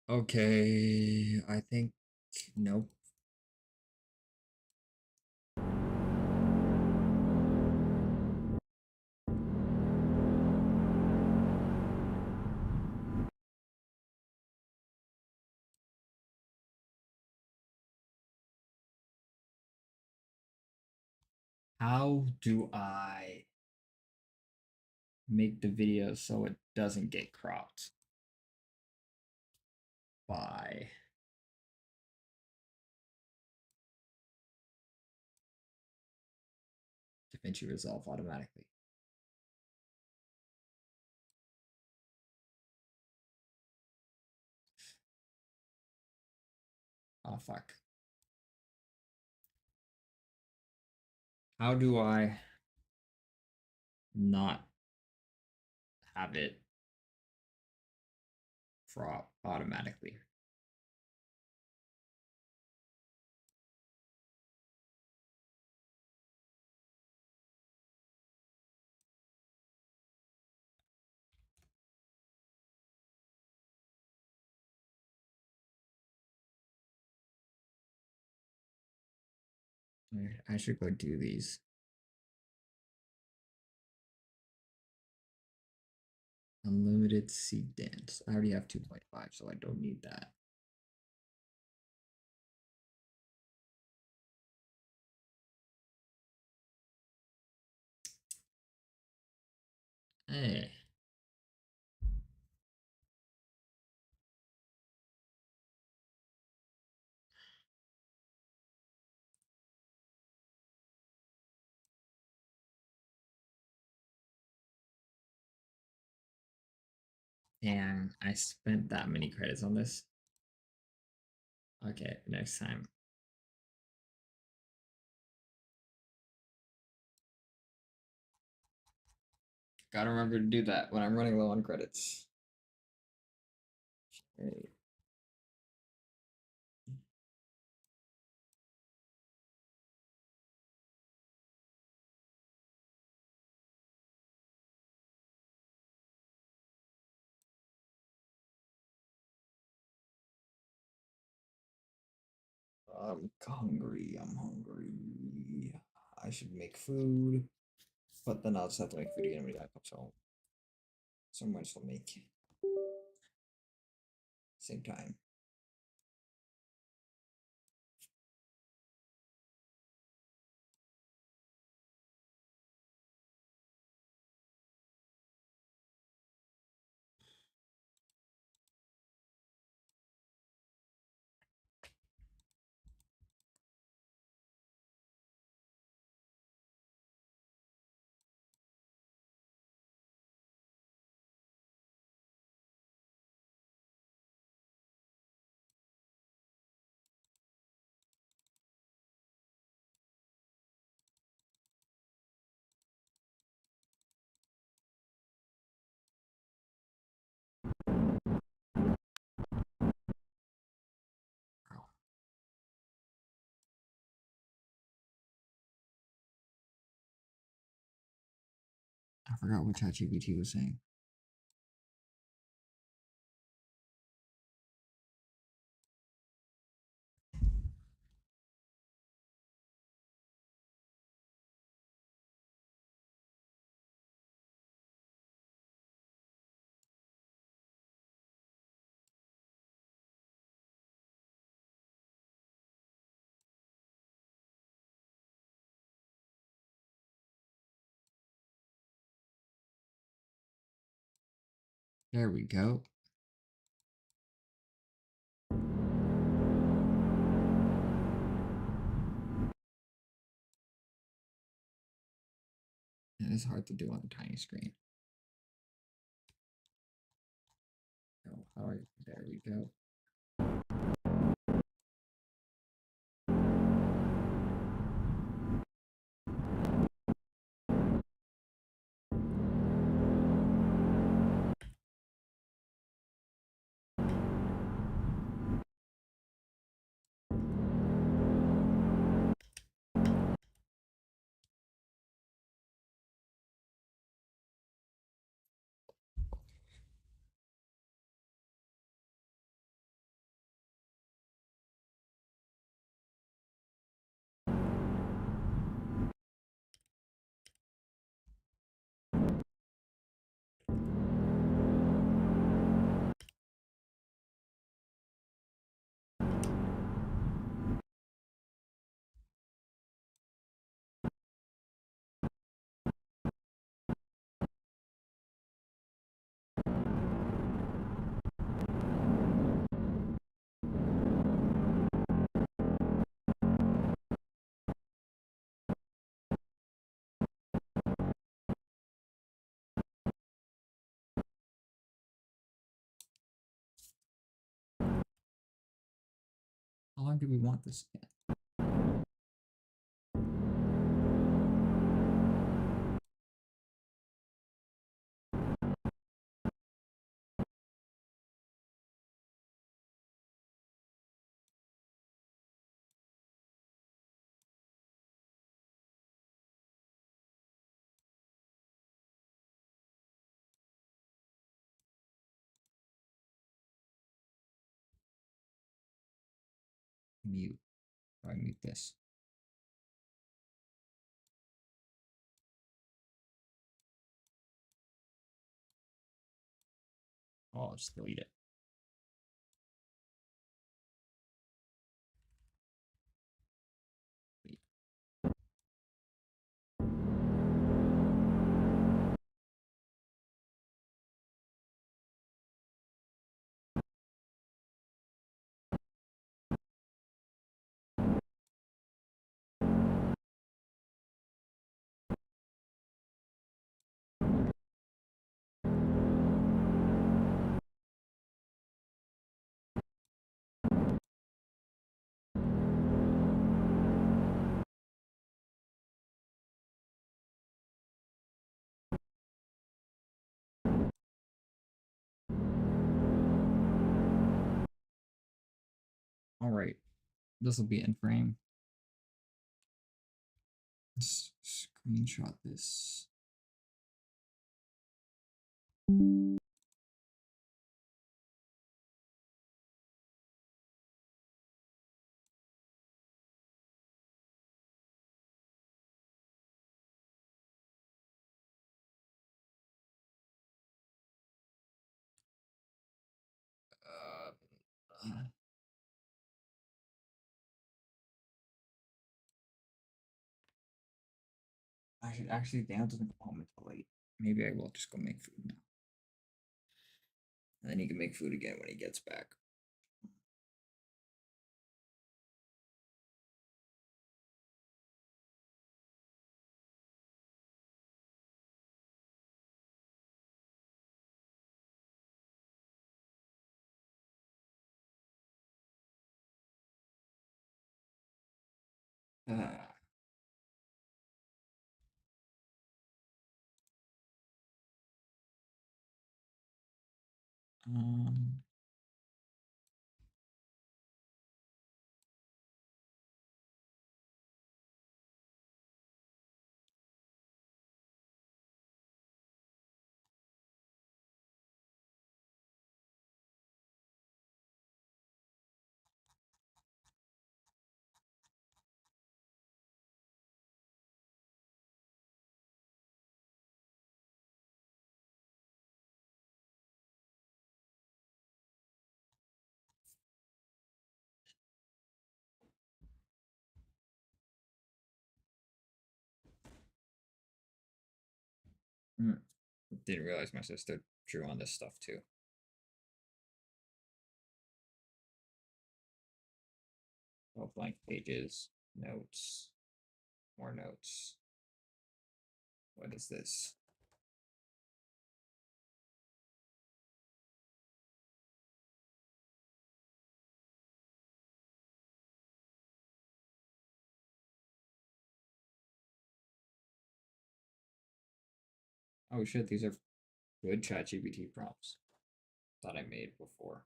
Okay, I think nope. How do I make the video so it doesn't get cropped by DaVinci Resolve automatically? Oh fuck. How do I not have it drop automatically. I should go do these. Unlimited seed dance. I already have 2.5, so I don't need that. Hey. And I spent that many credits on this. Okay, next time. Gotta remember to do that when I'm running low on credits. Okay. I'm hungry. I'm hungry. I should make food, but then I'll just have to make food again when I come home. So I might as well make same time. I forgot what ChatGPT was saying. There we go. It is hard to do on a tiny screen. Oh, there we go. How long do we want this again? Mute. Probably mute this. Oh, I'll just delete it. Wait. All right, this will be in frame. Let's screenshot this. Actually, Dan doesn't come home until late. Maybe I will just go make food now. And then he can make food again when he gets back. Um, Didn't realize my sister drew on this stuff too. Oh, blank pages, notes, more notes. What is this? Oh shit, these are good ChatGPT prompts that I made before.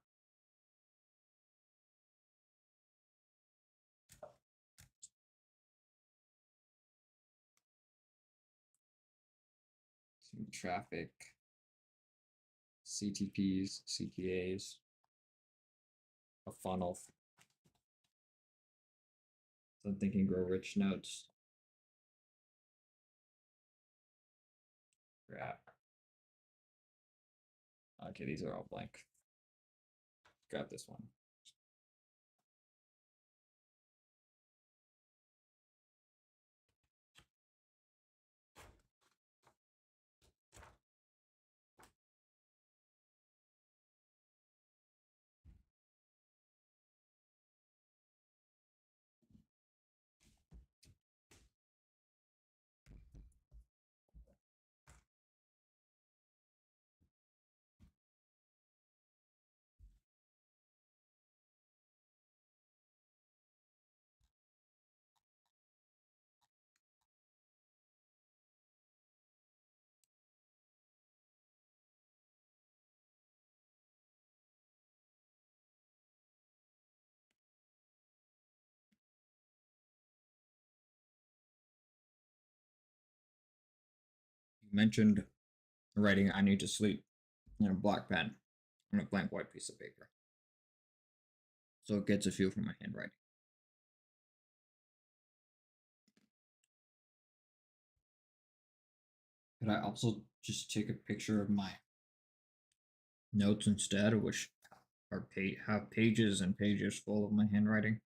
Some traffic, CTPs, CTAs, a funnel. So I'm thinking grow rich notes. Crap. Okay, these are all blank. Grab this one. You mentioned writing I need to sleep in a black pen on a blank white piece of paper. So it gets a feel for my handwriting. Could I also just take a picture of my notes instead, which are have pages and pages full of my handwriting?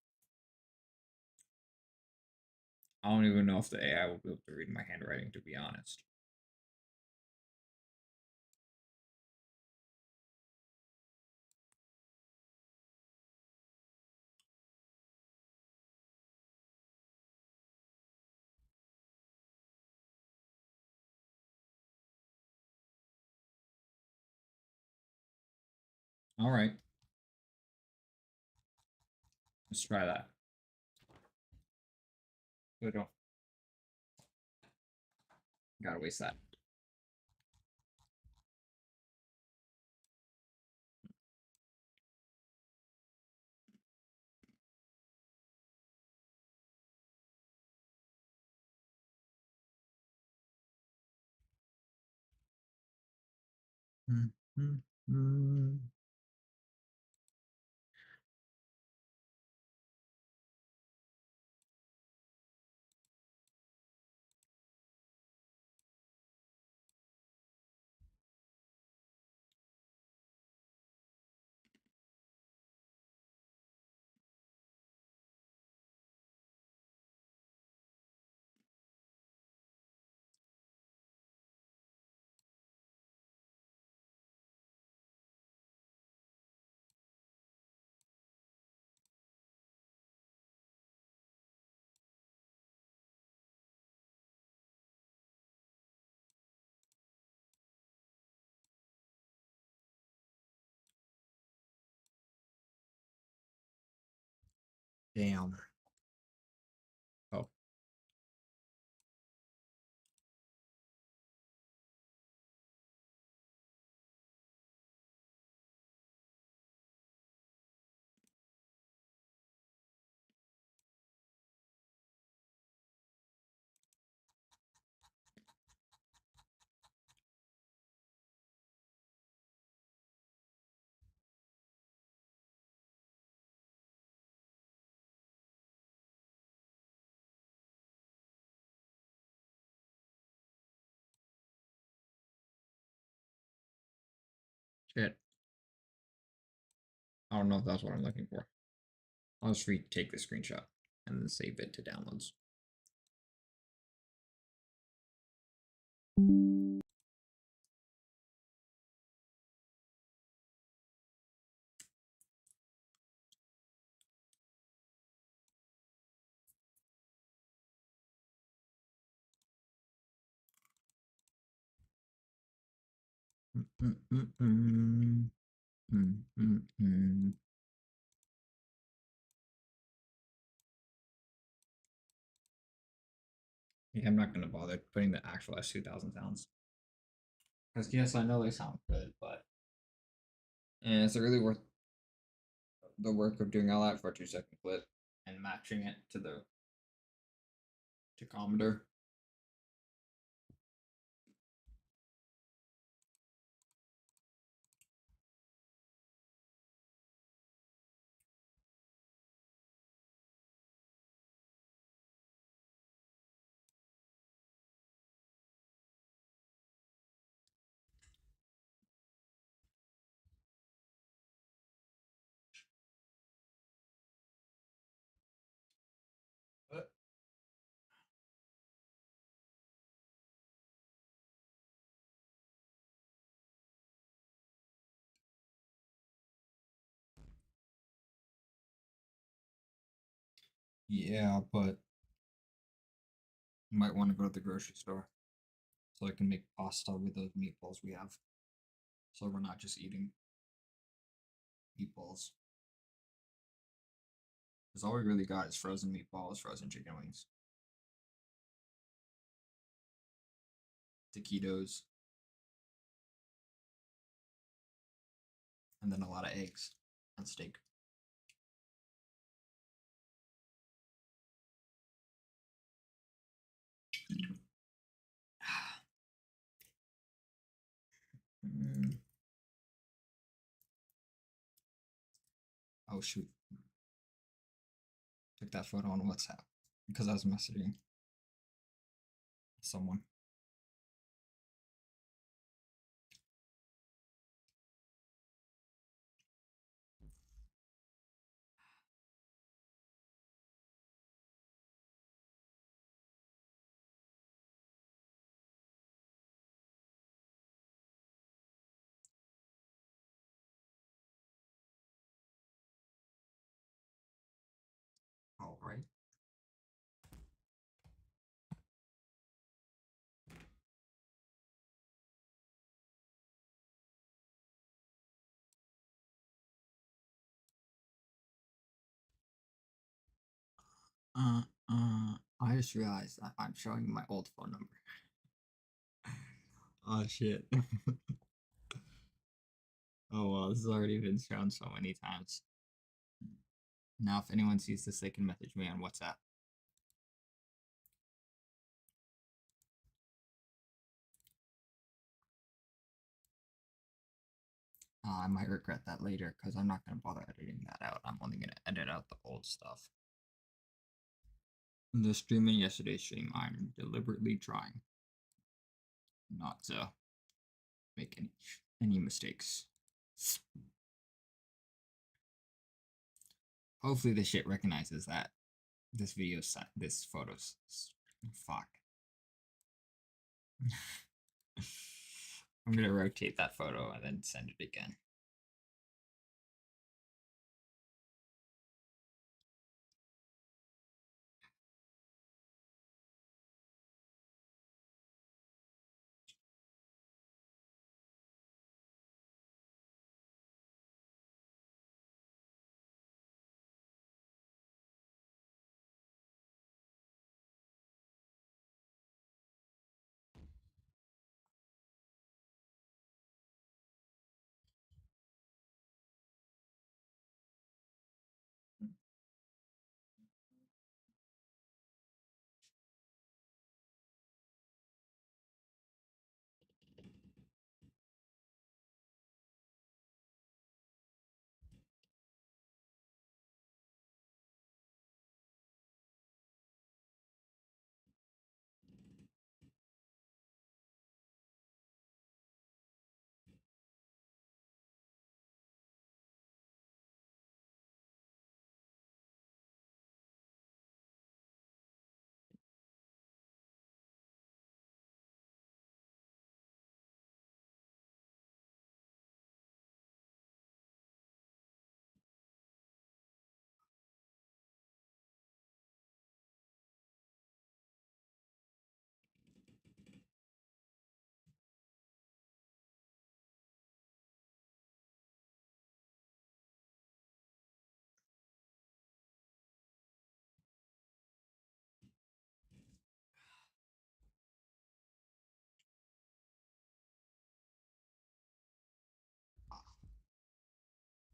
I don't even know if the AI will be able to read my handwriting, to be honest. All right. Let's try that. We don't. Gotta waste that. Mm-hmm. Damn. Oh. Shit. I don't know if that's what I'm looking for. I'll just retake the screenshot and then save it to downloads. Yeah, I'm not gonna bother putting the actual S2000 sounds. Because yes, I know they sound good, but is it really worth the work of doing all that for a 2-second clip and matching it to the tachometer? Yeah, but you might want to go to the grocery store so I can make pasta with those meatballs we have. So we're not just eating meatballs. Because all we really got is frozen meatballs, frozen chicken wings, taquitos, and then a lot of eggs and steak. Oh shoot. Took that photo on WhatsApp because I was messaging someone. I just realized that I'm showing my old phone number. Oh shit. Oh well, this has already been shown so many times. Now, if anyone sees this, they can message me on WhatsApp. I might regret that later because I'm not going to bother editing that out. I'm only going to edit out the old stuff. The streaming yesterday's stream, I'm deliberately trying not to make any mistakes. Hopefully this shit recognizes that this video set this photos. Fuck. I'm gonna rotate that photo and then send it again.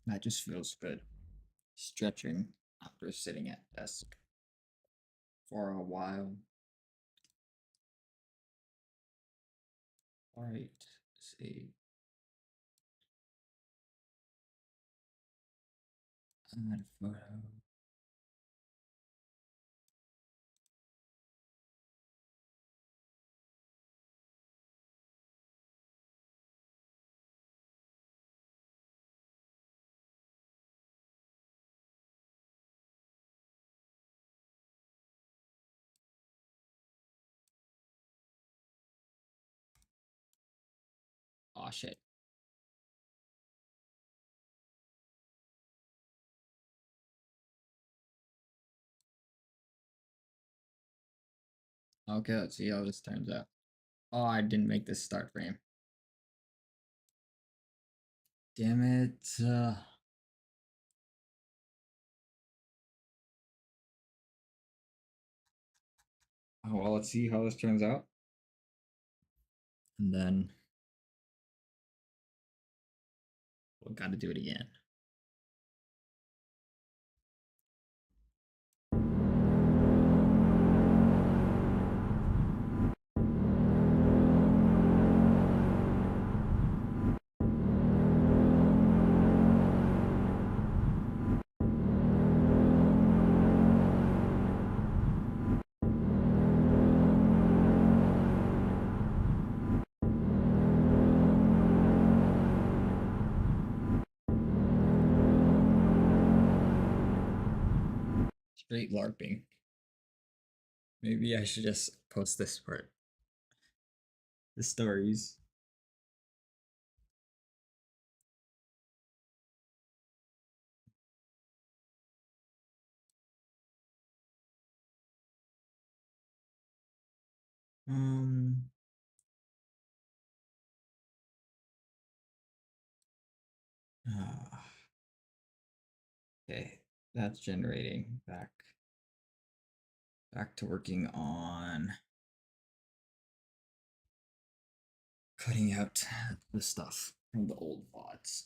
That just feels good. Stretching after sitting at desk for a while. Alright, see. Add photo. Aw, shit. Okay, let's see how this turns out. Oh, I didn't make this start frame. Damn it. Oh, well, let's see how this turns out. And then we'll gotta do it again. Straight LARPing. Maybe I should just post this part. The stories. Um. Okay, that's generating back. Back to working on cutting out the stuff from the old VODs.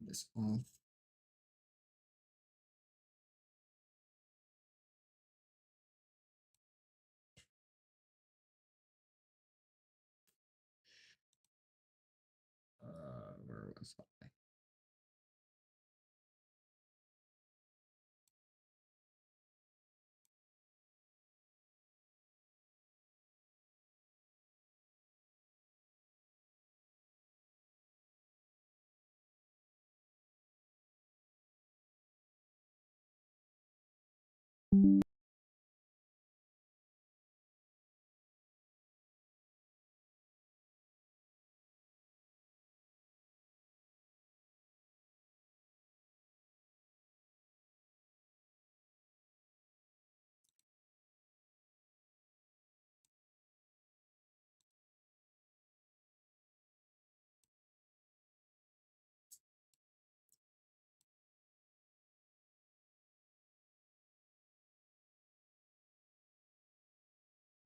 This off. Where was I?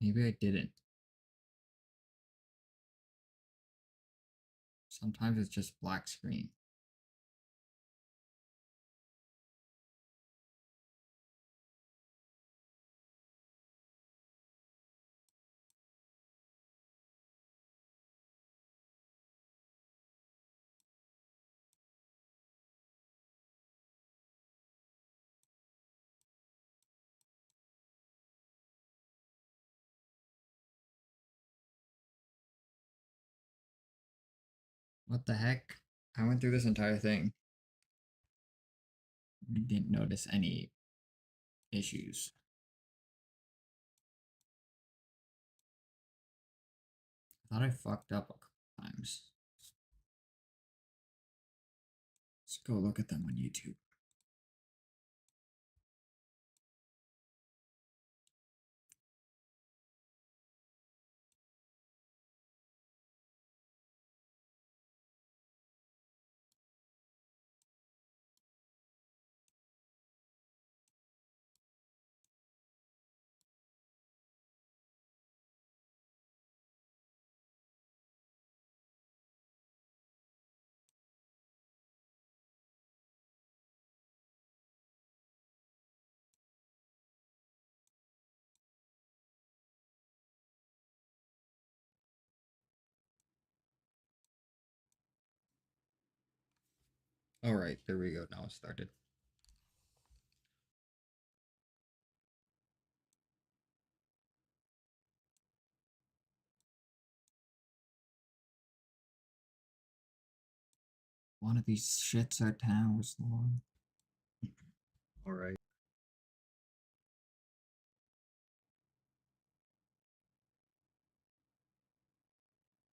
Maybe I didn't. Sometimes it's just black screen. What the heck? I went through this entire thing. I didn't notice any issues. I thought I fucked up a couple times. Let's go look at them on YouTube. All right, there we go. Now it started. One of these shits are 10 hours long. All right.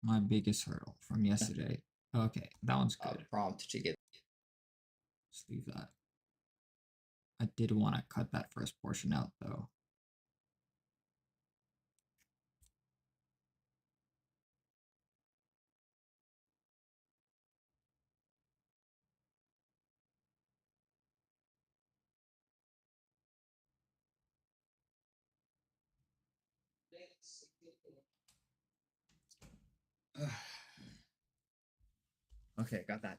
My biggest hurdle from yesterday. Okay, that one's good. Prompt to get. Just leave that. I did want to cut that first portion out though. Okay, got that.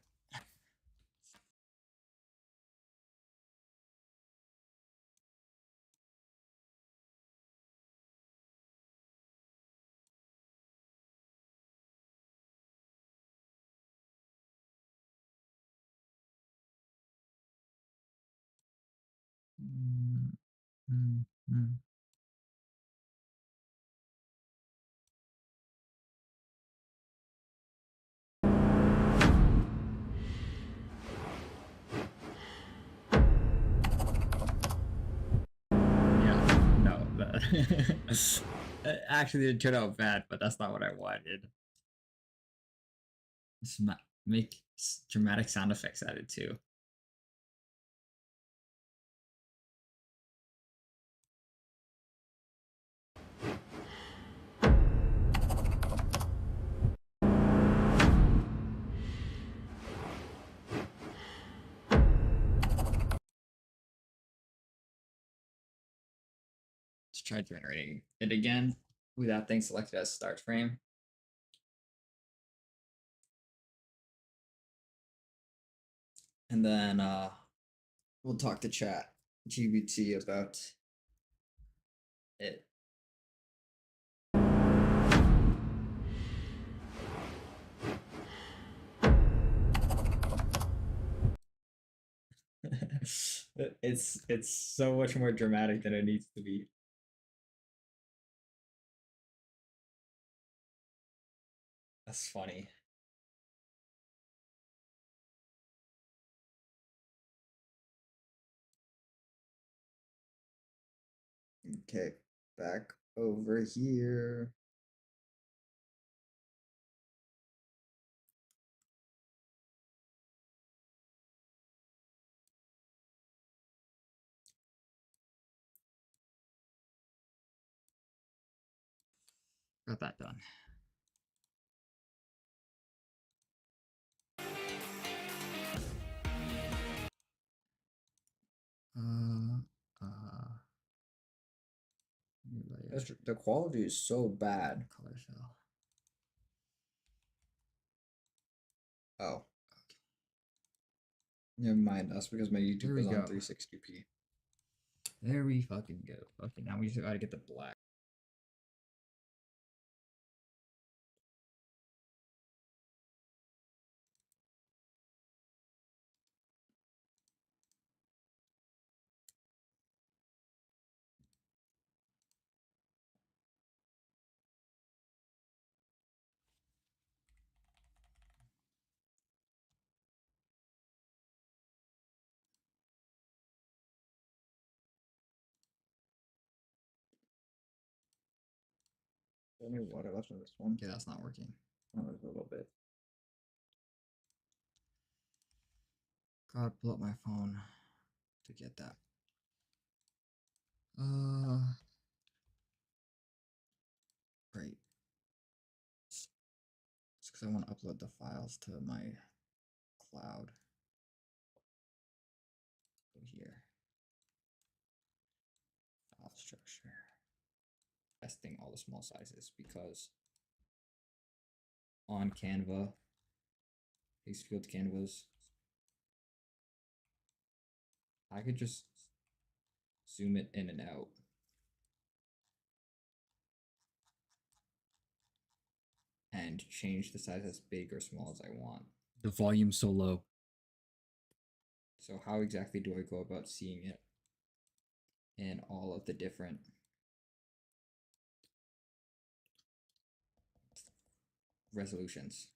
Yeah, no, that actually it turned out bad, but that's not what I wanted. Just make dramatic sound effects added too. Let's try generating it again with that thing selected as start frame. And then we'll talk to chat GBT about it. It's so much more dramatic than it needs to be. That's funny. Okay, back over here. Got that done. The quality is so bad. Color cell. Oh. Okay. Never mind. That's because my YouTube is on 360p. There we fucking go. Okay, now we just gotta get the black. Any water left on this one? Okay, that's not working. Oh, there's a little bit. Gotta pull up my phone to get that. Great. It's because I want to upload the files to my cloud. Go here. File structure. Testing all the small sizes because on Canva, text field canvas, I could just zoom it in and out. And change the size as big or small as I want. The volume's so low. So how exactly do I go about seeing it in all of the different resolutions?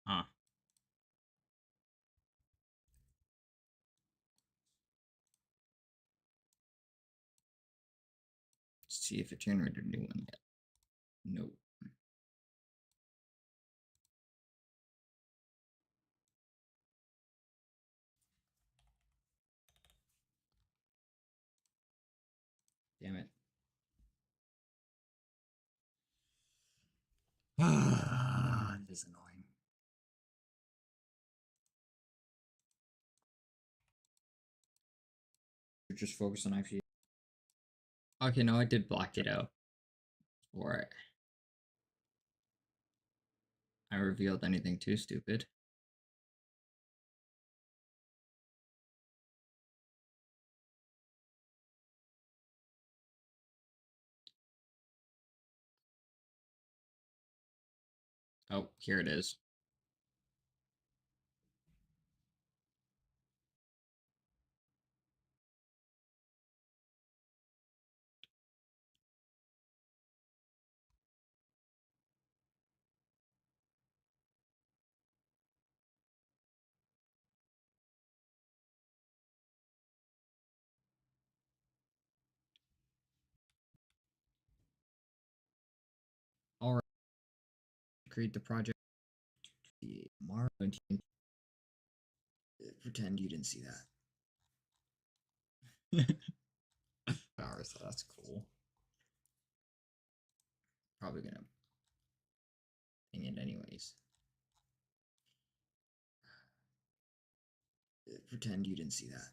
Huh. See if it generated a new one yet. Nope. Damn it. This is annoying. Just focus on IP. Okay, no, I did black it out. Or I revealed anything too stupid. Oh, here it is. All right. Create the project. March 17th. Pretend you didn't see that. Hours, that's cool. Probably gonna ping it anyways. Pretend you didn't see that.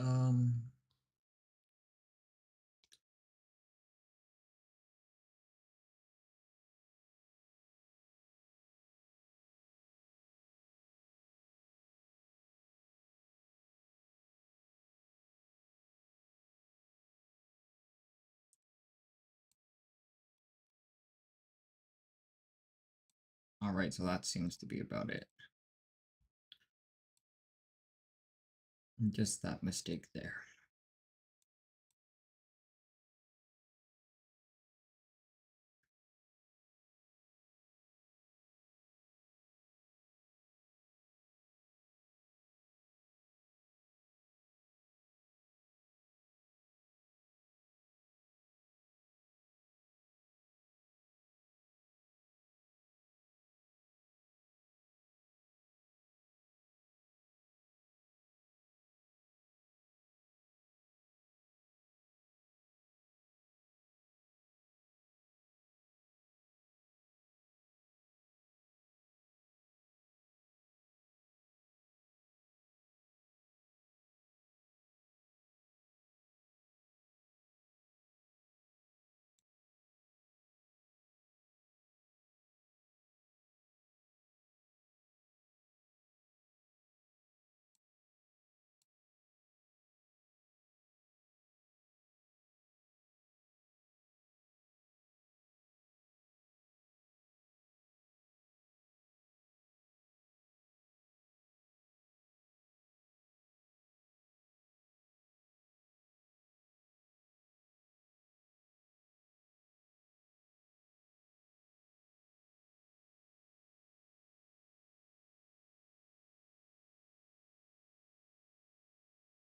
Um. All right, so that seems to be about it. Just that mistake there.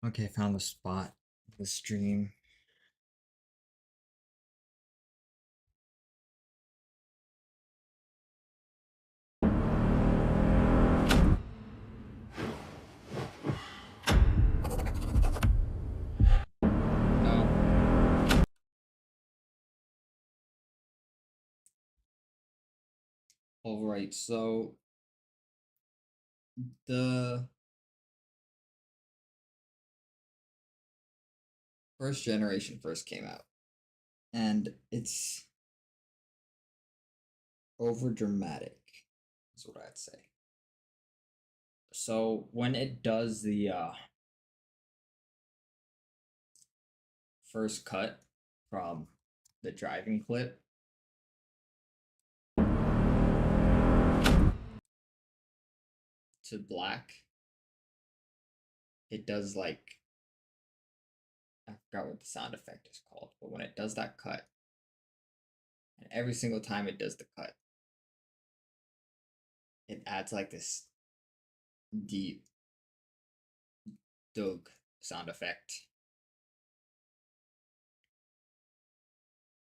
Okay, found the spot. The stream. No. All right, so the first generation first came out, and it's over dramatic, is what I'd say. So when it does the first cut from the driving clip, to black, it does like, I forgot what the sound effect is called, but when it does that cut, and every single time it does the cut, it adds like this deep Doug sound effect.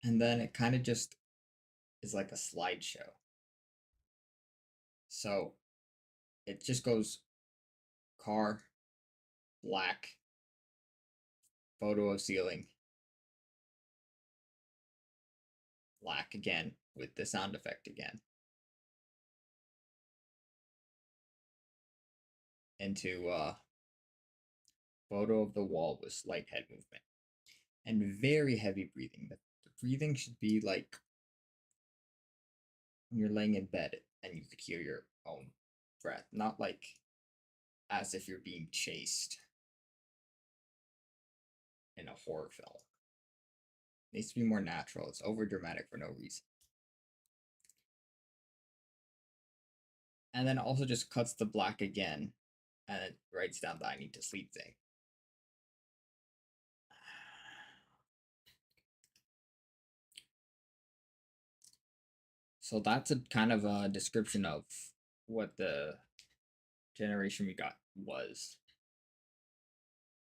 And then it kind of just is like a slideshow. So it just goes car, black, photo of ceiling, black again with the sound effect again, into photo of the wall with slight head movement and very heavy breathing. The breathing should be like when you're laying in bed and you could hear your own breath, not like as if you're being chased in a horror film. It needs to be more natural. It's over dramatic for no reason. And then also just cuts the black again and it writes down the I need to sleep thing. So that's a kind of a description of what the generation we got was.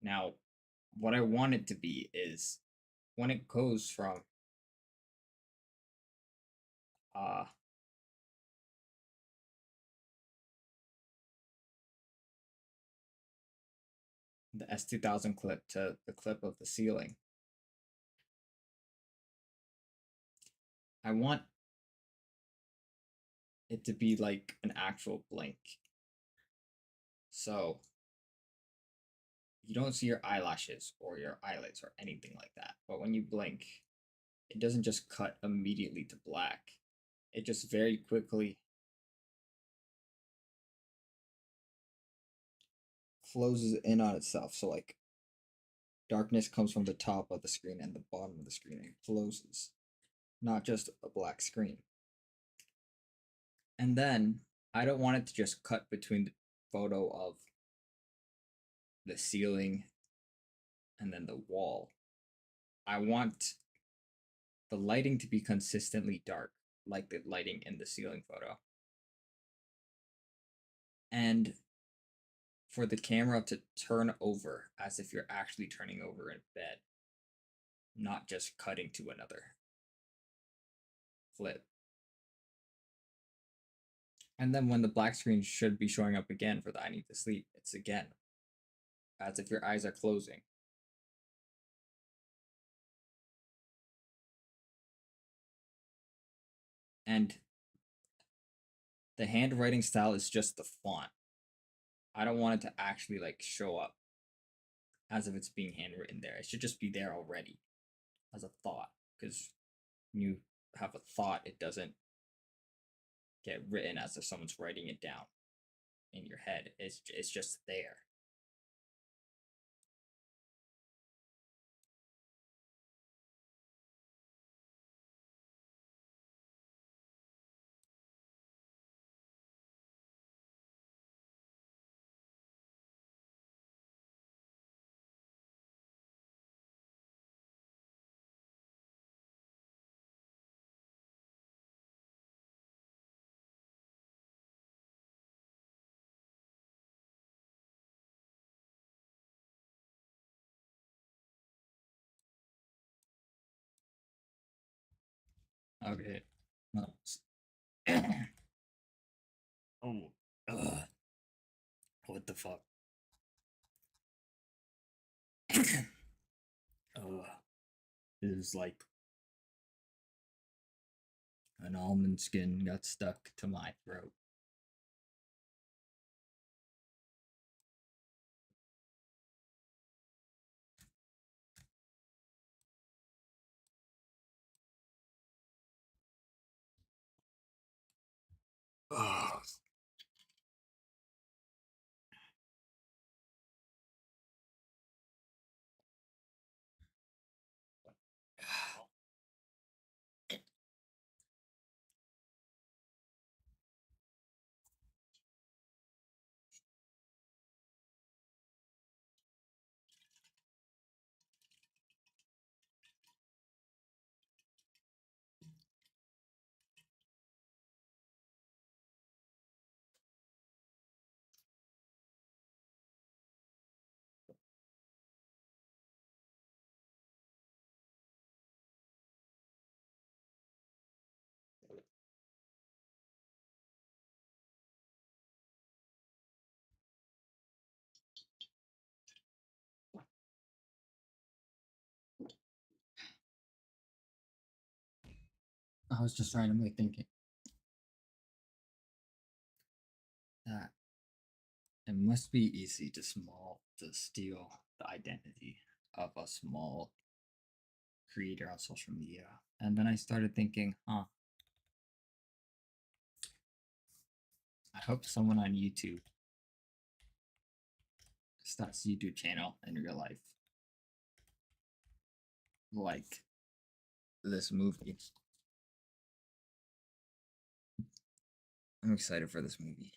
Now, what I want it to be is when it goes from the S2000 clip to the clip of the ceiling, I want it to be like an actual blink. So you don't see your eyelashes or your eyelids or anything like that. But when you blink, it doesn't just cut immediately to black. It just very quickly closes in on itself. So like darkness comes from the top of the screen and the bottom of the screen and closes, not just a black screen. And then I don't want it to just cut between the photo of the ceiling and then the wall. I want the lighting to be consistently dark, like the lighting in the ceiling photo. And for the camera to turn over as if you're actually turning over in bed, not just cutting to another flip. And then when the black screen should be showing up again for the I need to sleep, it's again as if your eyes are closing. And the handwriting style is just the font. I don't want it to actually like show up as if it's being handwritten there. It should just be there already as a thought, because when you have a thought, it doesn't get written as if someone's writing it down in your head. It's just there. Okay. No. Oh. Ugh. What the fuck? Ugh. It was like an almond skin got stuck to my throat. Ugh. I was just randomly thinking that it must be easy to steal the identity of a small creator on social media. And then I started thinking, I hope someone on YouTube starts a YouTube channel in real life. Like this movie. I'm excited for this movie.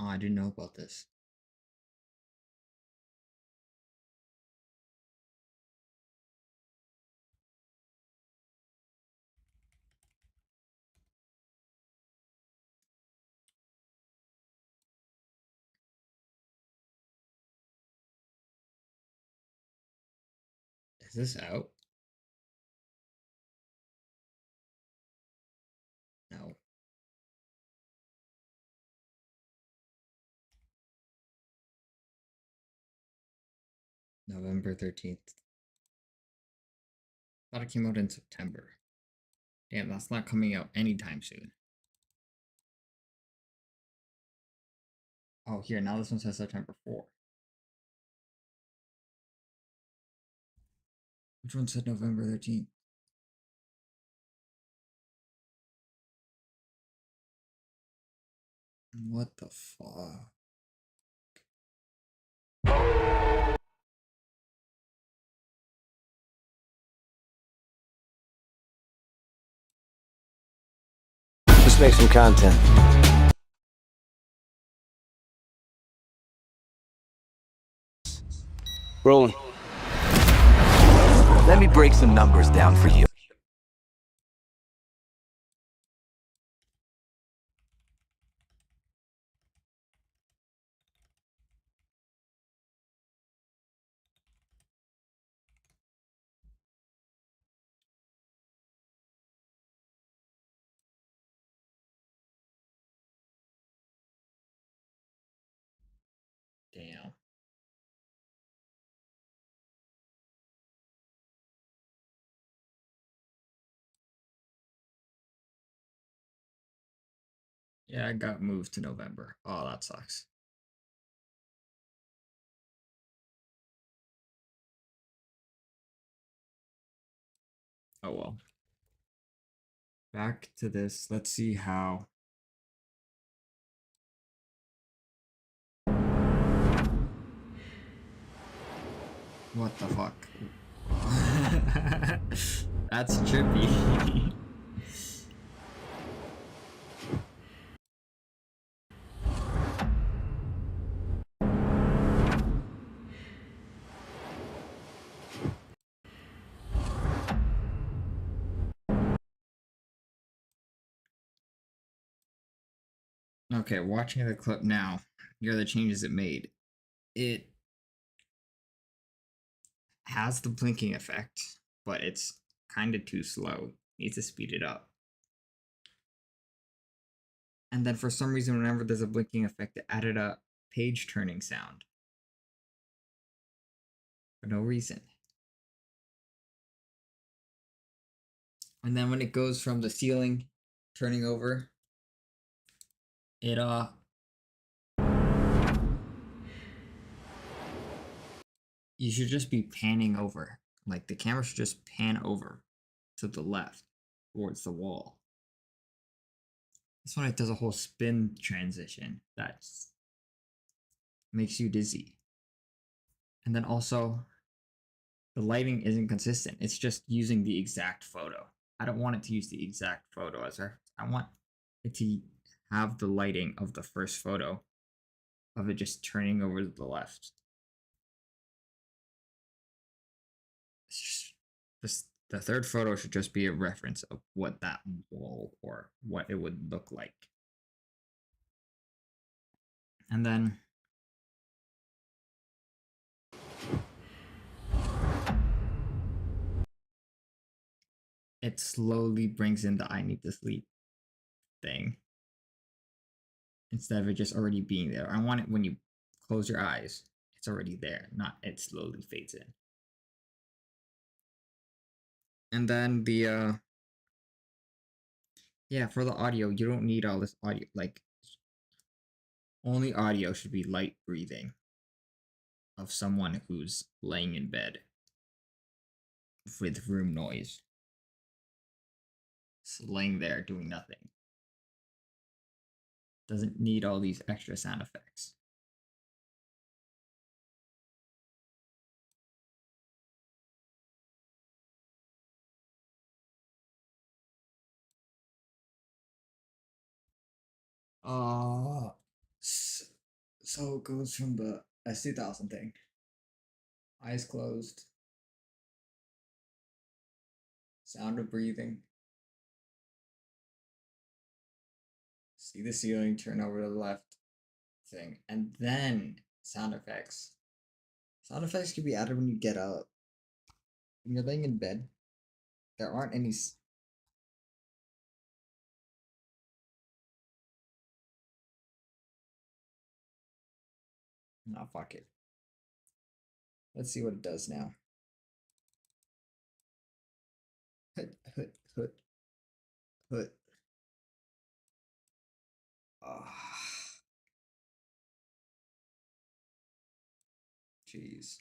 Oh, I didn't know about this. Is this out? No. November 13th. Thought it came out in September. Damn, that's not coming out anytime soon. Oh, here, now this one says September 4. Which one said November 13th? What the fuck? Let's make some content. Rolling. Let me break some numbers down for you. Damn. Yeah, I got moved to November. Oh, that sucks. Oh well. Back to this. Let's see how. What the fuck? That's trippy. Okay, watching the clip now, here are the changes it made. It has the blinking effect, but it's kind of too slow. Needs to speed it up. And then for some reason, whenever there's a blinking effect, it added a page turning sound. For no reason. And then when it goes from the ceiling turning over, it you should just be panning over. Like the camera should just pan over to the left towards the wall. This one, it does a whole spin transition that makes you dizzy. And then also, the lighting isn't consistent. It's just using the exact photo. I don't want it to use the exact photo as reference. I want it to have the lighting of the first photo of it just turning over to the left. It's just the third photo should just be a reference of what that wall or what it would look like. And then it slowly brings in the I need to sleep thing instead of it just already being there. I want it when you close your eyes, it's already there, not it slowly fades in. And then the yeah, for the audio, you don't need all this audio. Like, only audio should be light breathing of someone who's laying in bed with room noise. Just laying there doing nothing. Doesn't need all these extra sound effects. So it goes from the S2000 thing. Eyes closed. Sound of breathing. See the ceiling, turn over to the left thing. And then sound effects. Sound effects can be added when you get up. When you're laying in bed, there aren't any. Nah, fuck it. Let's see what it does now. Hut, hut, hut, hut. Jeez.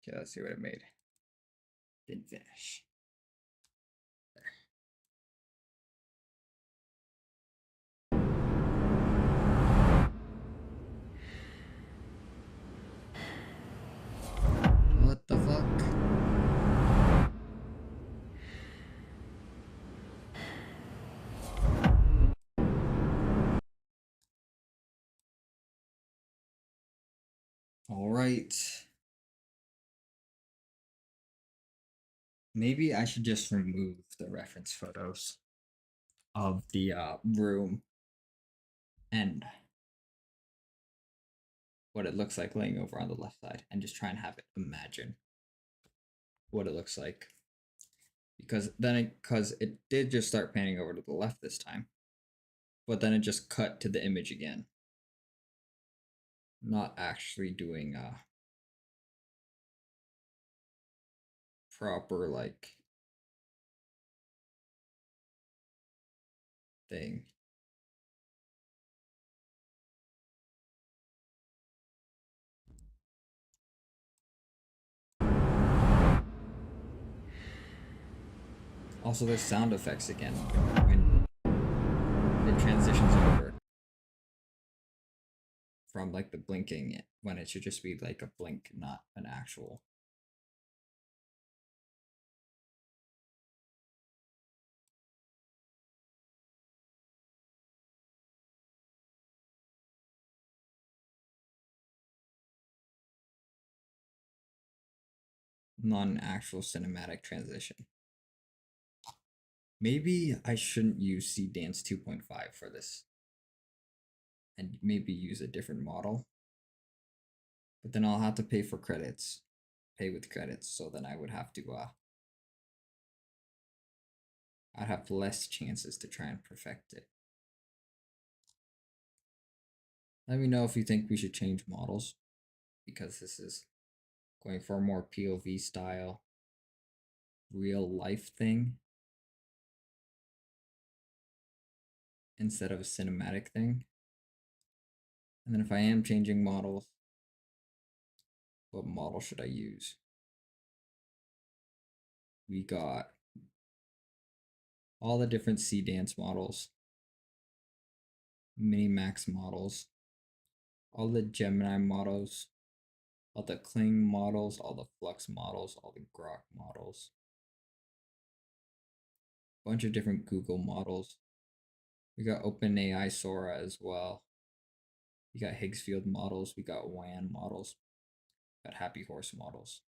Okay, let's see what it made. Didn't finish. What the fuck? All right. Maybe I should just remove the reference photos of the room and what it looks like laying over on the left side and just try and have it imagine what it looks like. Because it did just start panning over to the left this time. But then it just cut to the image again. Not actually doing proper like thing. Also, there's sound effects again when it transitions over from like the blinking when it should just be like a blink, not an actual not an actual cinematic transition. Maybe I shouldn't use Seedance 2.5 for this, and maybe use a different model. But then I'll have to pay for credits, pay with credits, so then I would have to I'd have less chances to try and perfect it. Let me know if you think we should change models, because this is going for a more POV style, real life thing instead of a cinematic thing. And then if I am changing models, what model should I use? We got all the different Seedance models, Minimax models, all the Gemini models, all the Kling models, all the Flux models, all the Grok models, bunch of different Google models. We got OpenAI Sora as well. We got Higgsfield models, we got WAN models, got Happy Horse models.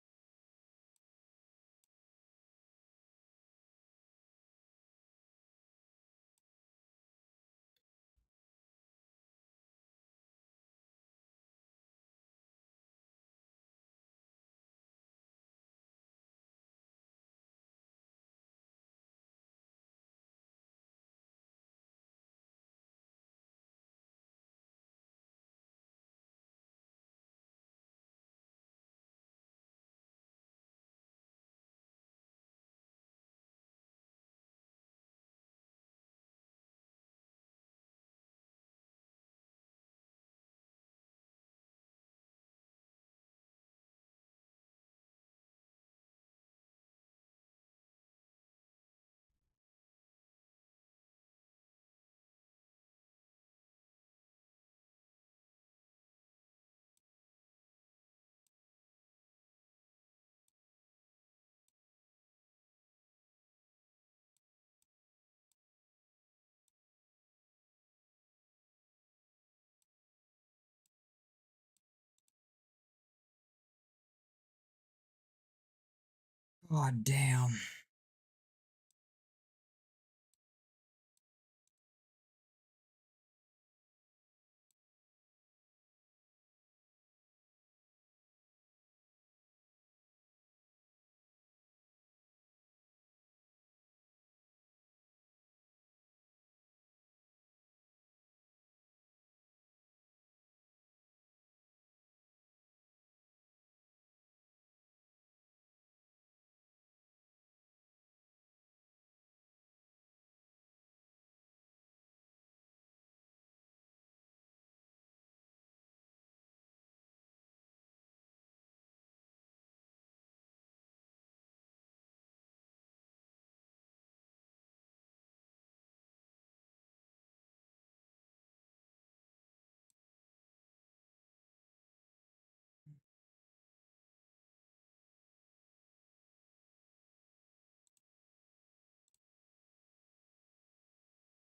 God damn.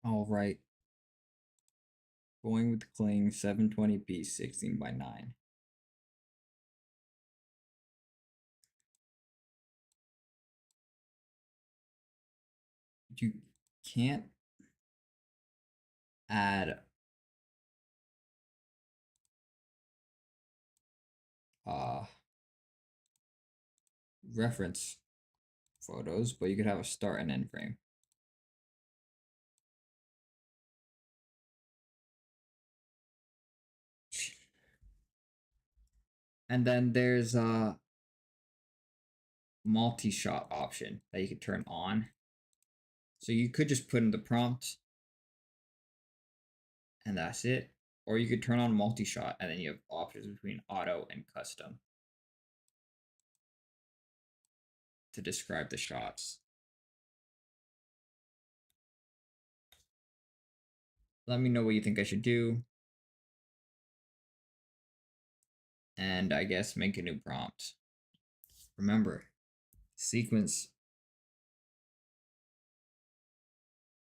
All right. Going with Kling 720p 16:9. You can't add reference photos, but you could have a start and end frame. And then there's a multi-shot option that you could turn on. So you could just put in the prompt and that's it. Or you could turn on multi-shot and then you have options between auto and custom to describe the shots. Let me know what you think I should do. And I guess make a new prompt. Remember, sequence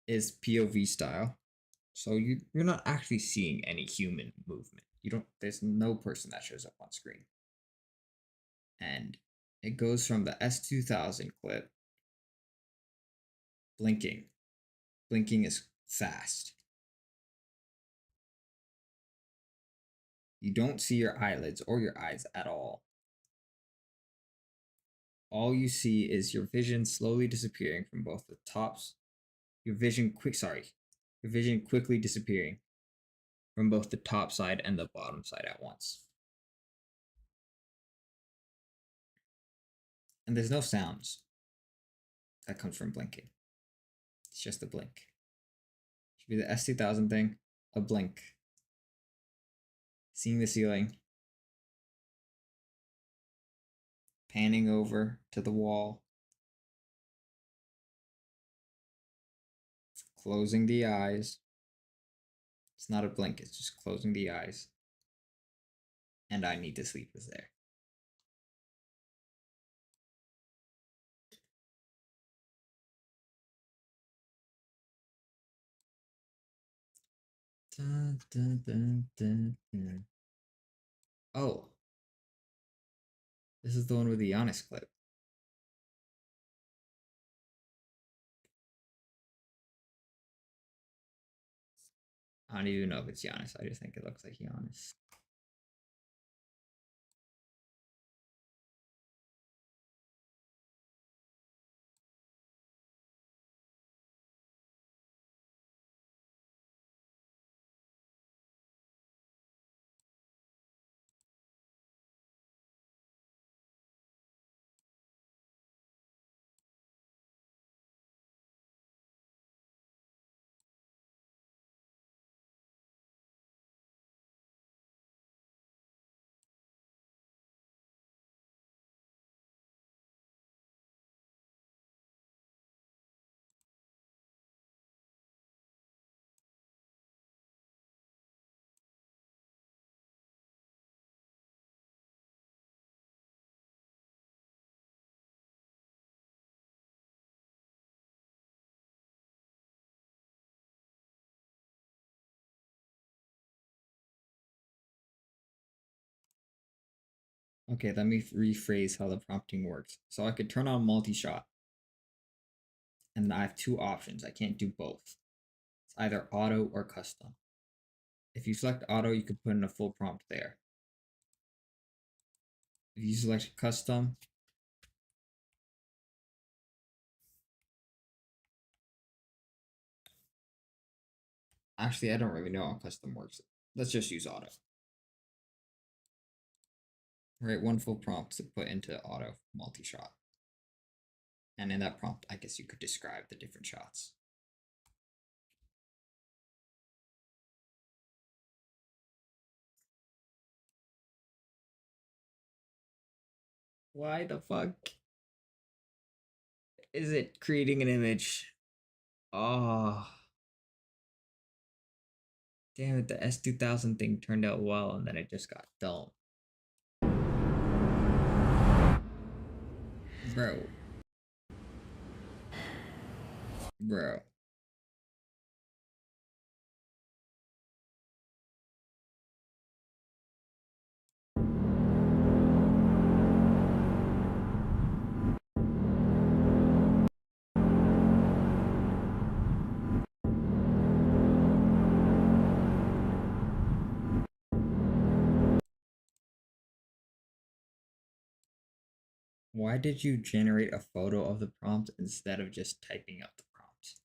is POV style. So you're not actually seeing any human movement. There's no person that shows up on screen. And It goes from the S2000 clip. Blinking. Blinking is fast. You don't see your eyelids or your eyes at all. All you see is your vision slowly disappearing from both the tops. Your vision quickly disappearing from both the top side and the bottom side at once. And there's no sounds that comes from blinking. It's just a blink. Should be the S2000 thing, a blink. Seeing the ceiling. Panning over to the wall. Closing the eyes. It's not a blink, it's just closing the eyes. And I need to sleep is there. Dun, dun, dun, dun, dun. Oh. This is the one with the Giannis clip. I don't even know if it's Giannis. I just think it looks like Giannis. Okay, let me rephrase how the prompting works. So I could turn on multi-shot. And I have two options. I can't do both. It's either auto or custom. If you select auto, you could put in a full prompt there. If you select custom, actually, I don't really know how custom works. Let's just use auto. Right, one full prompt to put into auto multi-shot. And in that prompt, I guess you could describe the different shots. Why the fuck is it creating an image? Oh. Damn it, the S2000 thing turned out well and then it just got dull. Bro. Why did you generate a photo of the prompt instead of just typing out the prompt?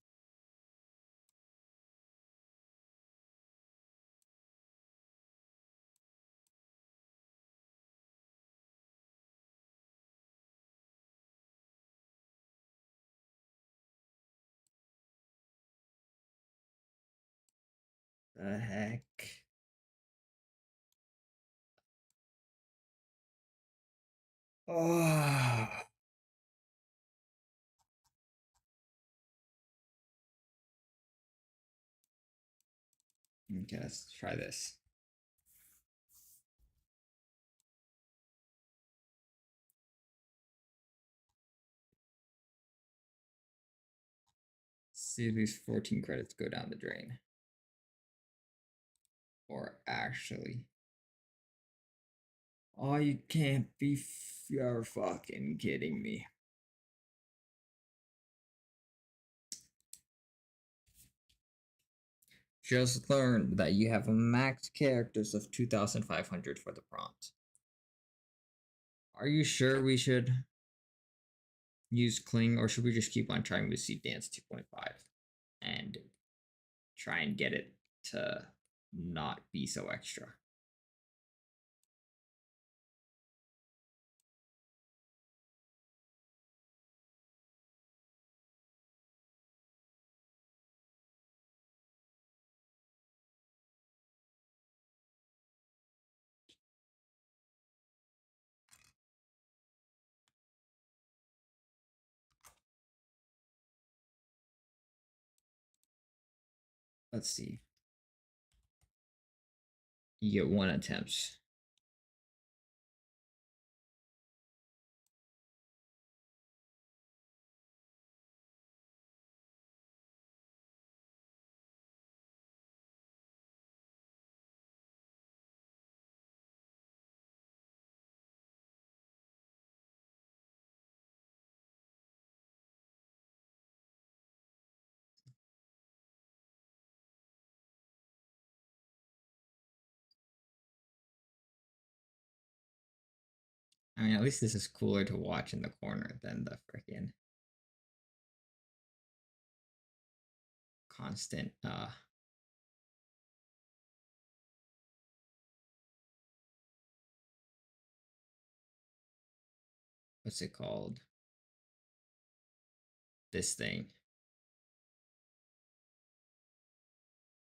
The heck? Oh. Okay, let's try this. See if these 14 credits go down the drain. Or actually. Oh, you can't be You're fucking kidding me. Just learned that you have a max characters of 2,500 for the prompt. Are you sure we should use Kling, or should we just keep on trying with Seed Dance 2.5 and try and get it to not be so extra? Let's see. You get 1 attempt. I mean, at least this is cooler to watch in the corner than the freaking constant what's it called? This thing.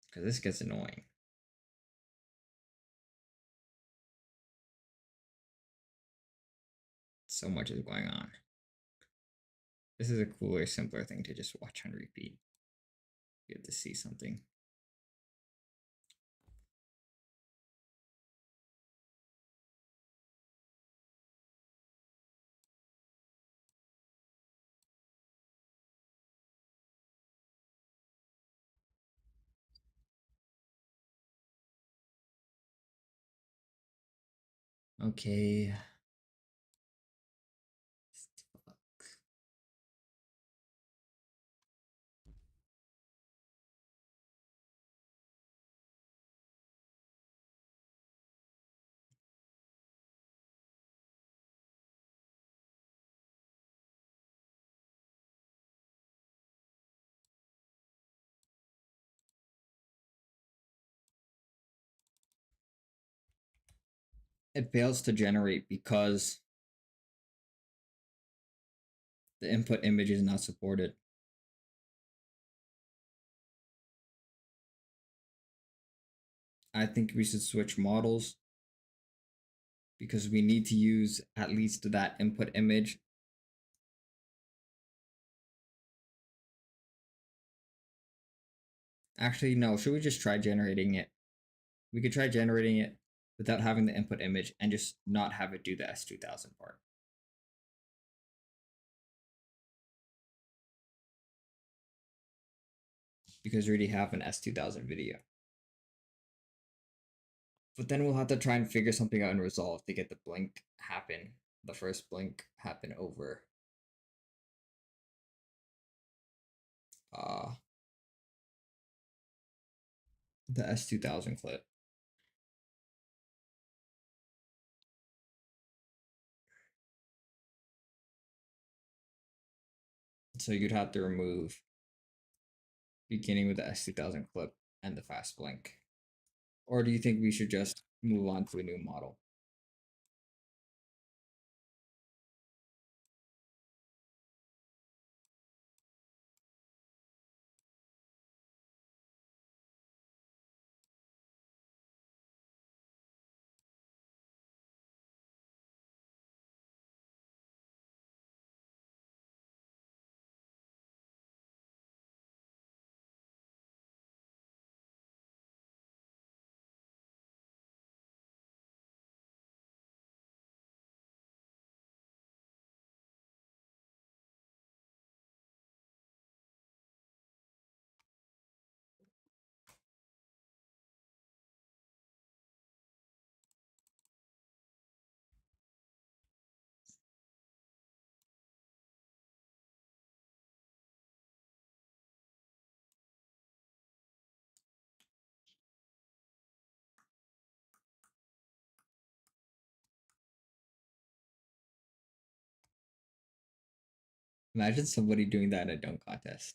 Because this gets annoying. So much is going on. This is a cooler, simpler thing to just watch on repeat. You get to see something. Okay. It fails to generate because the input image is not supported. I think we should switch models because we need to use at least that input image. Actually, no, should we just try generating it? We could try generating it without having the input image and just not have it do the S2000 part. Because we already have an S2000 video. But then we'll have to try and figure something out in Resolve to get the blink happen, the first blink happen over the S2000 clip. So you'd have to remove beginning with the S2000 clip and the fast blink. Or do you think we should just move on to a new model? Imagine somebody doing that in a dunk contest.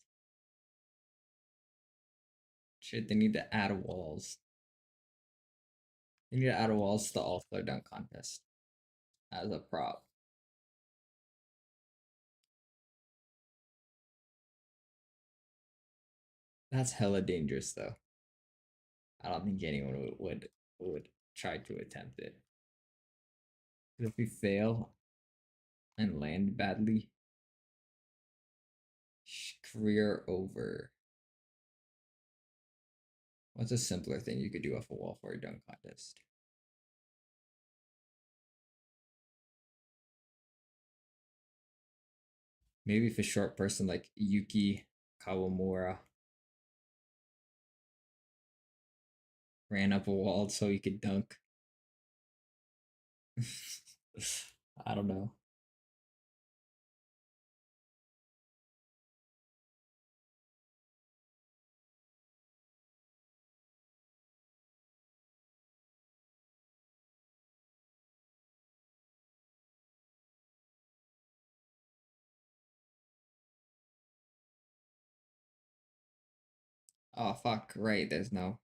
Shit, they need to add walls. They need to add walls to the All-Star Dunk Contest as a prop. That's hella dangerous, though. I don't think anyone would try to attempt it. If we fail and land badly, career over. What's a simpler thing you could do off a wall for a dunk contest? Maybe if a short person like Yuki Kawamura ran up a wall so he could dunk. I don't know. Oh fuck, right, there's no.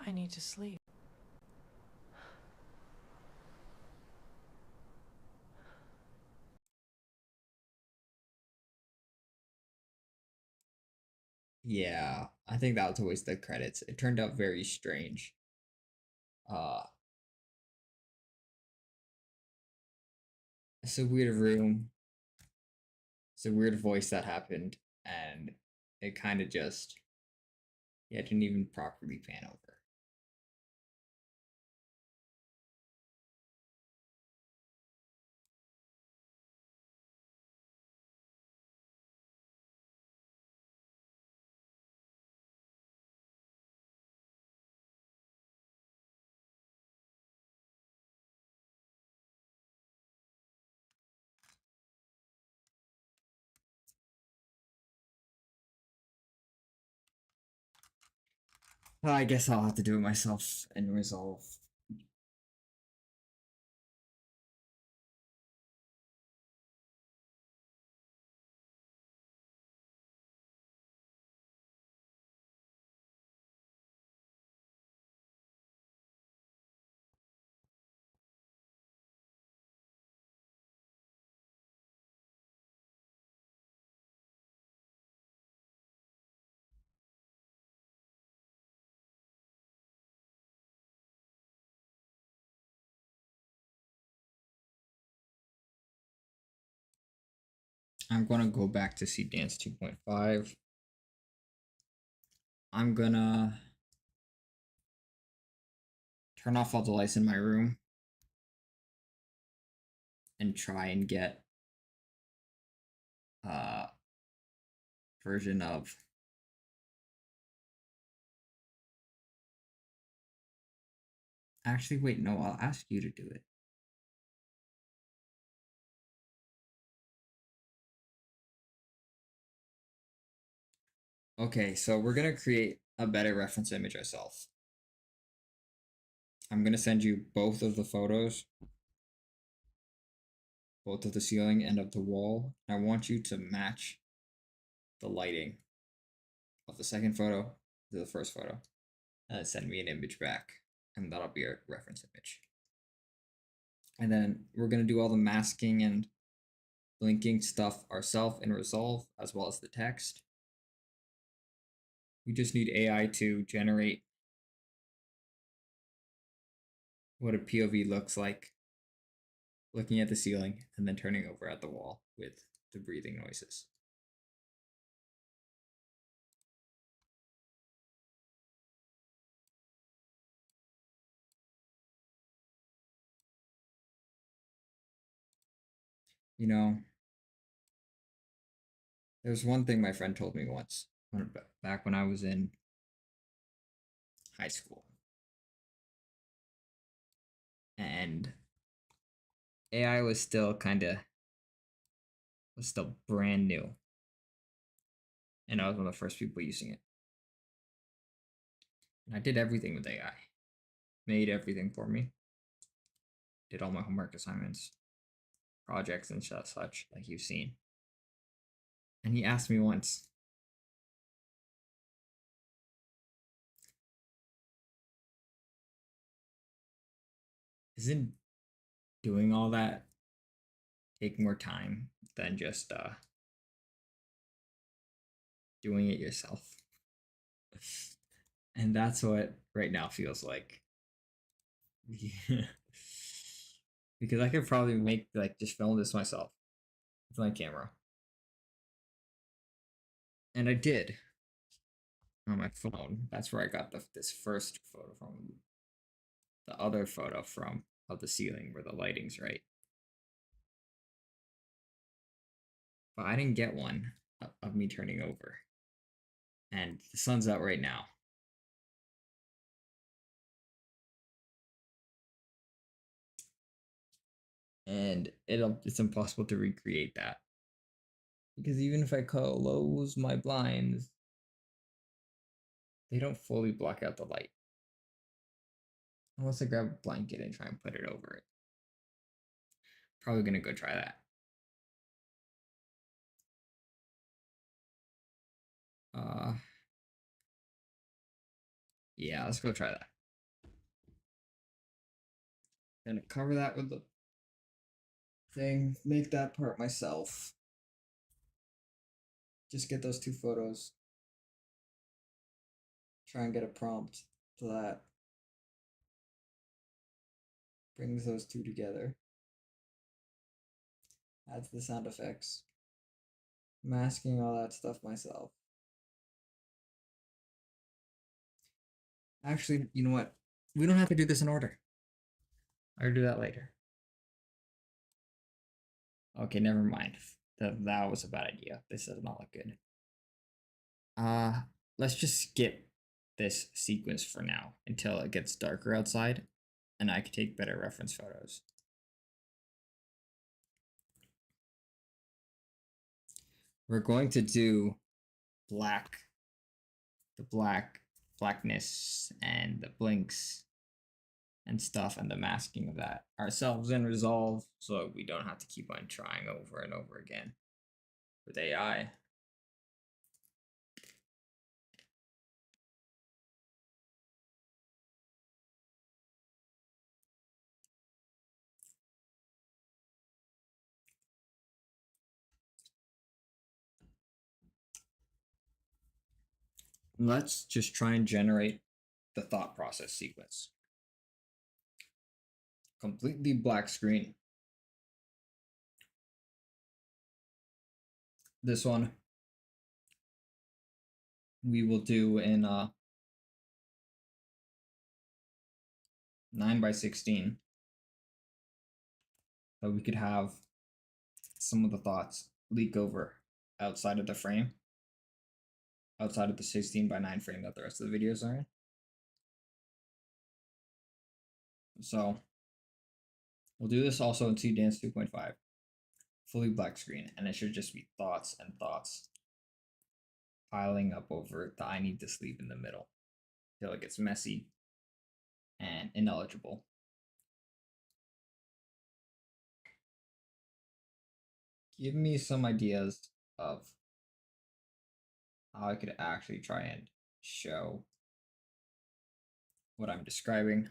I need to sleep. Yeah, I think that was a waste of credits. It turned out very strange. It's a weird room. It's a weird voice that happened, and it kind of just, yeah, it didn't even properly pan over. Well, I guess I'll have to do it myself and resolve. I'm gonna go back to see Dance 2.5. I'm gonna turn off all the lights in my room and try and get version of actually wait, no, I'll ask you to do it. Okay, so we're gonna create a better reference image ourselves. I'm gonna send you both of the photos, both of the ceiling and of the wall. I want you to match the lighting of the second photo to the first photo, and send me an image back, and that'll be our reference image. And then we're gonna do all the masking and linking stuff ourselves in Resolve, as well as the text. We just need AI to generate what a POV looks like, looking at the ceiling and then turning over at the wall with the breathing noises. You know, there's one thing my friend told me once, back when I was in high school. And AI was still brand new. And I was one of the first people using it. And I did everything with AI. made everything for me. Did all my homework assignments, projects, and such, like you've seen. And he asked me once, isn't doing all that take more time than just doing it yourself? And that's what right now feels like. Because I could probably make, like, just film this myself with my camera. And I did on my phone. That's where I got this first photo from. The other photo from of the ceiling where the lighting's right. But I didn't get one of me turning over. And the sun's out right now. And it's impossible to recreate that. Because even if I close my blinds, they don't fully block out the light. Unless I grab a blanket and try and put it over it. Probably gonna go try that. Yeah, let's go try that. Gonna cover that with the thing, make that part myself. Just get those two photos. Try and get a prompt to that. Brings those two together. Adds the sound effects. Masking all that stuff myself. Actually, you know what? We don't have to do this in order. I'll do that later. Okay, never mind. That was a bad idea. This does not look good. Let's just skip this sequence for now until it gets darker outside and I can take better reference photos. We're going to do blackness and the blinks and stuff and the masking of that ourselves in Resolve so we don't have to keep on trying over and over again with AI. Let's just try and generate the thought process sequence. Completely black screen. This one we will do in 9:16. So we could have some of the thoughts leak over outside of the frame. Outside of the 16:9 frame that the rest of the videos are in. So we'll do this also in Dance 2.5. Fully black screen, and it should just be thoughts and thoughts piling up over the I need to sleep in the middle till it gets messy and ineligible. Give me some ideas of how I could actually try and show what I'm describing.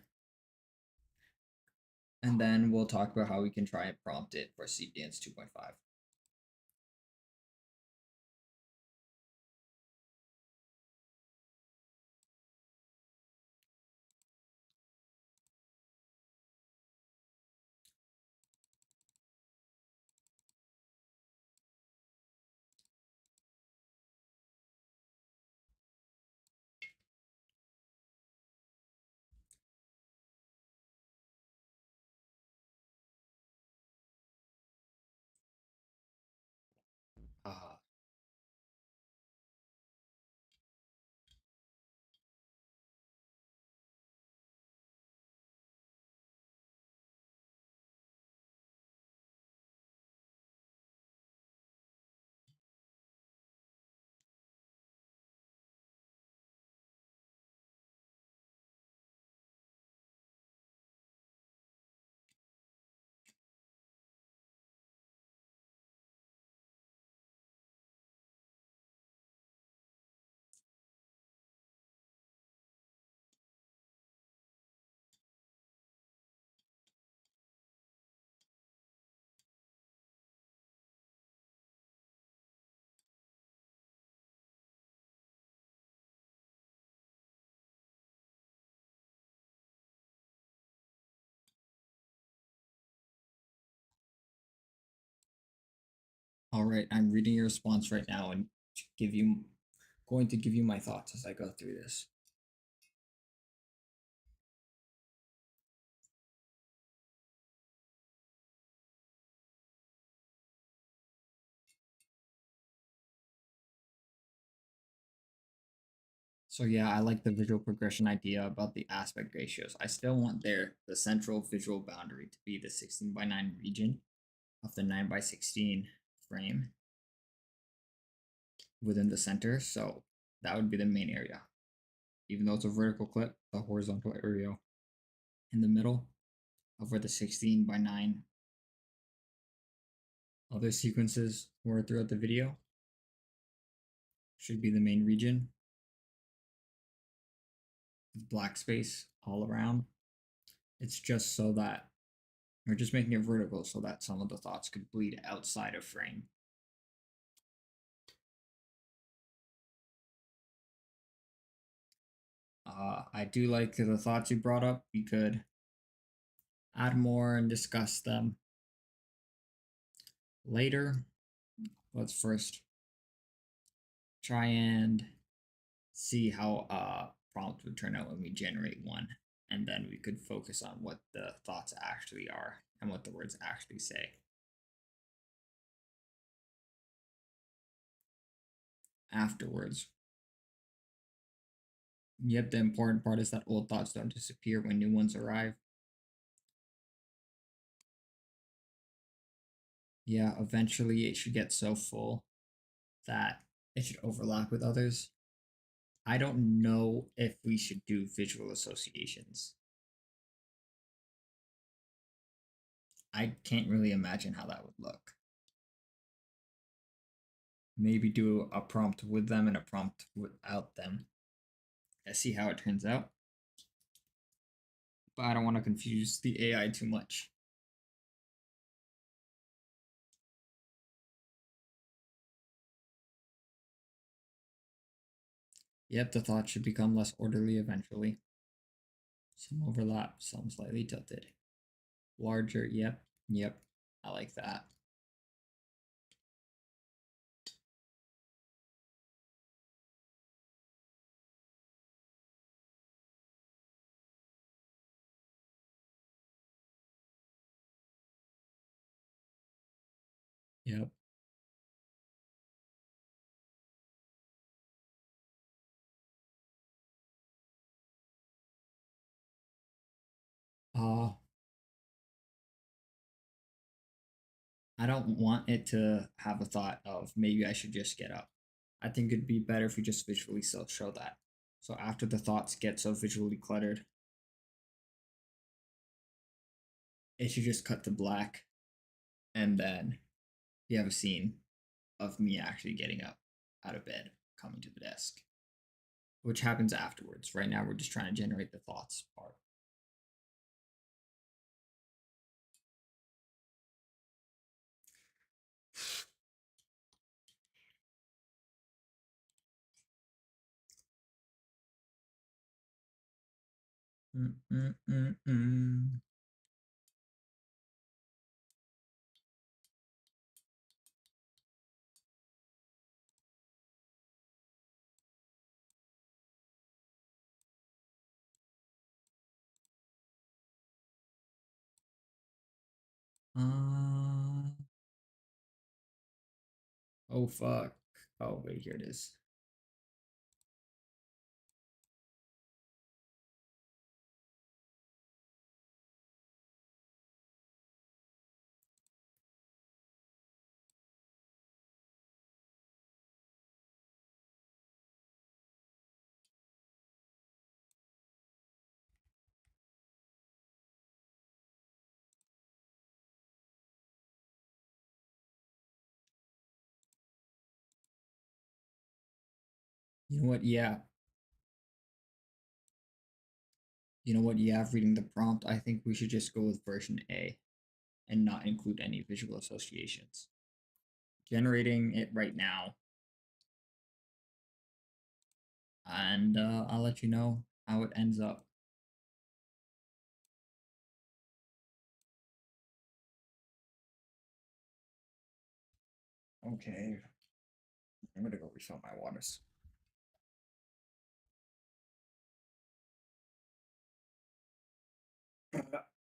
And then we'll talk about how we can try and prompt it for Dance 2.5. All right, I'm reading your response right now and going to give you my thoughts as I go through this. So yeah, I like the visual progression idea about the aspect ratios. I still want the central visual boundary to be the 16:9 region of the 9:16 frame within the center. So that would be the main area. Even though it's a vertical clip, the horizontal area in the middle of where the 16:9 other sequences were throughout the video should be the main region. Black space all around. It's just so that we're just making it vertical so that some of the thoughts could bleed outside of frame. I do like the thoughts you brought up. We could add more and discuss them later. Let's first try and see how a prompt would turn out when we generate one, and then we could focus on what the thoughts actually are and what the words actually say. Afterwards. Yet the important part is that old thoughts don't disappear when new ones arrive. Yeah, eventually it should get so full that it should overlap with others. I don't know if we should do visual associations. I can't really imagine how that would look. Maybe do a prompt with them and a prompt without them. Let's see how it turns out. But I don't want to confuse the AI too much. Yep, the thought should become less orderly eventually. Some overlap, some slightly tilted. Larger, yep, I like that. Yep. I don't want it to have a thought of maybe I should just get up. I think it'd be better if we just visually show that. So after the thoughts get so visually cluttered, it should just cut to black, and then you have a scene of me actually getting up out of bed, coming to the desk, which happens afterwards. Right now, we're just trying to generate the thoughts part. Oh fuck. Oh wait, here it is. You know what? Yeah. You know what? Yeah, reading the prompt, I think we should just go with version A and not include any visual associations. Generating it right now. And I'll let you know how it ends up. Okay. I'm gonna go refill my waters.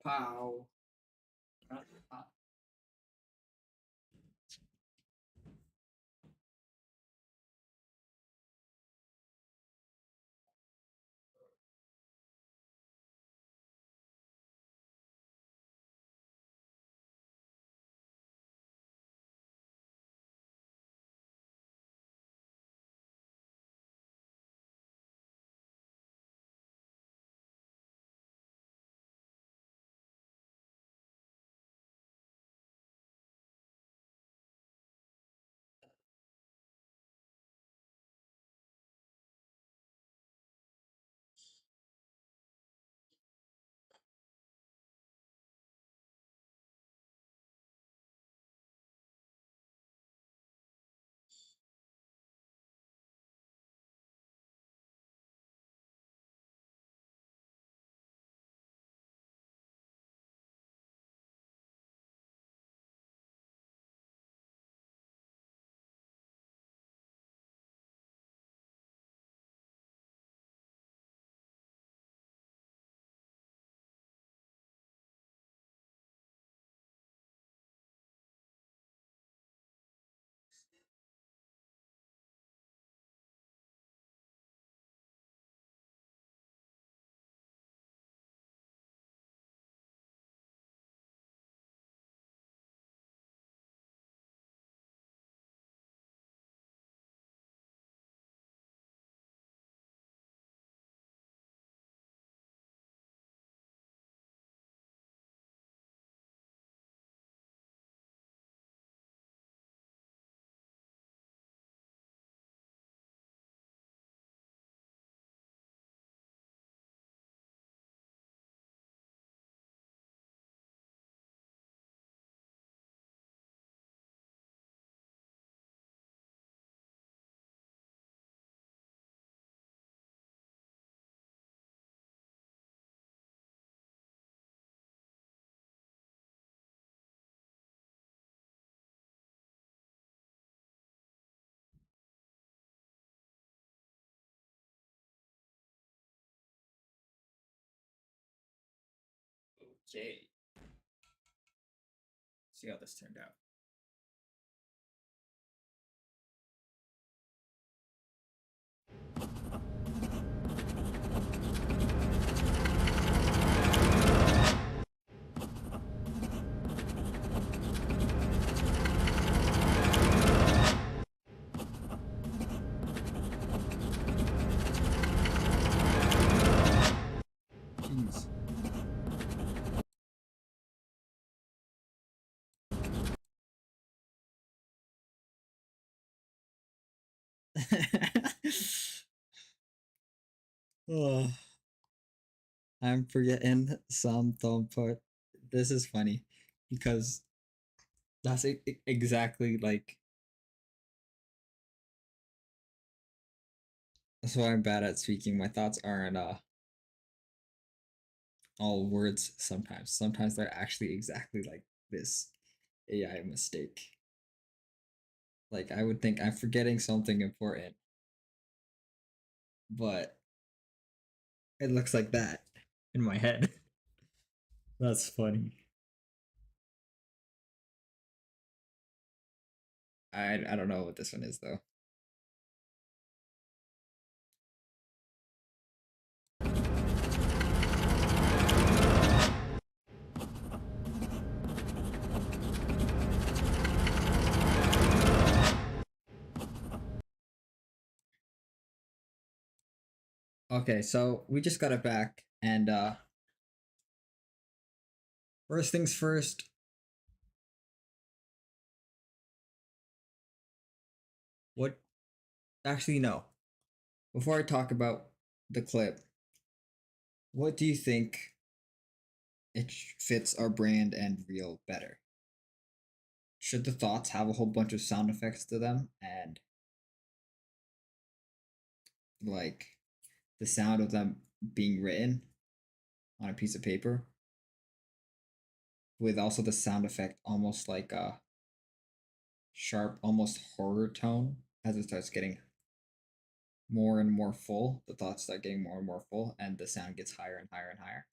Pow. Okay. See how this turned out. Jeez. Oh, I'm forgetting some dumb part. This is funny because that's exactly like that's why I'm bad at speaking. My thoughts aren't all words sometimes. Sometimes they're actually exactly like this AI mistake. Like I would think I'm forgetting something important, but it looks like that in my head. That's funny. I don't know what this one is though. Okay, so we just got it back and first things first. What actually no. Before I talk about the clip, what do you think it fits our brand and reel better? Should the thoughts have a whole bunch of sound effects to them and like the sound of them being written on a piece of paper with also the sound effect almost like sharp, almost horror tone as it starts getting more and more full. The thoughts start getting more and more full, and the sound gets higher and higher and higher?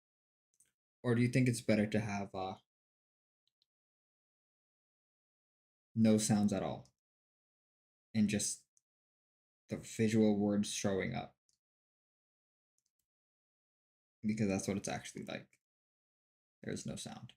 Or do you think it's better to have no sounds at all and just the visual words showing up? Because that's what it's actually like. There's no sound.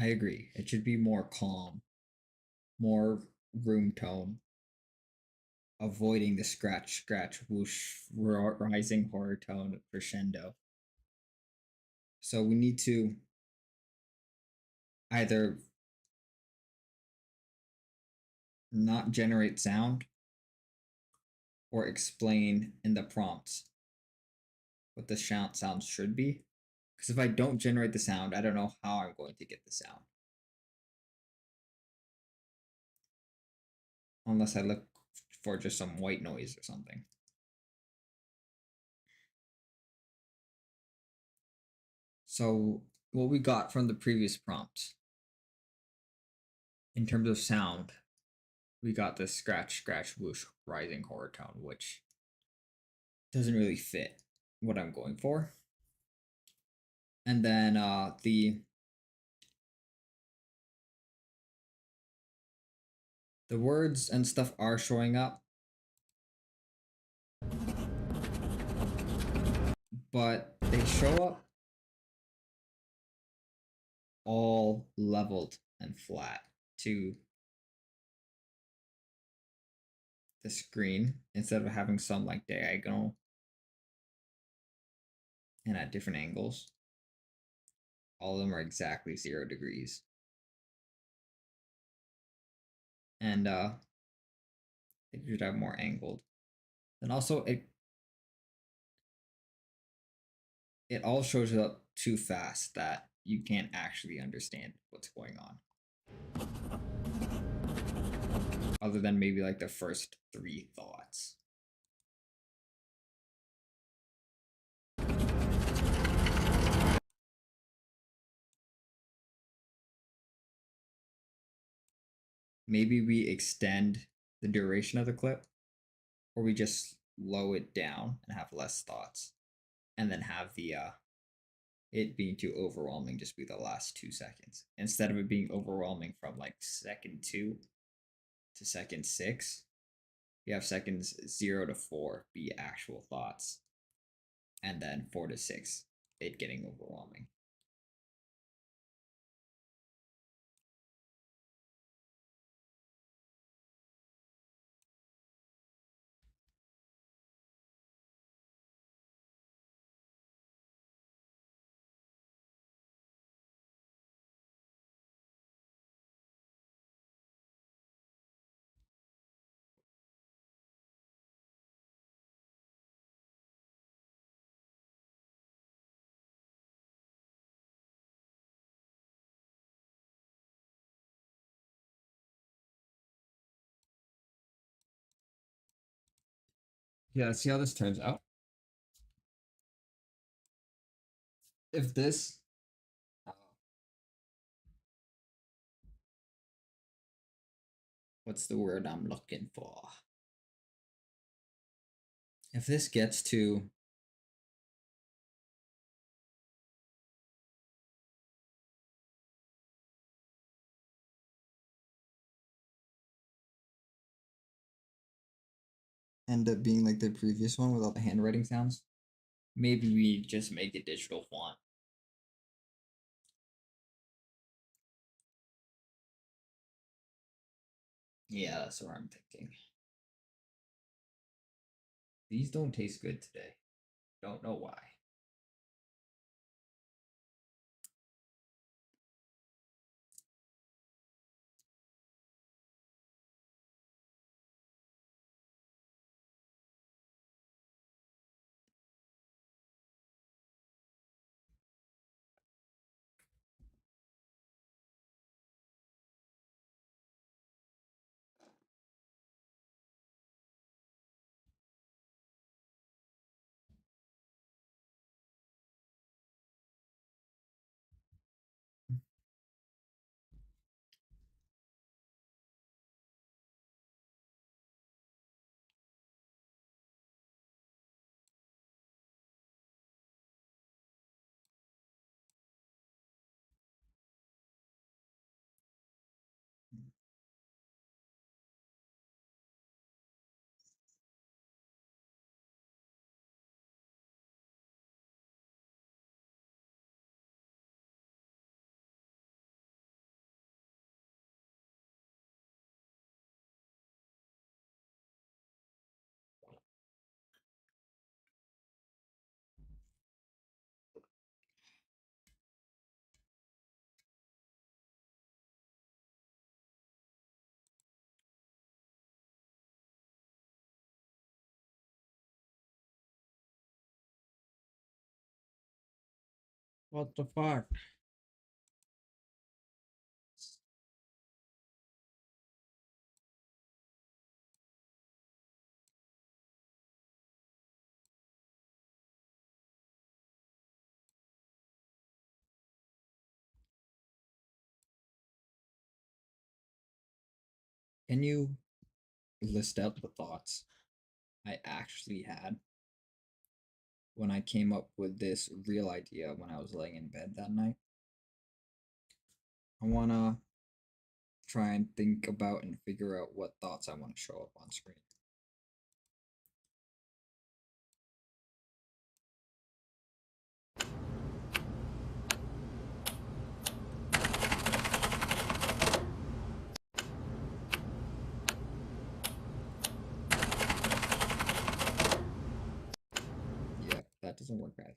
I agree. It should be more calm, more room tone, avoiding the scratch, scratch, whoosh, rising horror tone crescendo. So we need to either not generate sound or explain in the prompts what the sounds should be. Because if I don't generate the sound, I don't know how I'm going to get the sound. Unless I look for just some white noise or something. So what we got from the previous prompt, in terms of sound, we got the scratch, scratch, whoosh, rising horror tone, which doesn't really fit what I'm going for. And then the words and stuff are showing up, but they show up all leveled and flat to the screen instead of having some like diagonal and at different angles. All of them are exactly 0 degrees. And it should have more angled. And also it all shows up too fast that you can't actually understand what's going on. Other than maybe like the first 3 thoughts. Maybe we extend the duration of the clip, or we just slow it down and have less thoughts, and then have the it being too overwhelming just be the last 2 seconds instead of it being overwhelming from like second 2 to second 6. You have seconds 0 to 4 be actual thoughts, and then 4 to 6 it getting overwhelming. Yeah, let's see how this turns out. If this what's the word I'm looking for? If this gets to end up being like the previous one without the handwriting sounds. Maybe we just make a digital font. Yeah, that's what I'm thinking. These don't taste good today. Don't know why. What the fuck? Can you list out the thoughts I actually had when I came up with this real idea when I was laying in bed that night? I wanna try and think about and figure out what thoughts I want to show up on screen. Yeah, that doesn't work right.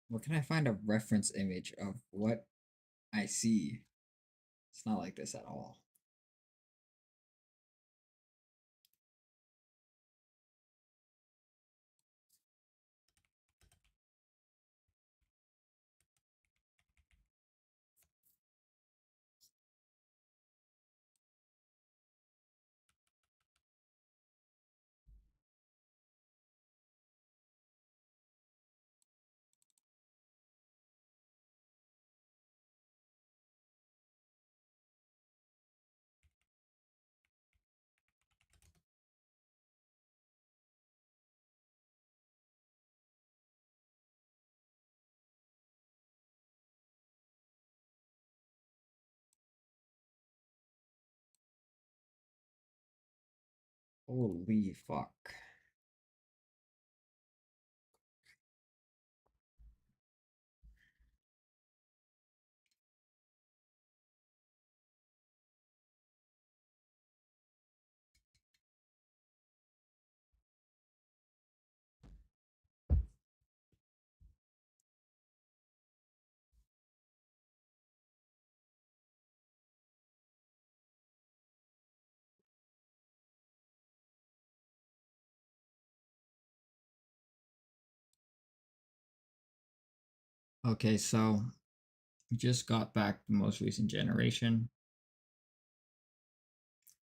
Where can I find a reference image of what I see? It's not like this at all. Holy fuck. Okay, so we just got back the most recent generation.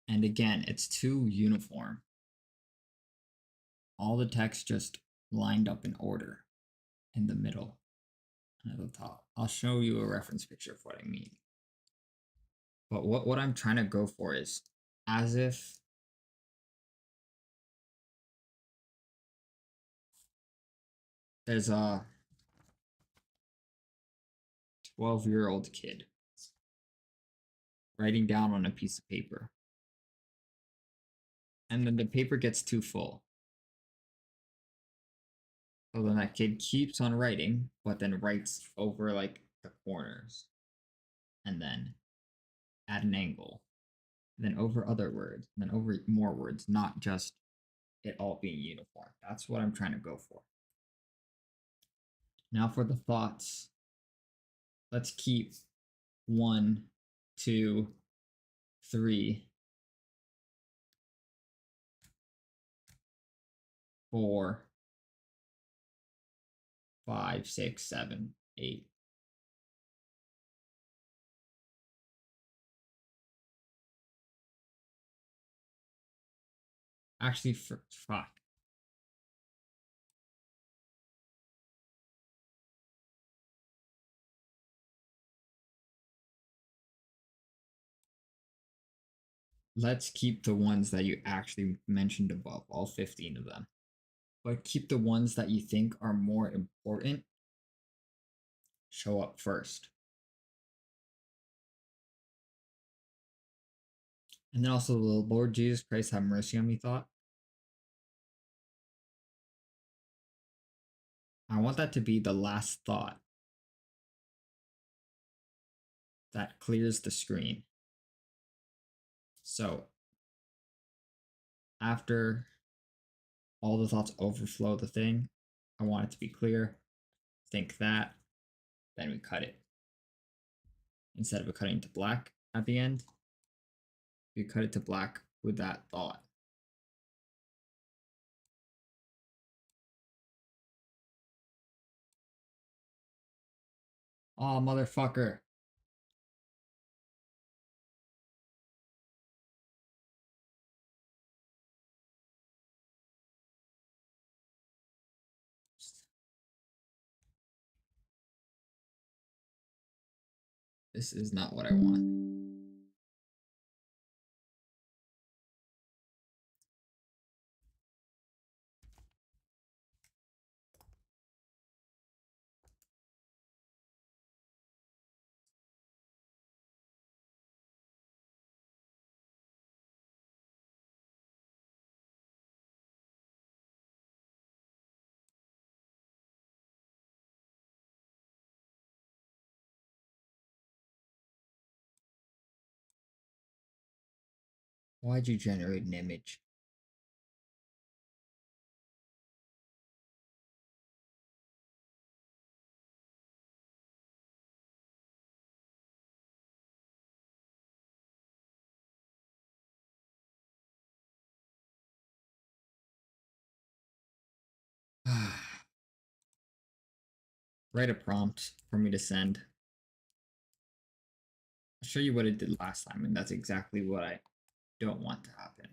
And again, it's too uniform. All the text just lined up in order in the middle and at the top. I'll show you a reference picture of what I mean. But what I'm trying to go for is as if there's a 12-year-old kid writing down on a piece of paper. And then the paper gets too full. So then that kid keeps on writing, but then writes over like the corners. And then at an angle. And then over other words. And then over more words, not just it all being uniform. That's what I'm trying to go for. Now for the thoughts. Let's keep 1, 2, 3, 4, 5, 6, 7, 8. Actually, fuck. Let's keep the ones that you actually mentioned above, all 15 of them. But keep the ones that you think are more important show up first. And then also the Lord Jesus Christ have mercy on me thought. I want that to be the last thought that clears the screen. So after all the thoughts overflow the thing, I want it to be clear. Think that, then we cut it. Instead of it cutting to black at the end, we cut it to black with that thought. Oh, motherfucker. This is not what I want. Why'd you generate an image? Write a prompt for me to send. I'll show you what it did last time, and that's exactly what I don't want to happen.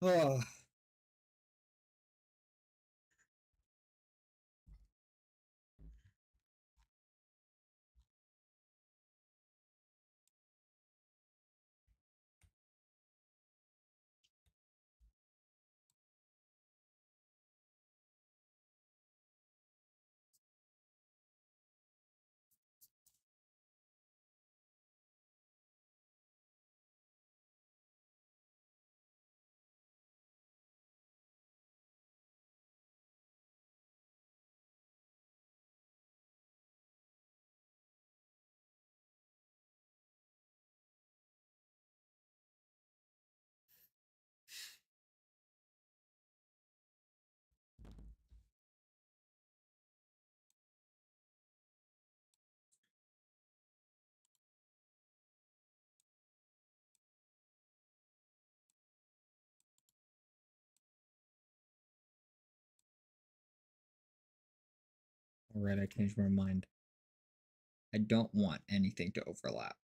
Oh. Alright, I changed my mind. I don't want anything to overlap.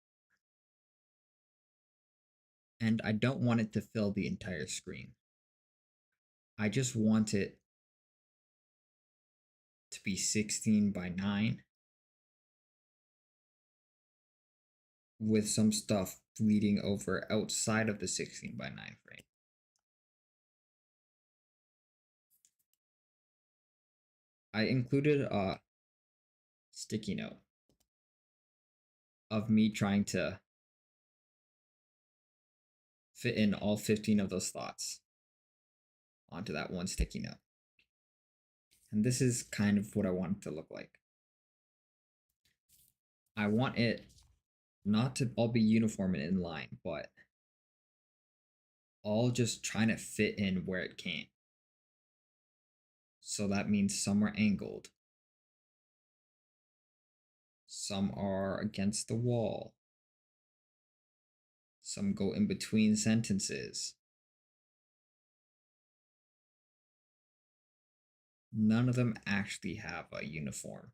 And I don't want it to fill the entire screen. I just want it to be 16 by 9 with some stuff bleeding over outside of the 16 by 9 frame. I included a sticky note of me trying to fit in all 15 of those thoughts onto that one sticky note. And this is kind of what I want it to look like. I want it not to all be uniform and in line, but all just trying to fit in where it can. So that means some are angled. Some are against the wall. Some go in between sentences. None of them actually have a uniform.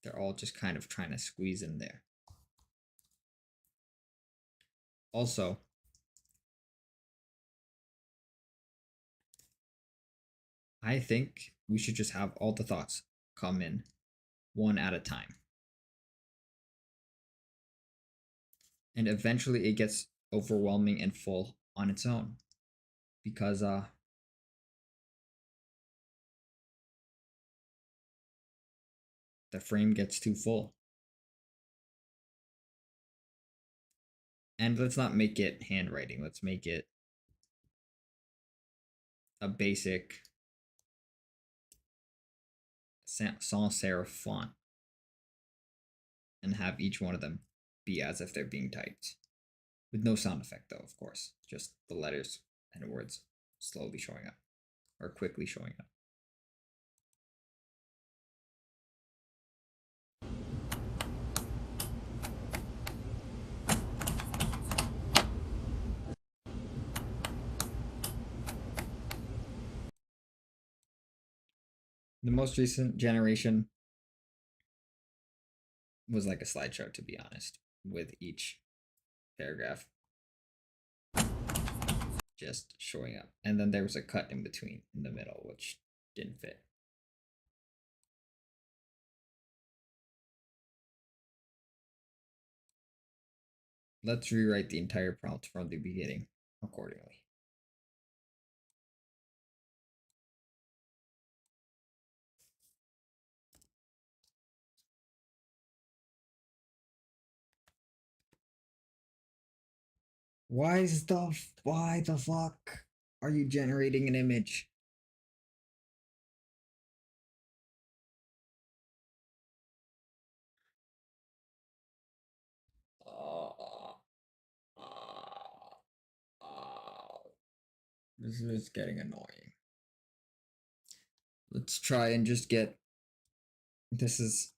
They're all just kind of trying to squeeze in there. Also, I think we should just have all the thoughts come in one at a time. And eventually it gets overwhelming and full on its own. Because the frame gets too full. And let's not make it handwriting. Let's make it a basic sans serif font. And have each one of them be as if they're being typed. With no sound effect though, of course. Just the letters and words slowly showing up. Or quickly showing up. The most recent generation was like a slideshow, to be honest, with each paragraph just showing up. And then there was a cut in between, in the middle, which didn't fit. Let's rewrite the entire prompt from the beginning accordingly. Why the fuck are you generating an image? This is getting annoying. Let's try and just get this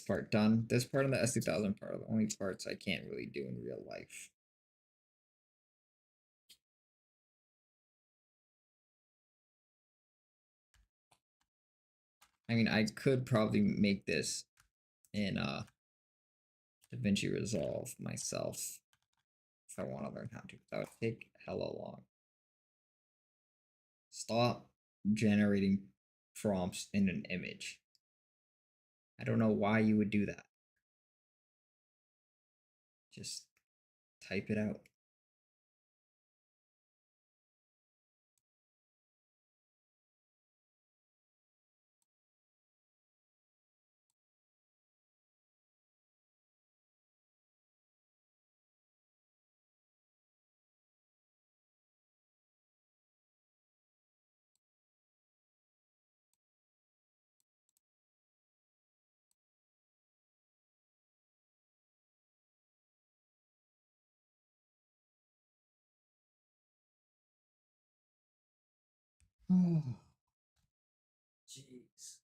part done. This part and the S2000 part are the only parts I can't really do in real life. I mean, I could probably make this in DaVinci Resolve myself if I want to learn how to. That would take hella long. Stop generating prompts in an image. I don't know why you would do that. Just type it out. Oh, jeez.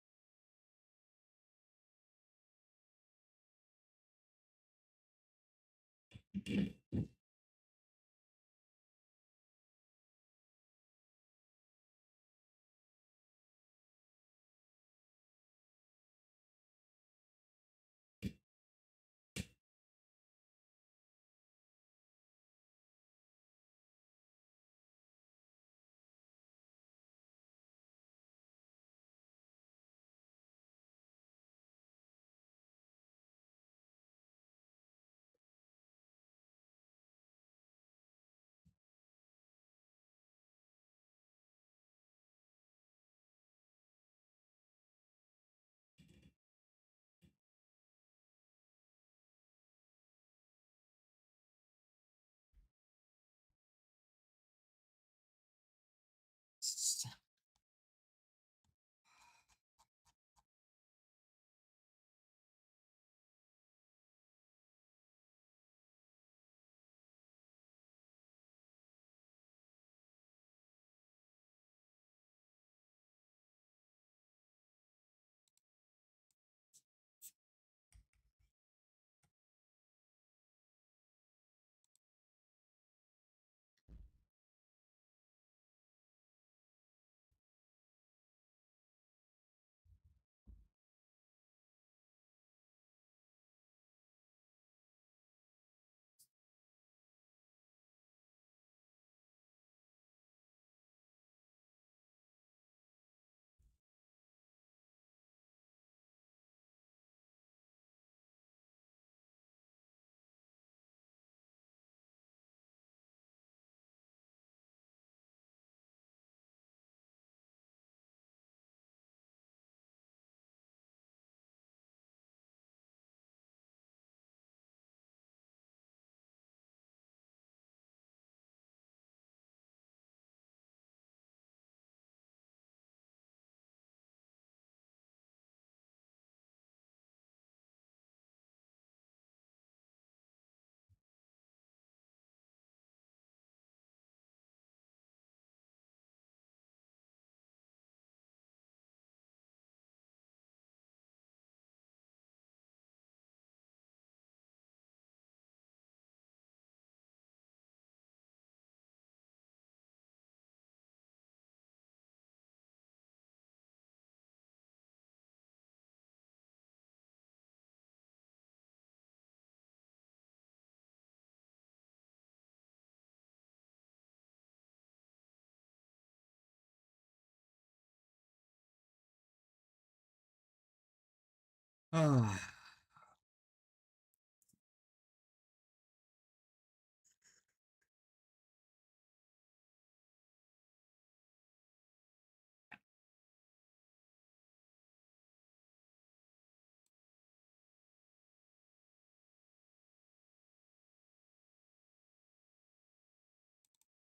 Ah.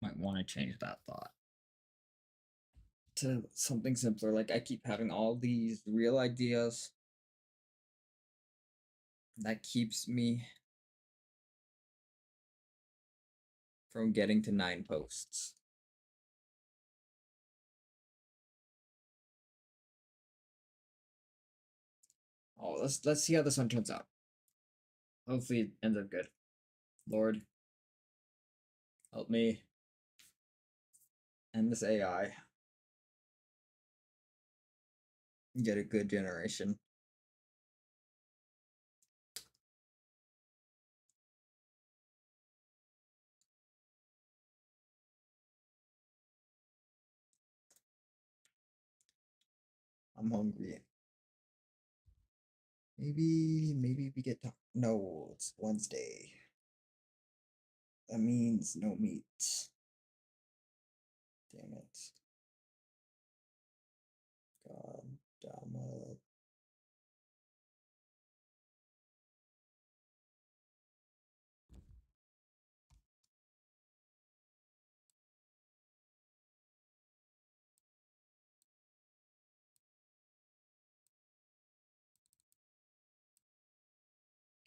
Might want to change that thought to something simpler. Like, I keep having all these real ideas that keeps me from getting to 9 posts. Oh, let's see how this one turns out. Hopefully it ends up good. Lord, help me and this AI get a good generation. I'm hungry. Maybe we get no, it's Wednesday. That means no meat. Damn it. God damn it.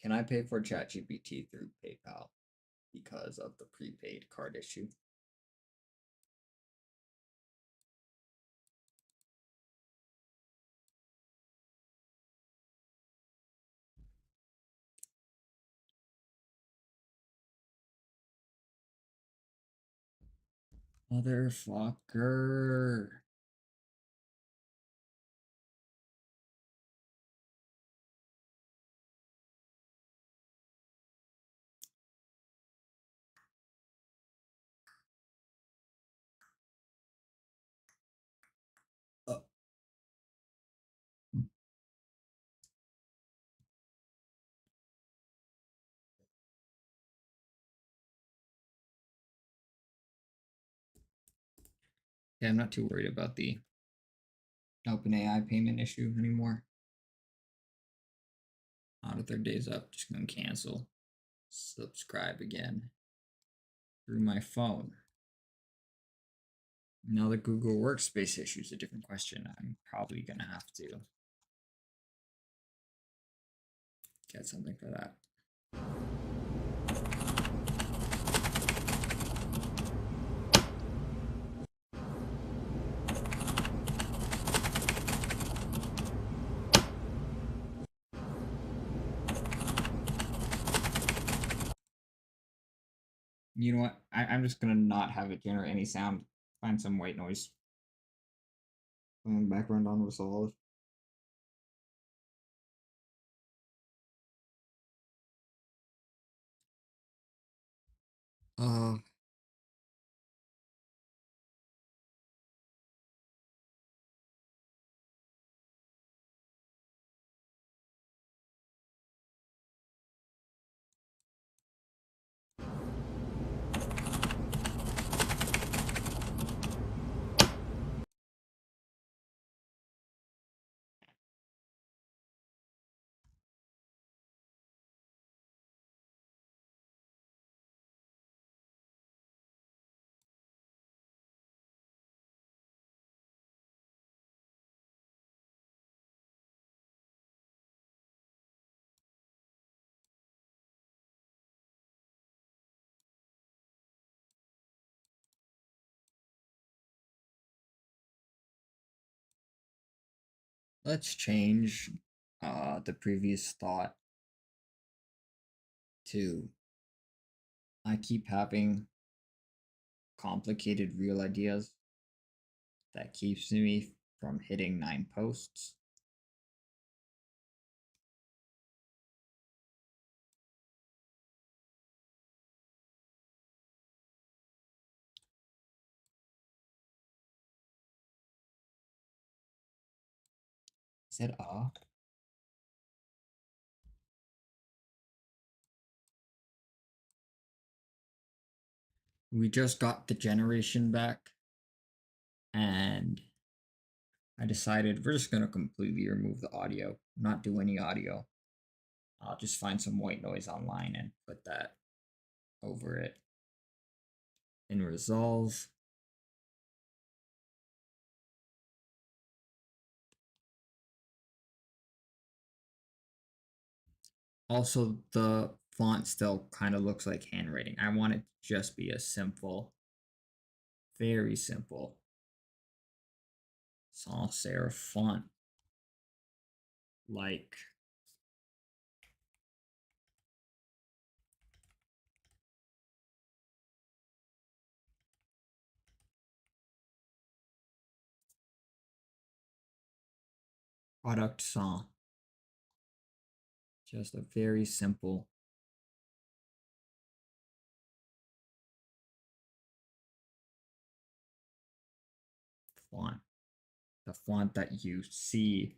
Can I pay for ChatGPT through PayPal because of the prepaid card issue? Motherfucker. Yeah, I'm not too worried about the OpenAI payment issue anymore. Out of their days up, just gonna cancel. Subscribe again through my phone. Now the Google Workspace issue is a different question. I'm probably gonna have to get something for that. You know what? I'm just gonna not have it generate any sound. Find some white noise. Background on resolve. Let's change the previous thought to I keep having complicated real ideas that keeps me from hitting 9 posts. Said we just got the generation back, and I decided we're just gonna completely remove the audio, not do any audio. I'll just find some white noise online and put that over it in Resolve. Also, the font still kind of looks like handwriting. I want it to just be a simple, very simple sans serif font. Like product sans. Just a very simple font the font that you see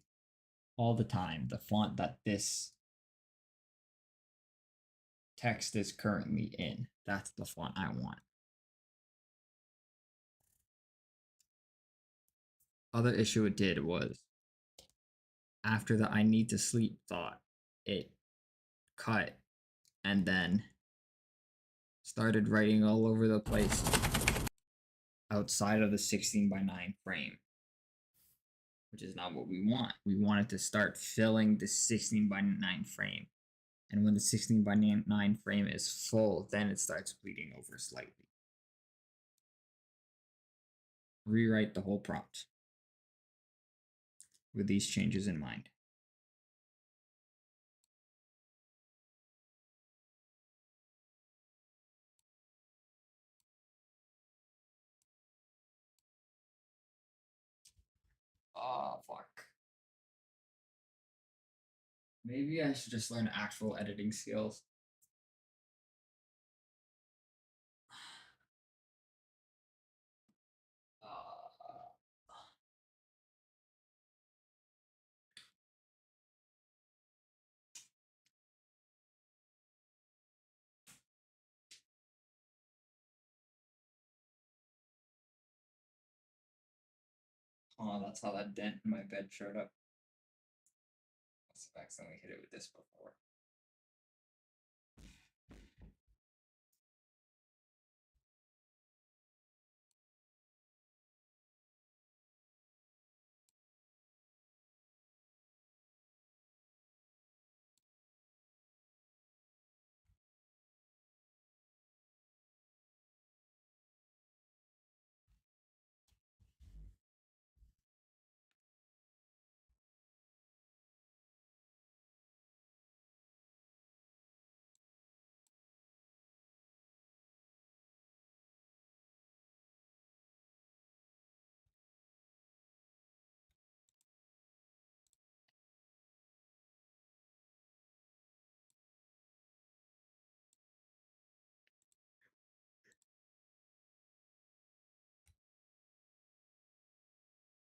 all the time, the font that this text is currently in. That's the font I want. Other issue it did was after the I need to sleep thought, it cut and then started writing all over the place outside of the 16:9 frame, which is not what we want. We want it to start filling the 16:9 frame. And when the 16:9 frame is full, then it starts bleeding over slightly. Rewrite the whole prompt with these changes in mind. Oh, fuck. Maybe I should just learn actual editing skills. Oh, that's how that dent in my bed showed up. Must have accidentally hit it with this before.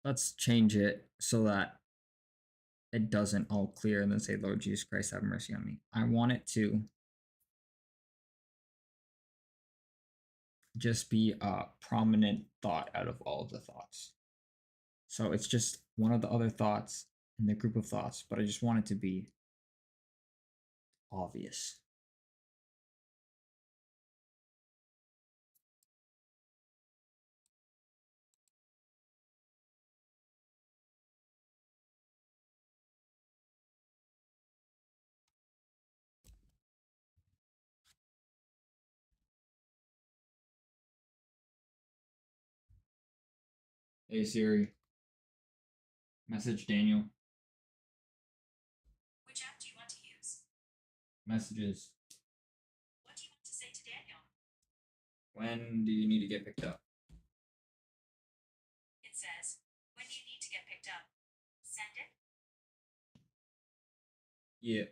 Let's change it so that it doesn't all clear and then say, Lord Jesus Christ, have mercy on me. I want it to just be a prominent thought out of all of the thoughts. So it's just one of the other thoughts in the group of thoughts, but I just want it to be obvious. Hey Siri, message Daniel. Which app do you want to use? Messages. What do you want to say to Daniel? When do you need to get picked up? It says, when do you need to get picked up? Send it. Yeah.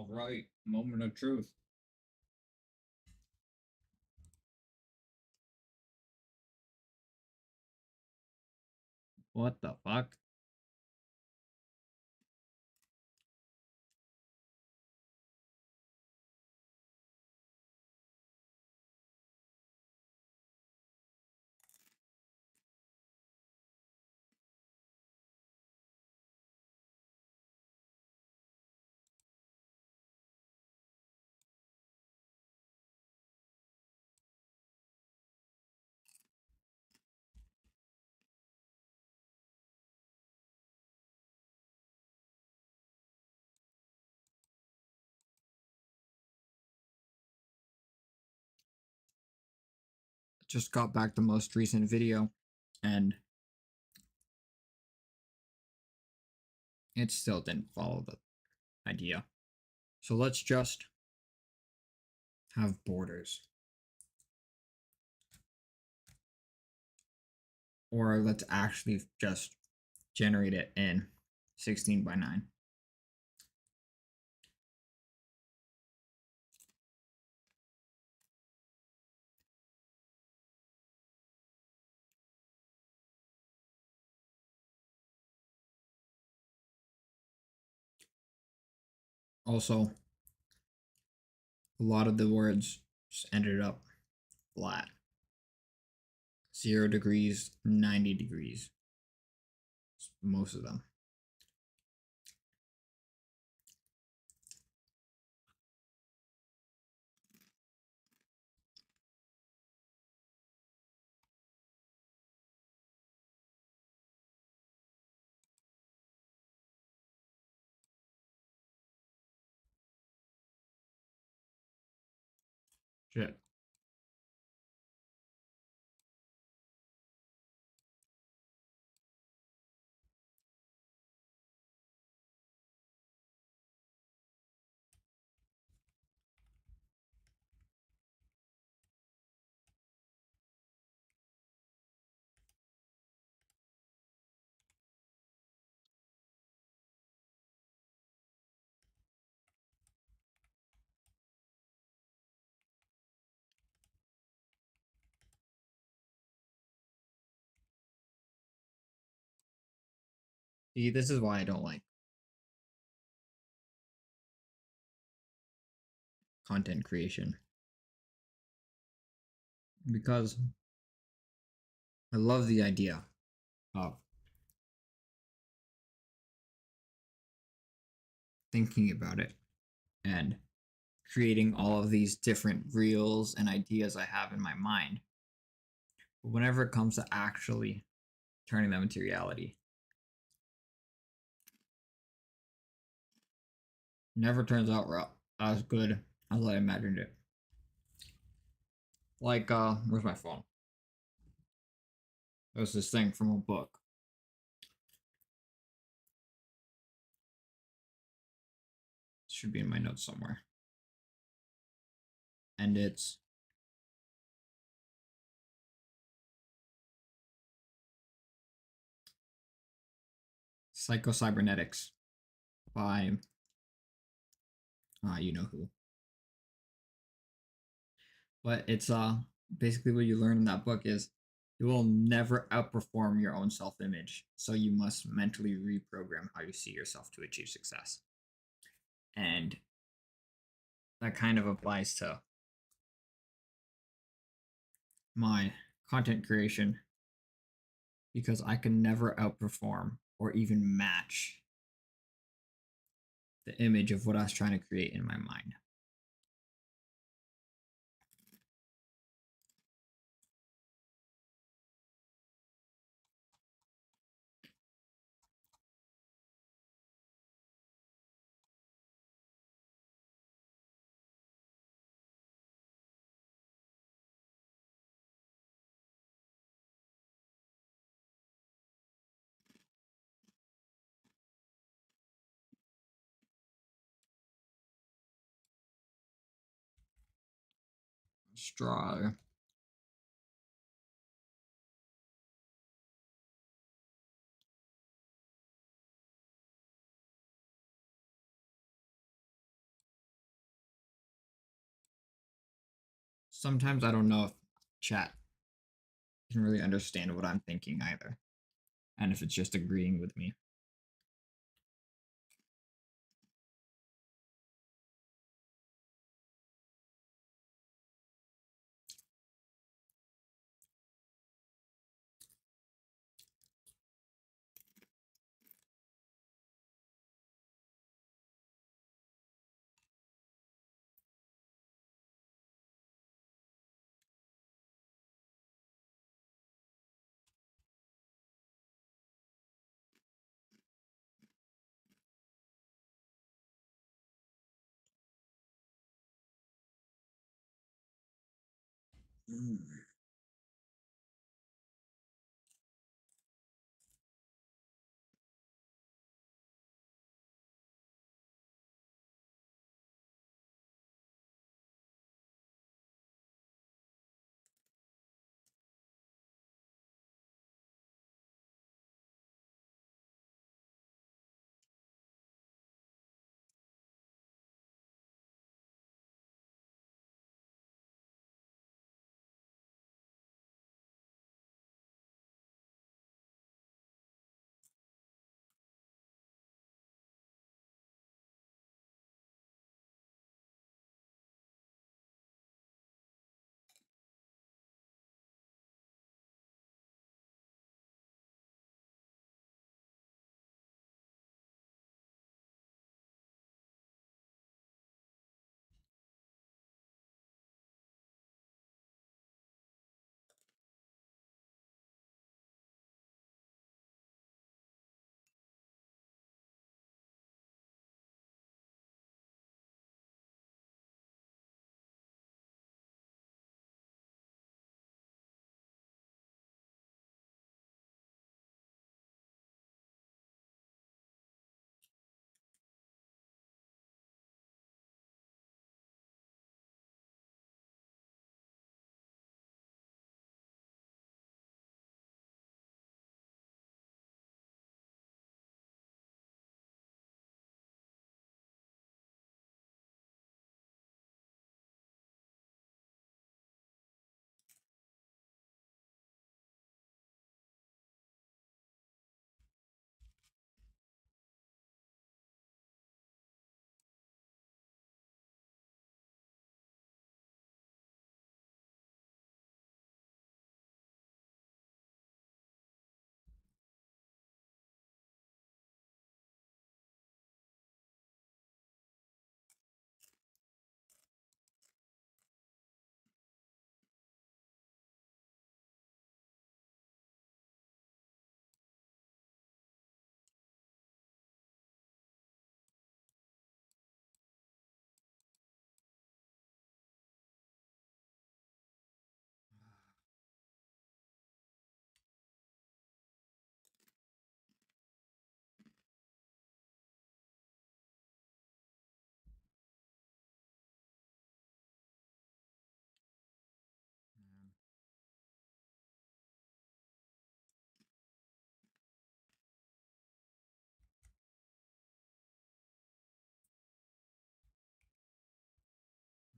All right, moment of truth. What the fuck? Just got back the most recent video and it still didn't follow the idea. So let's just have borders. Or let's actually just generate it in 16 by 9. Also, a lot of the words just ended up flat. 0 degrees, 90 degrees. Most of them. Shit. See, this is why I don't like content creation. Because I love the idea of thinking about it and creating all of these different reels and ideas I have in my mind. But whenever it comes to actually turning them into reality, never turns out as good as I imagined it. Like, where's my phone? There's this thing from a book. Should be in my notes somewhere. And it's Psycho-Cybernetics by you know who. But it's basically what you learn in that book is you will never outperform your own self-image. So you must mentally reprogram how you see yourself to achieve success. And that kind of applies to my content creation because I can never outperform or even match the image of what I was trying to create in my mind. Straw. sometimes I don't know if chat can really understand what I'm thinking either, and if it's just agreeing with me.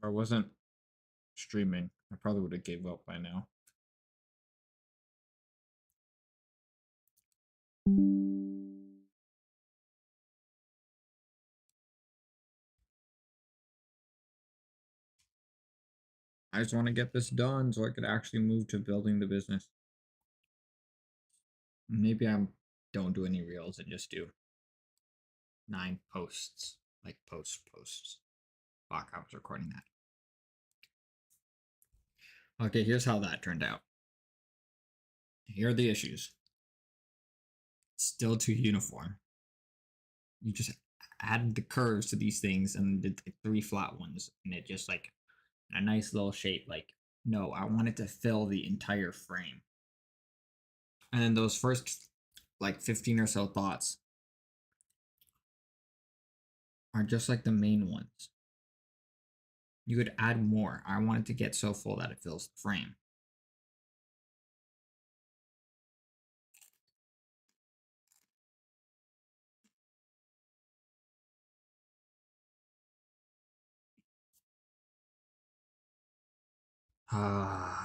If I wasn't streaming, I probably would have gave up by now. I just want to get this done so I could actually move to building the business. Maybe I don't do any reels and just do 9 posts, like posts. Fuck, I was recording that. Okay, here's how that turned out. Here are the issues. Still too uniform. You just added the curves to these things and did like 3 flat ones, and it just like a nice little shape. Like, no, I want it to fill the entire frame. And then those first like 15 or so thoughts are just like the main ones. You could add more. I want it to get so full that it fills the frame. Ah.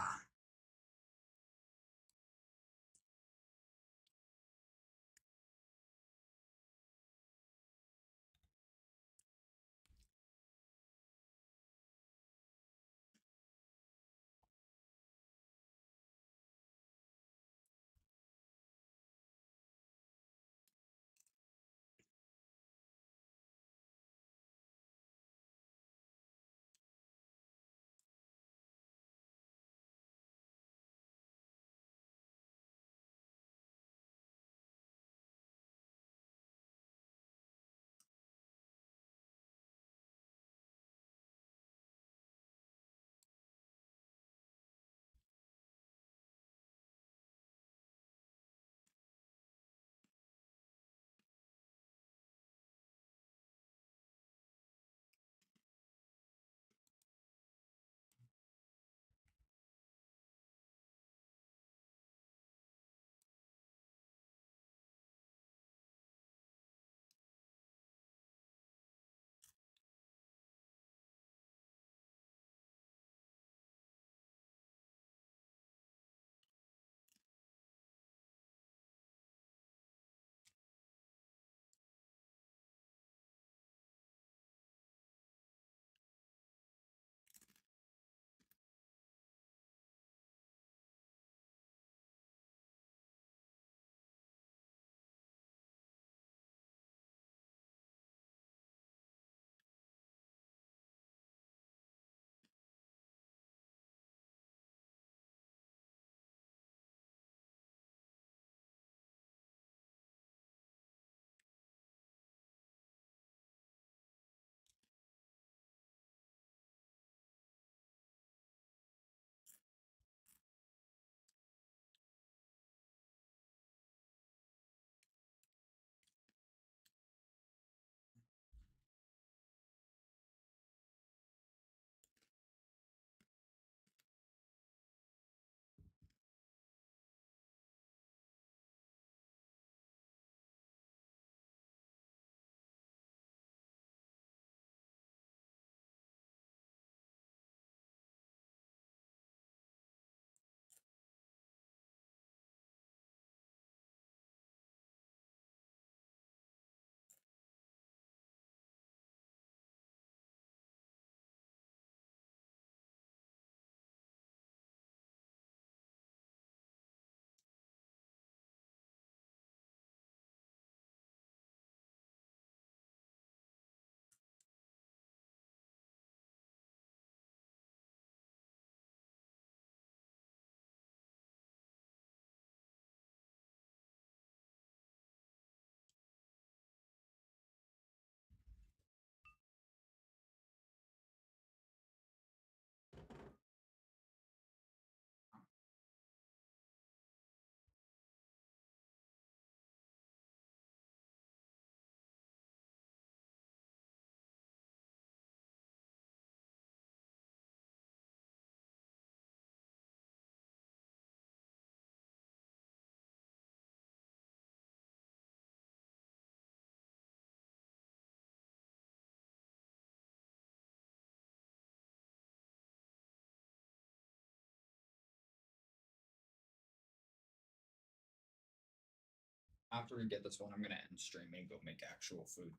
After we get this one, I'm gonna end streaming and go make actual food.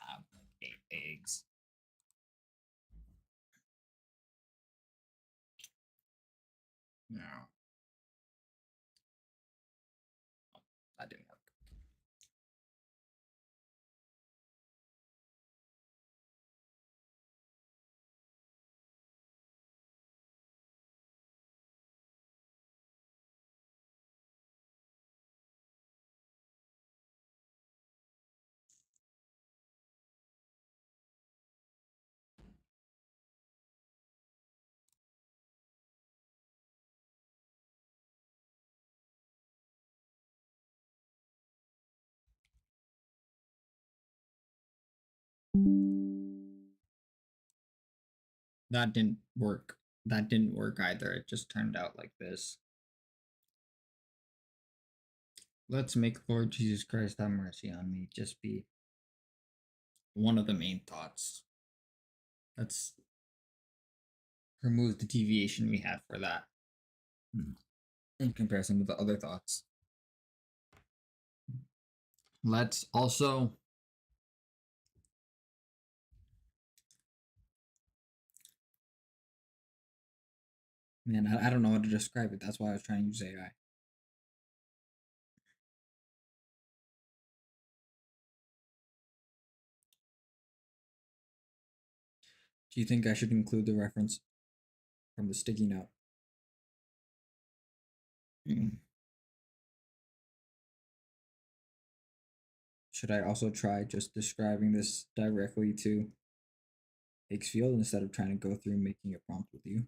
Have 8 eggs. No. Oh, that didn't work. That didn't work. That didn't work either. It just turned out like this. Let's make Lord Jesus Christ have mercy on me just be one of the main thoughts. That's remove the deviation we had for that in comparison to the other thoughts. Let's also man, I don't know how to describe it. That's why I was trying to use AI. Do you think I should include the reference from the sticky note? Should I also try just describing this directly to Higgsfield instead of trying to go through making a prompt with you?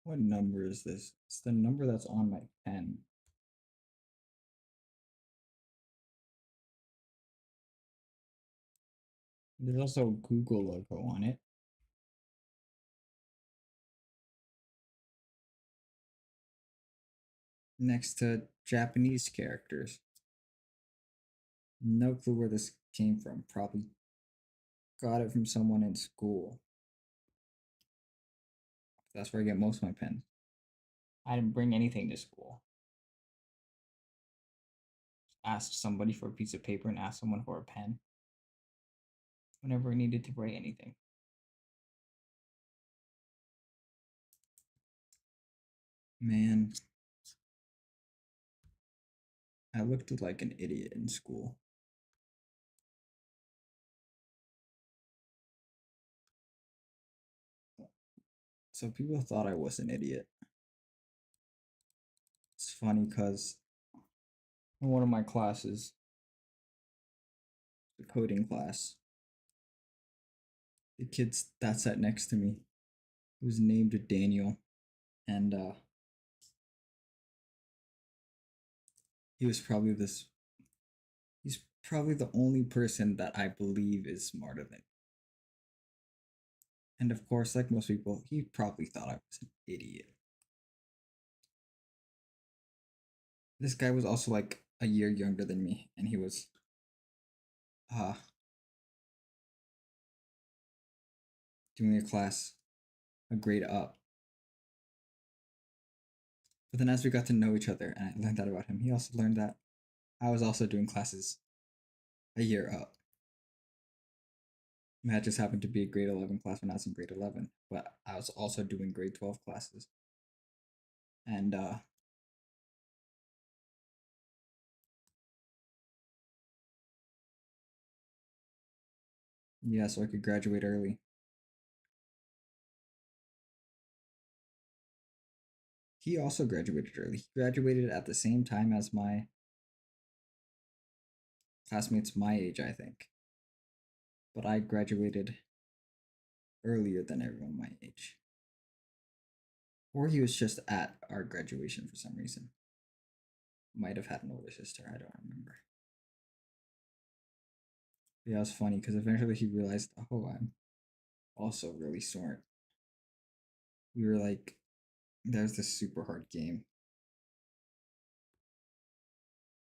What number is this? It's the number that's on my pen. There's also a Google logo on it. Next to Japanese characters. No clue where this came from. Probably got it from someone in school. That's where I get most of my pens. I didn't bring anything to school. Asked somebody for a piece of paper and asked someone for a pen whenever I needed to write anything. Man, I looked like an idiot in school. So people thought I was an idiot. It's funny because in one of my classes, the coding class, the kid that sat next to me was named Daniel, and he's probably the only person that I believe is smarter than me. And of course, like most people, he probably thought I was an idiot. This guy was also like a year younger than me, and he was doing a grade up. But then as we got to know each other and I learned that about him, he also learned that I was also doing classes a year up. That just happened to be a grade 11 class when I was in grade 11, but I was also doing grade 12 classes. And yeah, so I could graduate early. He also graduated early. He graduated at the same time as my classmates my age, I think. But I graduated earlier than everyone my age. Or he was just at our graduation for some reason. Might have had an older sister, I don't remember. Yeah, it was funny because eventually he realized, oh, I'm also really smart. We were like, there's this super hard game,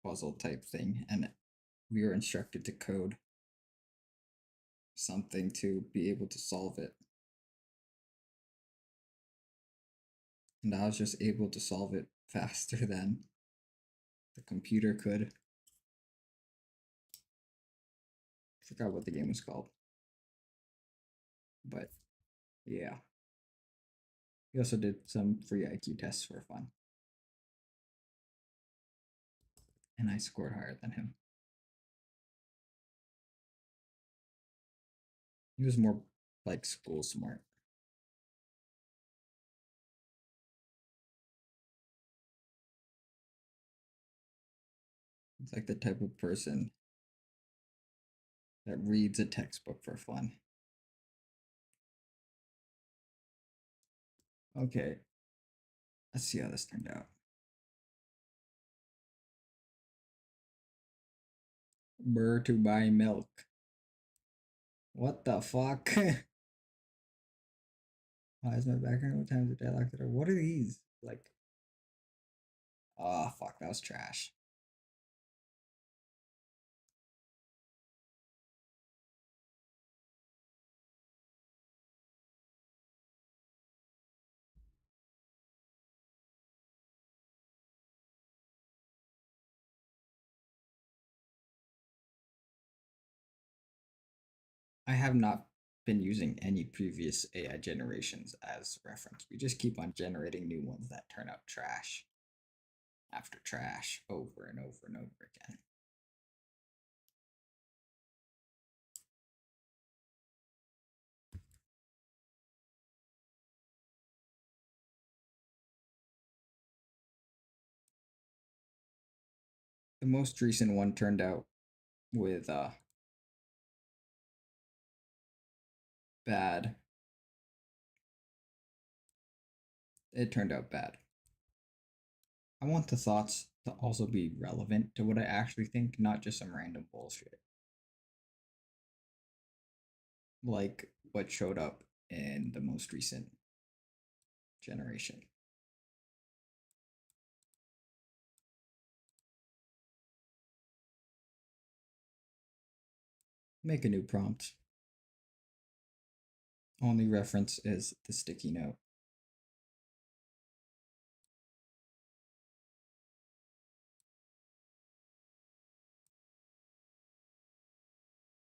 puzzle type thing, and we were instructed to code something to be able to solve it. And I was just able to solve it faster than the computer could. I forgot what the game was called. But yeah. We also did some free IQ tests for fun. and I scored higher than him. He was more like school smart. He's like the type of person that reads a textbook for fun. Okay, let's see how this turned out. Burr to buy milk. What the fuck? Why is my background? What time is the dialogue? What are these? Like, oh fuck, that was trash. I have not been using any previous AI generations as reference. We just keep on generating new ones that turn out trash after trash over and over and over again. The most recent one turned out with bad. It turned out bad. I want the thoughts to also be relevant to what I actually think, not just some random bullshit. Like what showed up in the most recent generation. Make a new prompt. Only reference is the sticky note.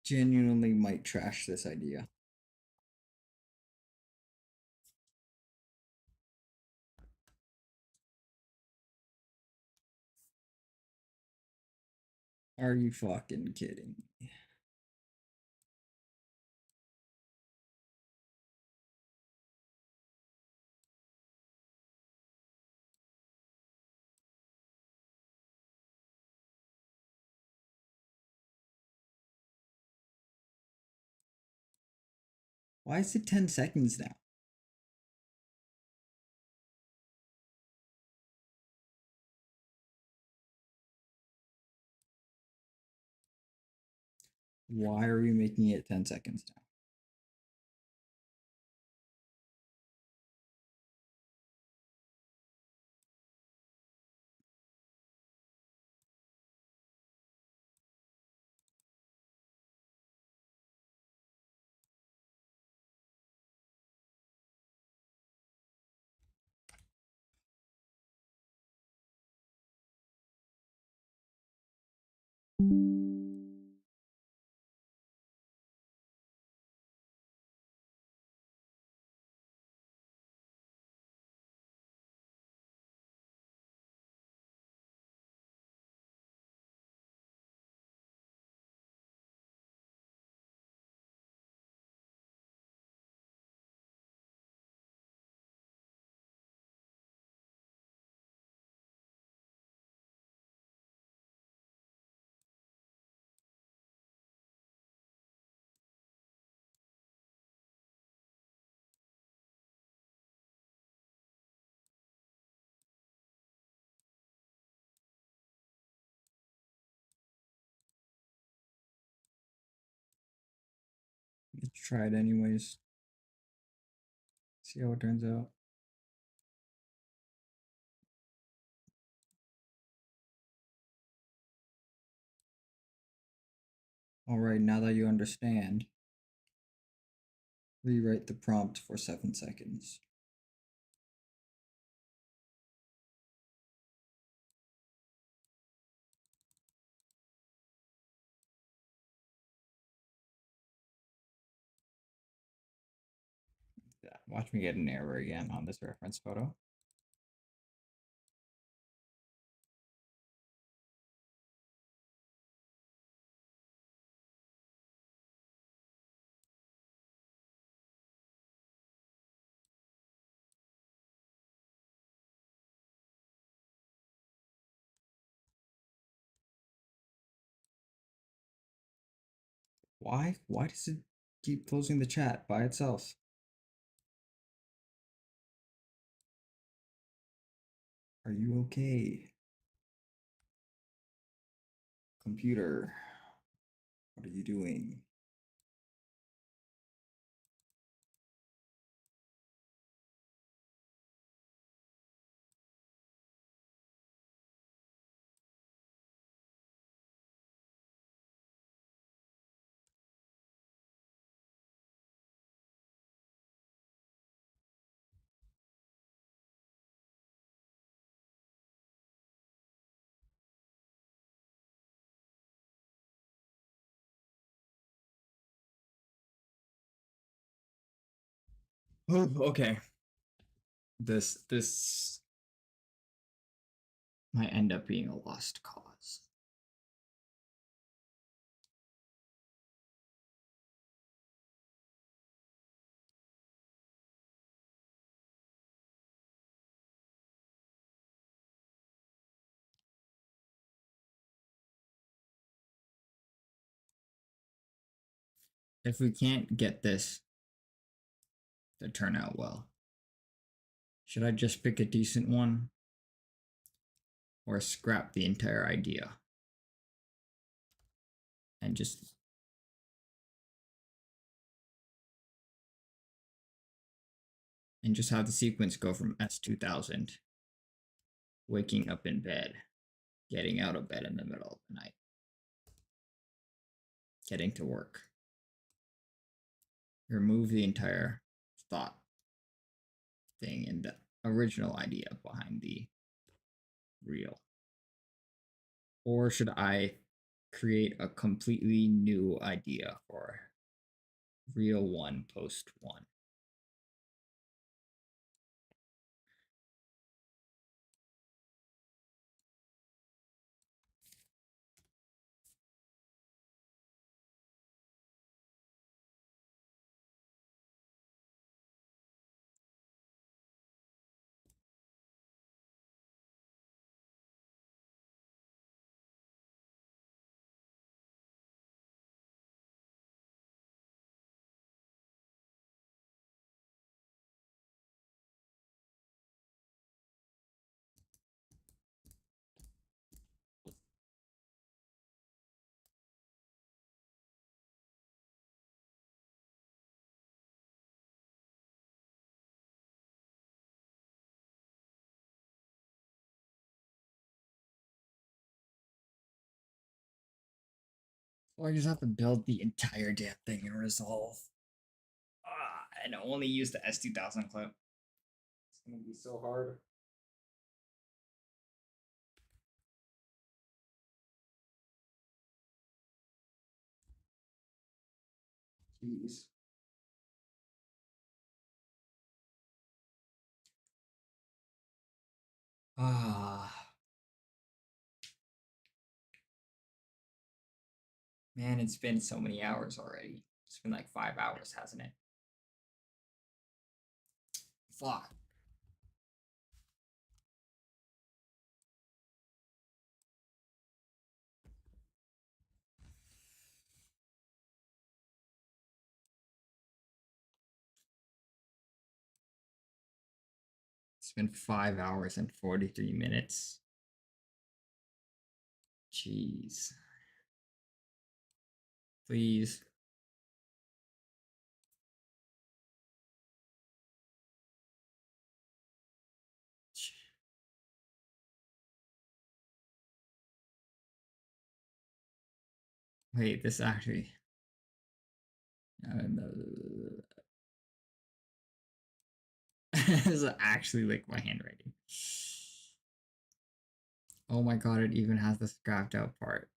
Genuinely might trash this idea. Are you fucking kidding me? Why is it 10 seconds now? Why are we making it 10 seconds now? Let's try it anyways. See how it turns out. Alright, now that you understand, rewrite the prompt for 7 seconds. Yeah, watch me get an error again on this reference photo. Why? Why does it keep closing the chat by itself? Are you okay? Computer, what are you doing? Oh, okay. This might end up being a lost cause. If we can't get this to turn out well, should I just pick a decent one or scrap the entire idea and just have the sequence go from S2000, waking up in bed, getting out of bed in the middle of the night, getting to work. Remove the entire thought thing and the original idea behind the reel. Or should I create a completely new idea for reel 1, post 1? Or I just have to build the entire damn thing in Resolve. And only use the S2000 clip. It's gonna be so hard. Jeez. Man, it's been so many hours already. It's been like 5 hours, hasn't it? Fuck. It's been 5 hours and 43 minutes. Jeez. Please. Wait, this actually. This is actually like my handwriting. Oh my god, it even has the scrapped out part.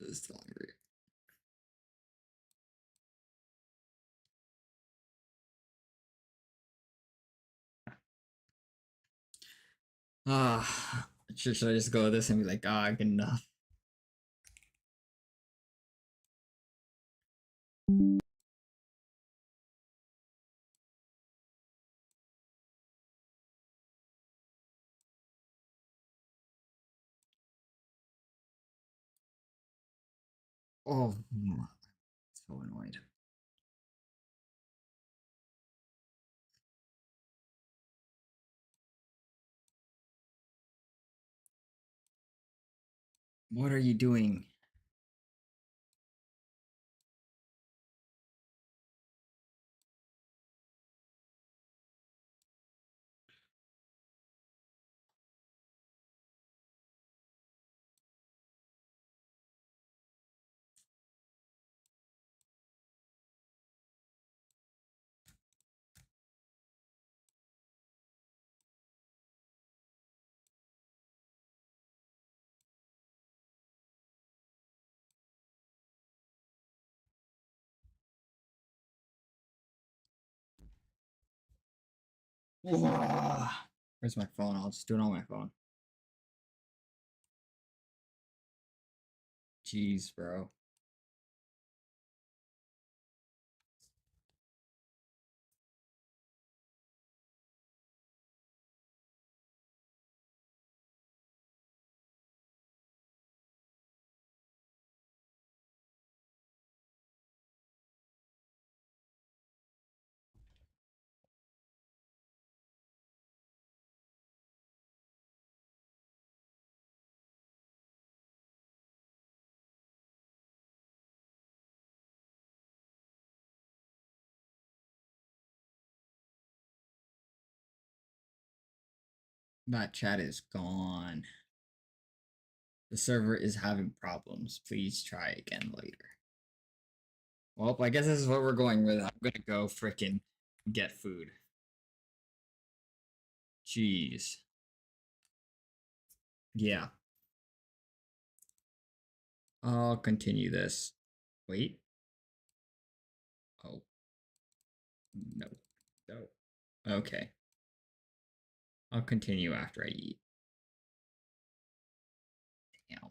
This is still angry. Should I just go with this and be like, good enough? Oh, so annoyed. What are you doing? Where's my phone? I'll just do it on my phone. Jeez, bro. That chat is gone. The server is having problems. Please try again later. Well, I guess this is what we're going with. I'm gonna go frickin' get food. Jeez. Yeah. I'll continue this. Wait. Oh. No. No. Okay. I'll continue after I eat. Damn.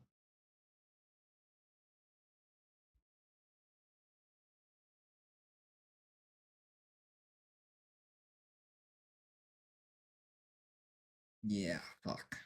Yeah, fuck.